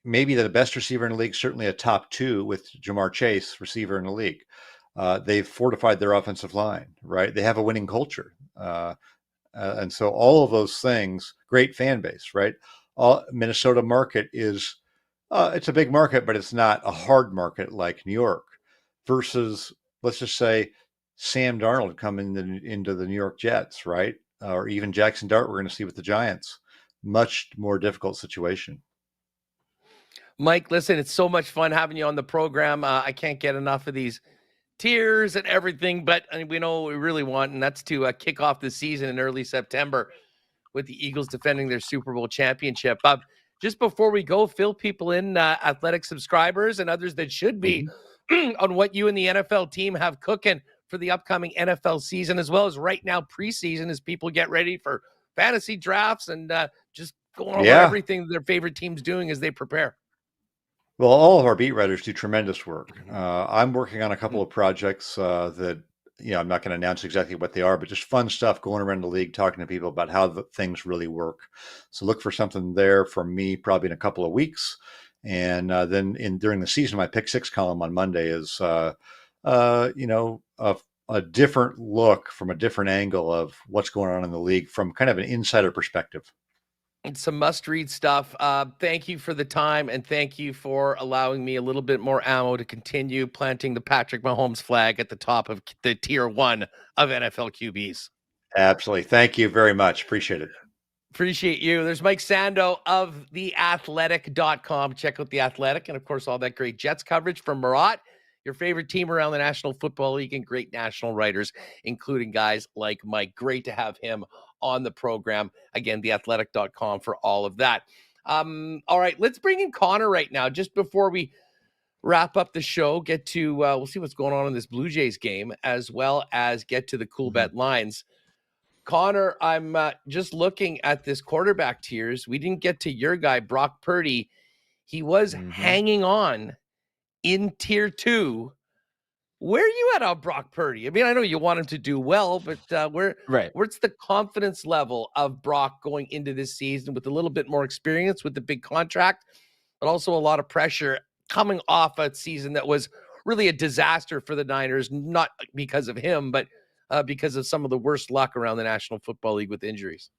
maybe the best receiver in the league, certainly a top 2 with Jamar Chase, receiver in the league. They've fortified their offensive line, right? They have a winning culture. And so all of those things, great fan base, right? Minnesota market is, it's a big market, but it's not a hard market like New York versus, let's just say, Sam Darnold coming into the New York Jets, right? Or even Jackson Dart, we're going to see with the Giants. Much more difficult situation. Mike, listen, it's so much fun having you on the program. I can't get enough of these tiers and everything, but we know what we really want, and that's to kick off the season in early September with the Eagles defending their Super Bowl championship. Just before we go, fill people in, athletic subscribers and others that should be, on what you and the NFL team have cooking for the upcoming NFL season, as well as right now preseason as people get ready for fantasy drafts and just going over everything their favorite team's doing as they prepare. Well, all of our beat writers do tremendous work. I'm working on a couple of projects that, I'm not going to announce exactly what they are, but just fun stuff going around the league, talking to people about how things really work. So look for something there from me probably in a couple of weeks. And then during the season, my pick 6 column on Monday is, a different look from a different angle of what's going on in the league from kind of an insider perspective. It's some must-read stuff. Thank you for the time, and thank you for allowing me a little bit more ammo to continue planting the Patrick Mahomes flag at the top of the tier 1 of NFL QBs. Absolutely. Thank you very much. Appreciate it. Appreciate you. There's Mike Sando of theathletic.com. Check out The Athletic, and of course, all that great Jets coverage from Murat, your favorite team around the National Football League, and great national writers, including guys like Mike. Great to have him on the program. Again, theathletic.com for all of that. All right, let's bring in Connor right now, just before we wrap up the show, get to, we'll see what's going on in this Blue Jays game, as well as get to the Coolbet lines. Connor, I'm just looking at this quarterback tiers. We didn't get to your guy, Brock Purdy. He was hanging on in tier 2. Where are you at on Brock Purdy? I mean, I know you want him to do well, but where's the confidence level of Brock going into this season with a little bit more experience with the big contract, but also a lot of pressure coming off a season that was really a disaster for the Niners, not because of him, but because of some of the worst luck around the National Football League with injuries?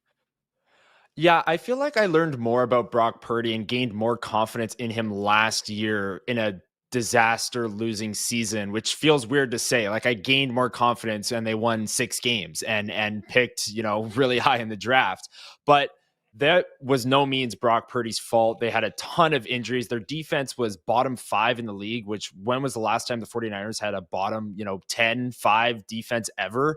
Yeah, I feel like I learned more about Brock Purdy and gained more confidence in him last year in a disaster losing season, which feels weird to say. Like, I gained more confidence and they won 6 games and picked, really high in the draft. But that was no means Brock Purdy's fault. They had a ton of injuries. Their defense was bottom 5 in the league, which when was the last time the 49ers had a bottom, 10-5 defense ever?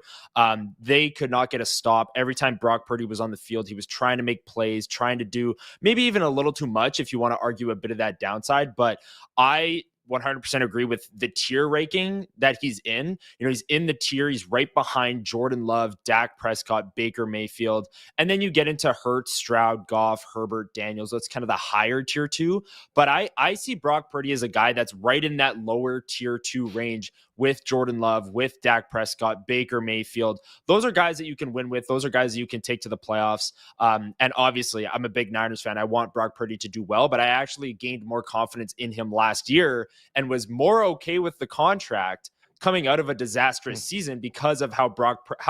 They could not get a stop. Every time Brock Purdy was on the field, he was trying to make plays, trying to do maybe even a little too much if you want to argue a bit of that downside. But I 100% agree with the tier ranking that he's in. He's in the tier. He's right behind Jordan Love, Dak Prescott, Baker Mayfield. And then you get into Hurts, Stroud, Goff, Herbert, Daniels. That's kind of the higher tier 2. But I see Brock Purdy as a guy that's right in that lower tier 2 range with Jordan Love, with Dak Prescott, Baker Mayfield. Those are guys that you can win with. Those are guys that you can take to the playoffs. And obviously, I'm a big Niners fan. I want Brock Purdy to do well, but I actually gained more confidence in him last year and was more okay with the contract coming out of a disastrous season because of how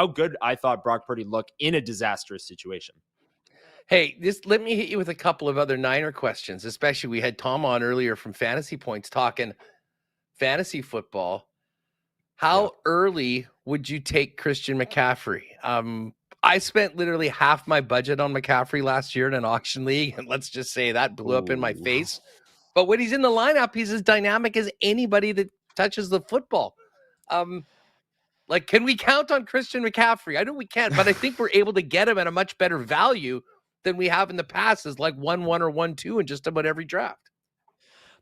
good I thought Brock Purdy looked in a disastrous situation. Hey, let me hit you with a couple of other Niner questions, especially we had Tom on earlier from Fantasy Points talking fantasy football. How early would you take Christian McCaffrey? I spent literally half my budget on McCaffrey last year in an auction league, and let's just say that blew up in my face. But when he's in the lineup, he's as dynamic as anybody that touches the football. Like, can we count on Christian McCaffrey? I know we can, but I think we're able to get him at a much better value than we have in the past, is like 1-1 or 1-2 in just about every draft.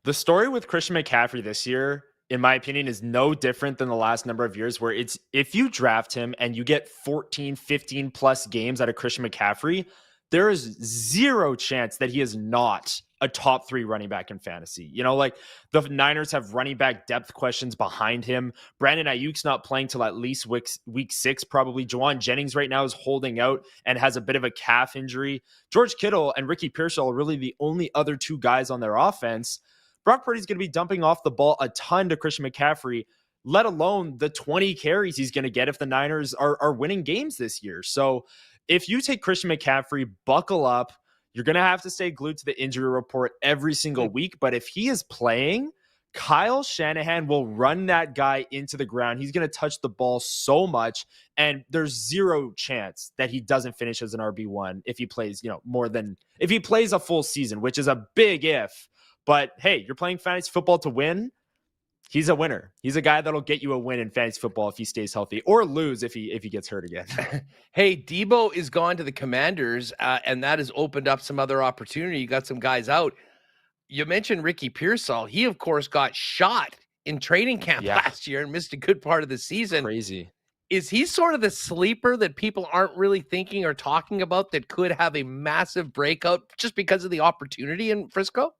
The story with Christian McCaffrey this year, in my opinion, is no different than the last number of years, where it's if you draft him and you get 14, 15 plus games out of Christian McCaffrey, there is zero chance that he is not a top 3 running back in fantasy. You know, like the Niners have running back depth questions behind him. Brandon Ayuk's not playing till at least week 6, probably. Juwan Jennings right now is holding out and has a bit of a calf injury. George Kittle and Ricky Pearsall are really the only other 2 guys on their offense. Brock Purdy's going to be dumping off the ball a ton to Christian McCaffrey, let alone the 20 carries he's going to get if the Niners are winning games this year. So if you take Christian McCaffrey, buckle up. You're going to have to stay glued to the injury report every single week. But if he is playing, Kyle Shanahan will run that guy into the ground. He's going to touch the ball so much, and there's zero chance that he doesn't finish as an RB1 if he plays, if he plays a full season, which is a big if. But hey, you're playing fantasy football to win. He's a winner. He's a guy that'll get you a win in fantasy football if he stays healthy, or lose if he gets hurt again. Hey, Debo is gone to the Commanders, and that has opened up some other opportunity. You got some guys out. You mentioned Ricky Pearsall. He, of course, got shot in training camp last year and missed a good part of the season. Crazy. Is he sort of the sleeper that people aren't really thinking or talking about that could have a massive breakout just because of the opportunity in Frisco?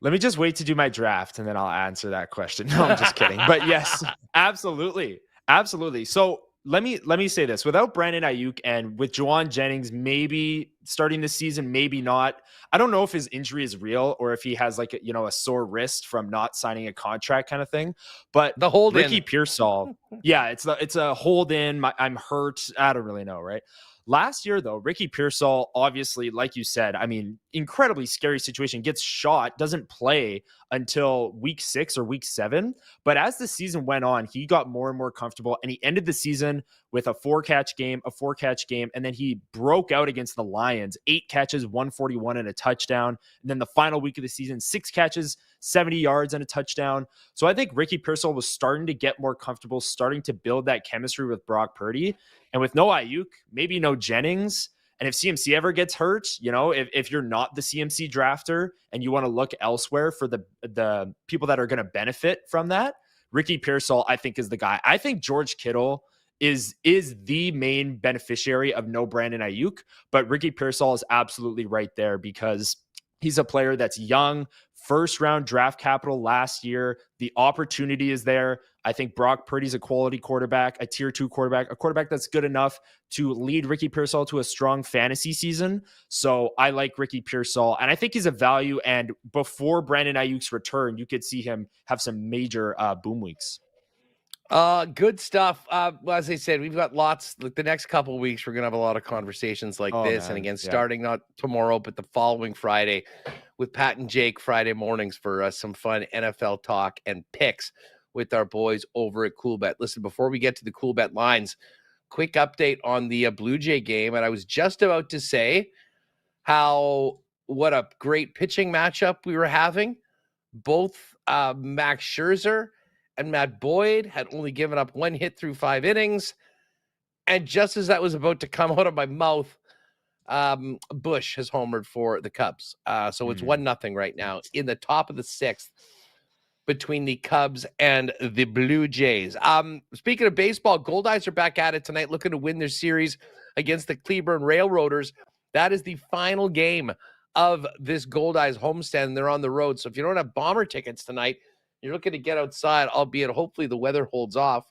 Let me just wait to do my draft, and then I'll answer that question. No, I'm just kidding. But yes, absolutely. Absolutely. So let me say this. Without Brandon Ayuk and with Juwan Jennings maybe starting the season, maybe not. I don't know if his injury is real or if he has like a sore wrist from not signing a contract kind of thing. But the hold Ricky Pearsall, it's a hold in. I'm hurt. I don't really know, right? Last year, though, Ricky Pearsall, obviously, like you said, I mean, incredibly scary situation, gets shot, doesn't play until week 6 or week 7. But as the season went on, he got more and more comfortable, and he ended the season with a 4-catch game, and then he broke out against the Lions, 8 catches, 141 and a touchdown. And then the final week of the season, 6 catches, 70 yards and a touchdown. So I think Ricky Pearsall was starting to get more comfortable, starting to build that chemistry with Brock Purdy. And with no Ayuk, maybe no Jennings, and if CMC ever gets hurt, if you're not the CMC drafter and you want to look elsewhere for the people that are going to benefit from that, Ricky Pearsall, I think, is the guy. I think George Kittle is the main beneficiary of no Brandon Ayuk, but Ricky Pearsall is absolutely right there because he's a player that's young, first-round draft capital last year. The opportunity is there. I think Brock Purdy's a quality quarterback, a tier 2 quarterback, a quarterback that's good enough to lead Ricky Pearsall to a strong fantasy season. So I like Ricky Pearsall, and I think he's a value. And before Brandon Ayuk's return, you could see him have some major boom weeks. Good stuff. As I said, we've got lots. Like the next couple of weeks, we're gonna have a lot of conversations like this, and again, starting not tomorrow, but the following Friday, with Pat and Jake Friday mornings for some fun NFL talk and picks with our boys over at Coolbet. Listen, before we get to the Coolbet lines, quick update on the Blue Jay game, and I was just about to say what a great pitching matchup we were having. Both Max Scherzer and Matt Boyd had only given up 1 hit through 5 innings. And just as that was about to come out of my mouth, Bush has homered for the Cubs. So it's 1-0 right now in the top of the 6th between the Cubs and the Blue Jays. Speaking of baseball, Goldeyes are back at it tonight, looking to win their series against the Cleburne Railroaders. That is the final game of this Goldeyes homestand. They're on the road. So if you don't have Bomber tickets tonight, you're looking to get outside, albeit hopefully the weather holds off.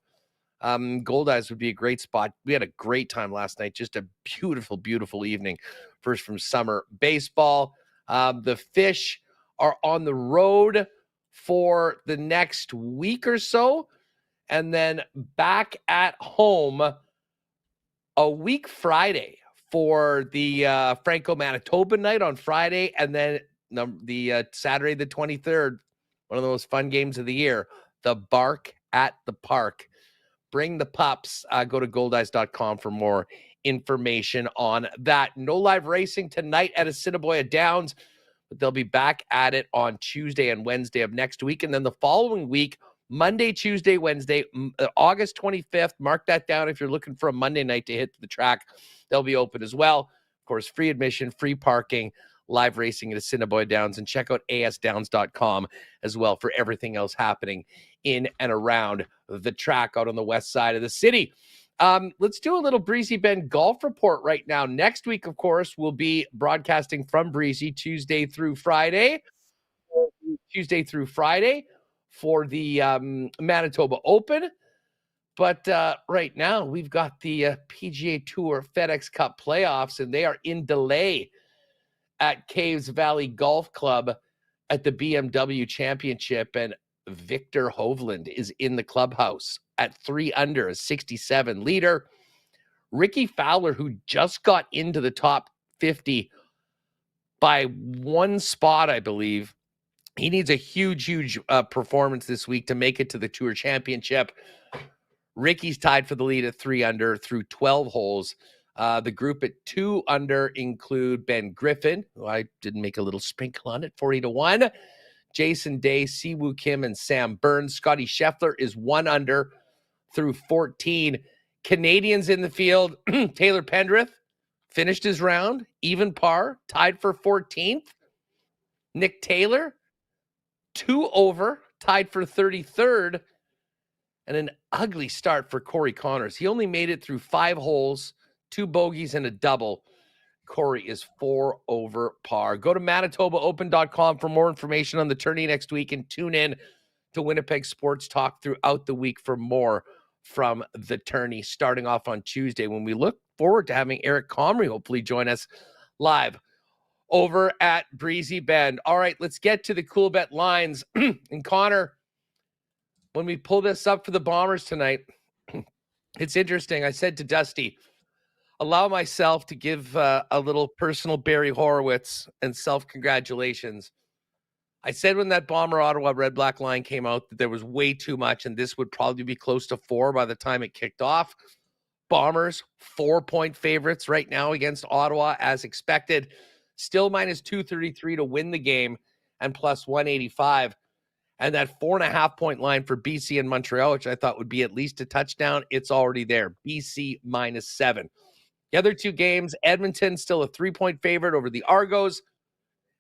Goldeyes would be a great spot. We had a great time last night. Just a beautiful, beautiful evening. First from summer baseball. The Fish are on the road for the next week or so. and then back at home a week Friday for the Franco-Manitoba night on Friday, and then the Saturday the 23rd, one of the most fun games of the year, the Bark at the Park. Bring the pups. Go to goldice.com for more information on that. No live racing tonight at Assiniboia Downs, but they'll be back at it on Tuesday and Wednesday of next week. And then the following week, Monday, Tuesday, Wednesday, August 25th. Mark that down if you're looking for a Monday night to hit the track. They'll be open as well. Of course, free admission, free parking, live racing at Assiniboia Downs, and check out asdowns.com as well for everything else happening in and around the track out on the west side of the city. Let's do a little Breezy Bend golf report right now. Next week, of course, we'll be broadcasting from Breezy Tuesday through Friday for the Manitoba Open. But right now, we've got the PGA Tour FedEx Cup playoffs, and they are in delay at Caves Valley Golf Club at the BMW Championship. And Victor Hovland is in the clubhouse at 3 under, a 67 leader. Ricky Fowler, who just got into the top 50 by one spot, I believe. He needs a huge performance this week to make it to the Tour Championship. Ricky's tied for the lead at 3 under through 12 holes. The group at 2 under include Ben Griffin, who I did make a little sprinkle on it, 40-1. Jason Day, Siwoo Kim, and Sam Burns. Scotty Scheffler is 1 under through 14. Canadians in the field. Taylor Pendrith finished his round, even par, tied for 14th. Nick Taylor, 2 over, tied for 33rd. And an ugly start for Corey Connors. He only made it through 5 holes, 2 bogeys and a double. Corey is 4 over par. Go to ManitobaOpen.com for more information on the tourney next week, and tune in to Winnipeg Sports Talk throughout the week for more from the tourney, starting off on Tuesday, when we look forward to having Eric Comrie hopefully join us live over at Breezy Bend. All right, let's get to the Coolbet lines. And Connor, when we pull this up for the Bombers tonight, it's interesting. I said to Dusty, allow myself to give a little personal Barry Horowitz and self-congratulations. I said when that Bomber Ottawa Redblack line came out that there was way too much, and this would probably be close to 4 by the time it kicked off. Bombers, 4-point favorites right now against Ottawa as expected. Still minus 233 to win the game and plus 185. And that 4.5-point line for BC and Montreal, which I thought would be at least a touchdown, it's already there. BC minus 7. The other 2 games, Edmonton still a 3-point favorite over the Argos,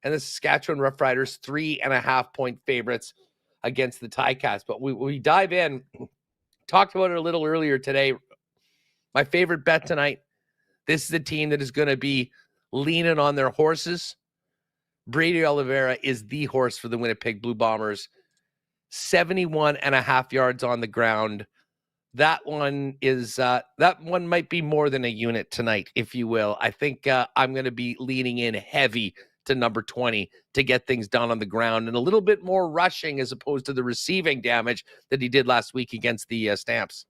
and the Saskatchewan Roughriders 3.5-point favorites against the Ticats. But we dive in, talked about it a little earlier today. My favorite bet tonight, this is a team that is going to be leaning on their horses. Brady Oliveira is the horse for the Winnipeg Blue Bombers. 71.5 yards on the ground. That one might be more than a unit tonight, if you will. I think I'm going to be leaning in heavy to number 20 to get things done on the ground, and a little bit more rushing as opposed to the receiving damage that he did last week against the Stamps.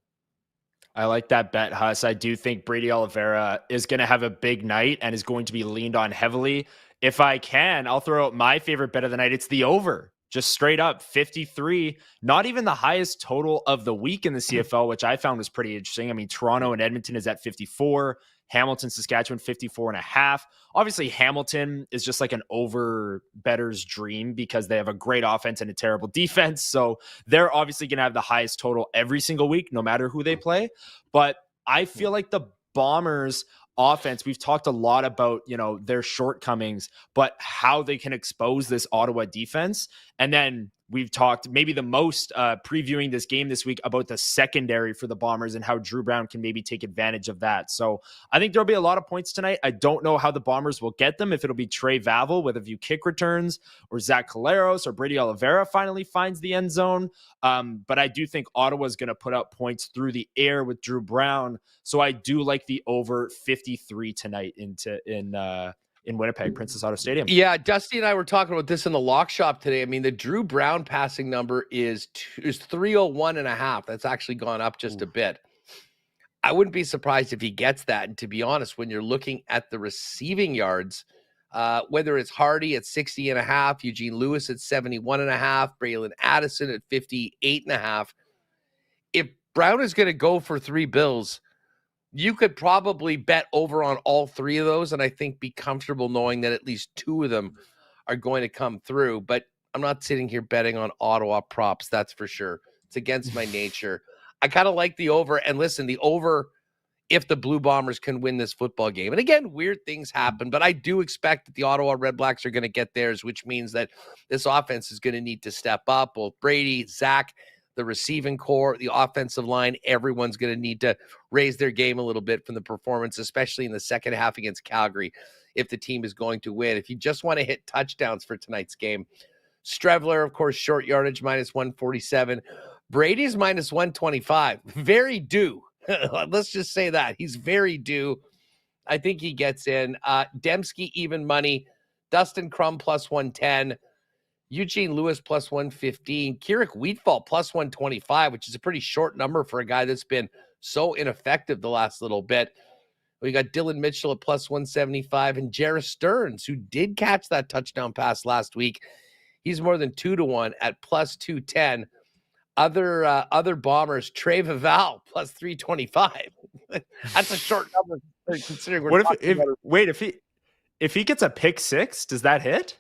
I like that bet, Huss. I do think Brady Oliveira is going to have a big night and is going to be leaned on heavily. If I can, I'll throw out my favorite bet of the night. It's the over. Just straight up 53, not even the highest total of the week in the CFL, which I found was pretty interesting. I mean, Toronto and Edmonton is at 54, Hamilton, Saskatchewan, 54.5. Obviously, Hamilton is just like an over better's dream because they have a great offense and a terrible defense. So they're obviously going to have the highest total every single week, no matter who they play. But I feel like the Bombers offense, we've talked a lot about, their shortcomings, but how they can expose this Ottawa defense. And then we've talked maybe the most previewing this game this week about the secondary for the Bombers and how Drew Brown can maybe take advantage of that. So I think there'll be a lot of points tonight. I don't know how the Bombers will get them, if it'll be Trey Vavel with a few kick returns, or Zach Caleros, or Brady Oliveira finally finds the end zone. But I do think Ottawa's going to put up points through the air with Drew Brown. So I do like the over 53 tonight in in Winnipeg, Princess Auto Stadium. Yeah, Dusty and I were talking about this in the lock shop today. I mean, the Drew Brown passing number is 301.5. That's actually gone up just a bit. I wouldn't be surprised if he gets that. And to be honest, when you're looking at the receiving yards, whether it's Hardy at 60.5, Eugene Lewis at 71.5, Braylon Addison at 58.5. If Brown is going to go for 3 bills, you could probably bet over on all 3 of those, and I think be comfortable knowing that at least 2 of them are going to come through. But I'm not sitting here betting on Ottawa props, that's for sure. It's against my nature. I kind of like the over. And listen, the over, if the Blue Bombers can win this football game. And again, weird things happen, but I do expect that the Ottawa Redblacks are going to get theirs, which means that this offense is going to need to step up. Both Brady, Zach, the receiving core, the offensive line, everyone's going to need to raise their game a little bit from the performance, especially in the second half against Calgary, if the team is going to win. If you just want to hit touchdowns for tonight's game, Strevler, of course, short yardage, -147. Brady's -125. Very due. Let's just say that. He's very due. I think he gets in. Dembski, even money. Dustin Crum, +110. Eugene Lewis, +115. Keurig Wheatfall, +125, which is a pretty short number for a guy that's been so ineffective the last little bit. We got Dylan Mitchell at +175 and Jarrett Stearns, who did catch that touchdown pass last week. He's more than 2-1 at +210. Other Bombers, Trey Vival, +325. That's a short number considering we're if he gets a pick 6, does that hit?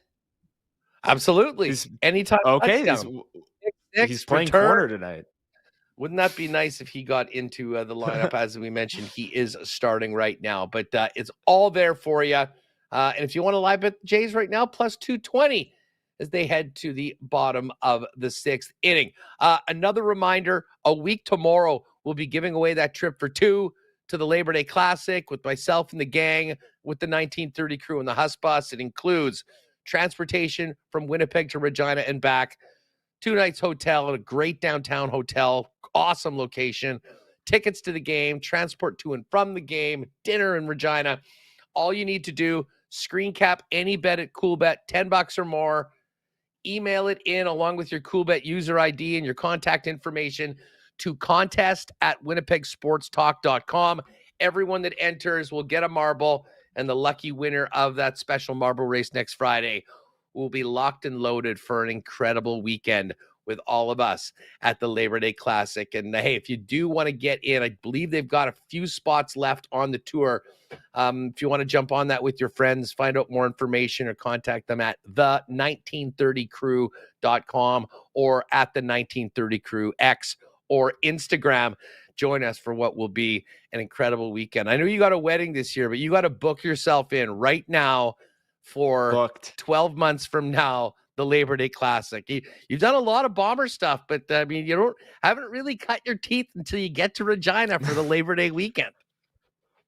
Absolutely. Anytime. Okay. He's playing corner tonight. Wouldn't that be nice if he got into the lineup? As we mentioned, he is starting right now, but it's all there for you. And if you want to live bet the Jays right now, +220 as they head to the bottom of the 6th inning. Another reminder, a week tomorrow, we'll be giving away that trip for 2 to the Labor Day Classic with myself and the gang with the 1930 crew and the Huss Bus. It includes transportation from Winnipeg to Regina and back, 2 nights hotel at a great downtown hotel, awesome location, tickets to the game, transport to and from the game, dinner in Regina. All you need to do, screen cap any bet at Coolbet, $10 or more. Email it in along with your Coolbet user ID and your contact information to contest@winnipegsportstalk.com. Everyone that enters will get a marble, and the lucky winner of that special marble race next Friday will be locked and loaded for an incredible weekend with all of us at the Labor Day Classic. And hey, if you do want to get in, I believe they've got a few spots left on the tour. If you want to jump on that with your friends, find out more information or contact them at the1930crew.com or at the 1930 Crew X or Instagram. Join us for what will be an incredible weekend. I know you got a wedding this year, but you got to book yourself in right now for 12 months from now, the Labor Day Classic. You've done a lot of Bomber stuff, but I mean, haven't really cut your teeth until you get to Regina for the Labor Day weekend.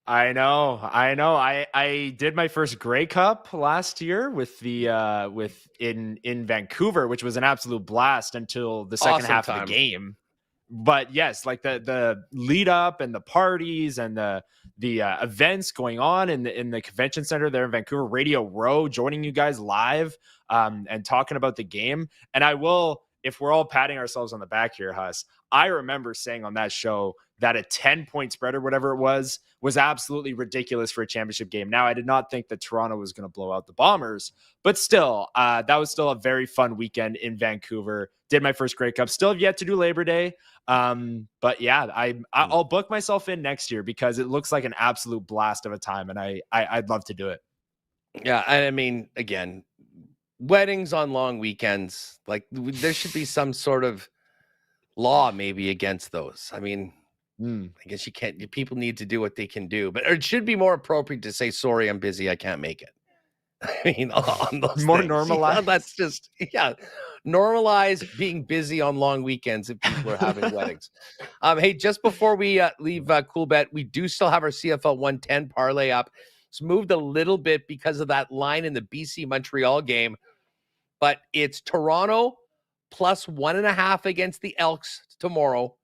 I know. I did my first Grey Cup last year with the in Vancouver, which was an absolute blast until the second half of the game. But yes, like the lead up and the parties and the events going on in the convention center there in Vancouver, Radio Row, joining you guys live and talking about the game. And I will, if we're all patting ourselves on the back here, Huss, I remember saying on that show that a 10-point spread or whatever it was absolutely ridiculous for a championship game. Now, I did not think that Toronto was going to blow out the Bombers, but still, that was still a very fun weekend in Vancouver. Did my first Grey Cup. Still have yet to do Labor Day. But yeah, I'll book myself in next year because it looks like an absolute blast of a time, and I'd love to do it. Yeah, I mean, again, weddings on long weekends, like there should be some sort of law maybe against those. I mean, I guess you can't. People need to do what they can do, but it should be more appropriate to say, "Sorry, I'm busy. I can't make it." I mean, on those more things. normalized. That's just normalize being busy on long weekends if people are having weddings. Hey, just before we leave Coolbet, we do still have our CFL 110 parlay up. It's moved a little bit because of that line in the BC Montreal game, but it's Toronto +1.5 against the Elks tomorrow.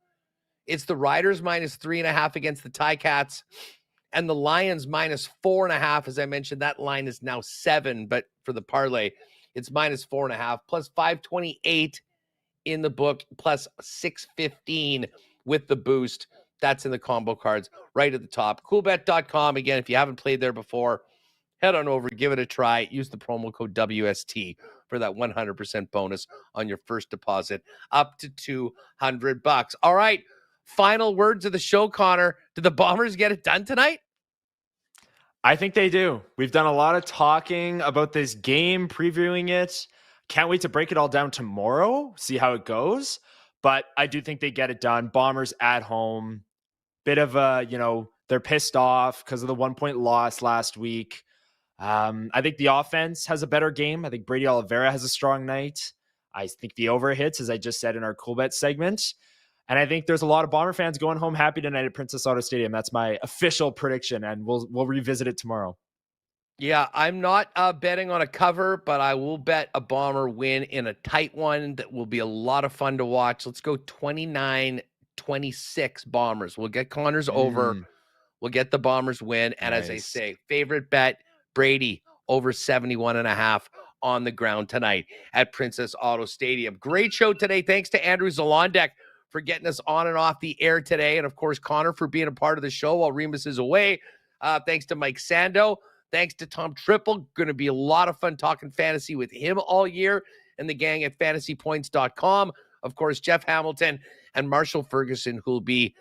It's the Riders -3.5 against the Ticats. and the Lions -4.5. As I mentioned, that line is now 7, but for the parlay, it's -4.5, plus 528 in the book, plus 615 with the boost. That's in the combo cards right at the top. Coolbet.com. Again, if you haven't played there before, head on over, give it a try. Use the promo code WST for that 100% bonus on your first deposit up to $200. All right. Final words of the show, Connor. Did the Bombers get it done tonight? I think they do. We've done a lot of talking about this game, previewing it. Can't wait to break it all down tomorrow, see how it goes. But I do think they get it done. Bombers at home. Bit of a, they're pissed off because of the 1-point loss last week. I think the offense has a better game. I think Brady Oliveira has a strong night. I think the over hits, as I just said in our Coolbet segment. And I think there's a lot of Bomber fans going home happy tonight at Princess Auto Stadium. That's my official prediction, and we'll revisit it tomorrow. Yeah, I'm not betting on a cover, but I will bet a Bomber win in a tight one that will be a lot of fun to watch. Let's go 29-26 Bombers. We'll get Connor's over. We'll get the Bombers win. And Nice. As I say, favorite bet, Brady over 71.5 on the ground tonight at Princess Auto Stadium. Great show today. Thanks to Andrew Zalondek for getting us on and off the air today. And of course, Connor for being a part of the show while Remus is away. Thanks to Mike Sando. Thanks to Tom Tipple. Going to be a lot of fun talking fantasy with him all year and the gang at fantasypoints.com. Of course, Jeff Hamilton and Marshall Ferguson, who will be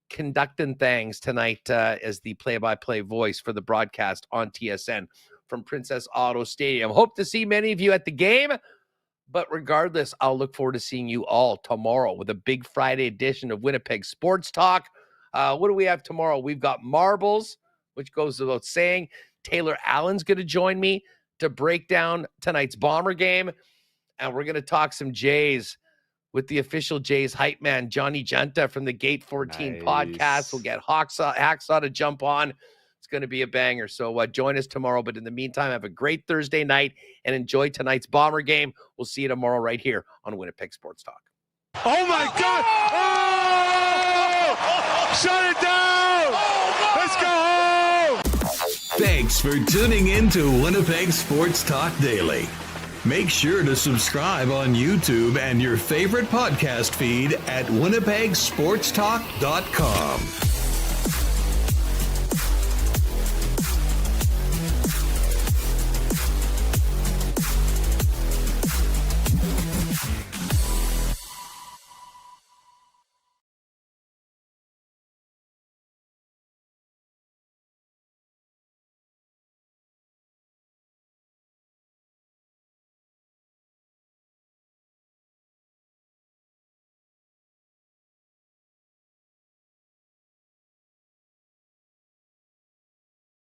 conducting things tonight as the play-by-play voice for the broadcast on TSN from Princess Auto Stadium. Hope to see many of you at the game. But regardless, I'll look forward to seeing you all tomorrow with a big Friday edition of Winnipeg Sports Talk. What do we have tomorrow? We've got marbles, which goes without saying. Taylor Allen's going to join me to break down tonight's Bomber game. And we're going to talk some Jays with the official Jays hype man, Johnny Junta from the Gate 14 podcast. We'll get Hacksaw to jump on. It's going to be a banger. So join us tomorrow. But in the meantime, have a great Thursday night and enjoy tonight's Bomber game. We'll see you tomorrow right here on Winnipeg Sports Talk. Oh, my God. Oh! Shut it down. Let's go home. Thanks for tuning in to Winnipeg Sports Talk Daily. Make sure to subscribe on YouTube and your favorite podcast feed at winnipegsportstalk.com.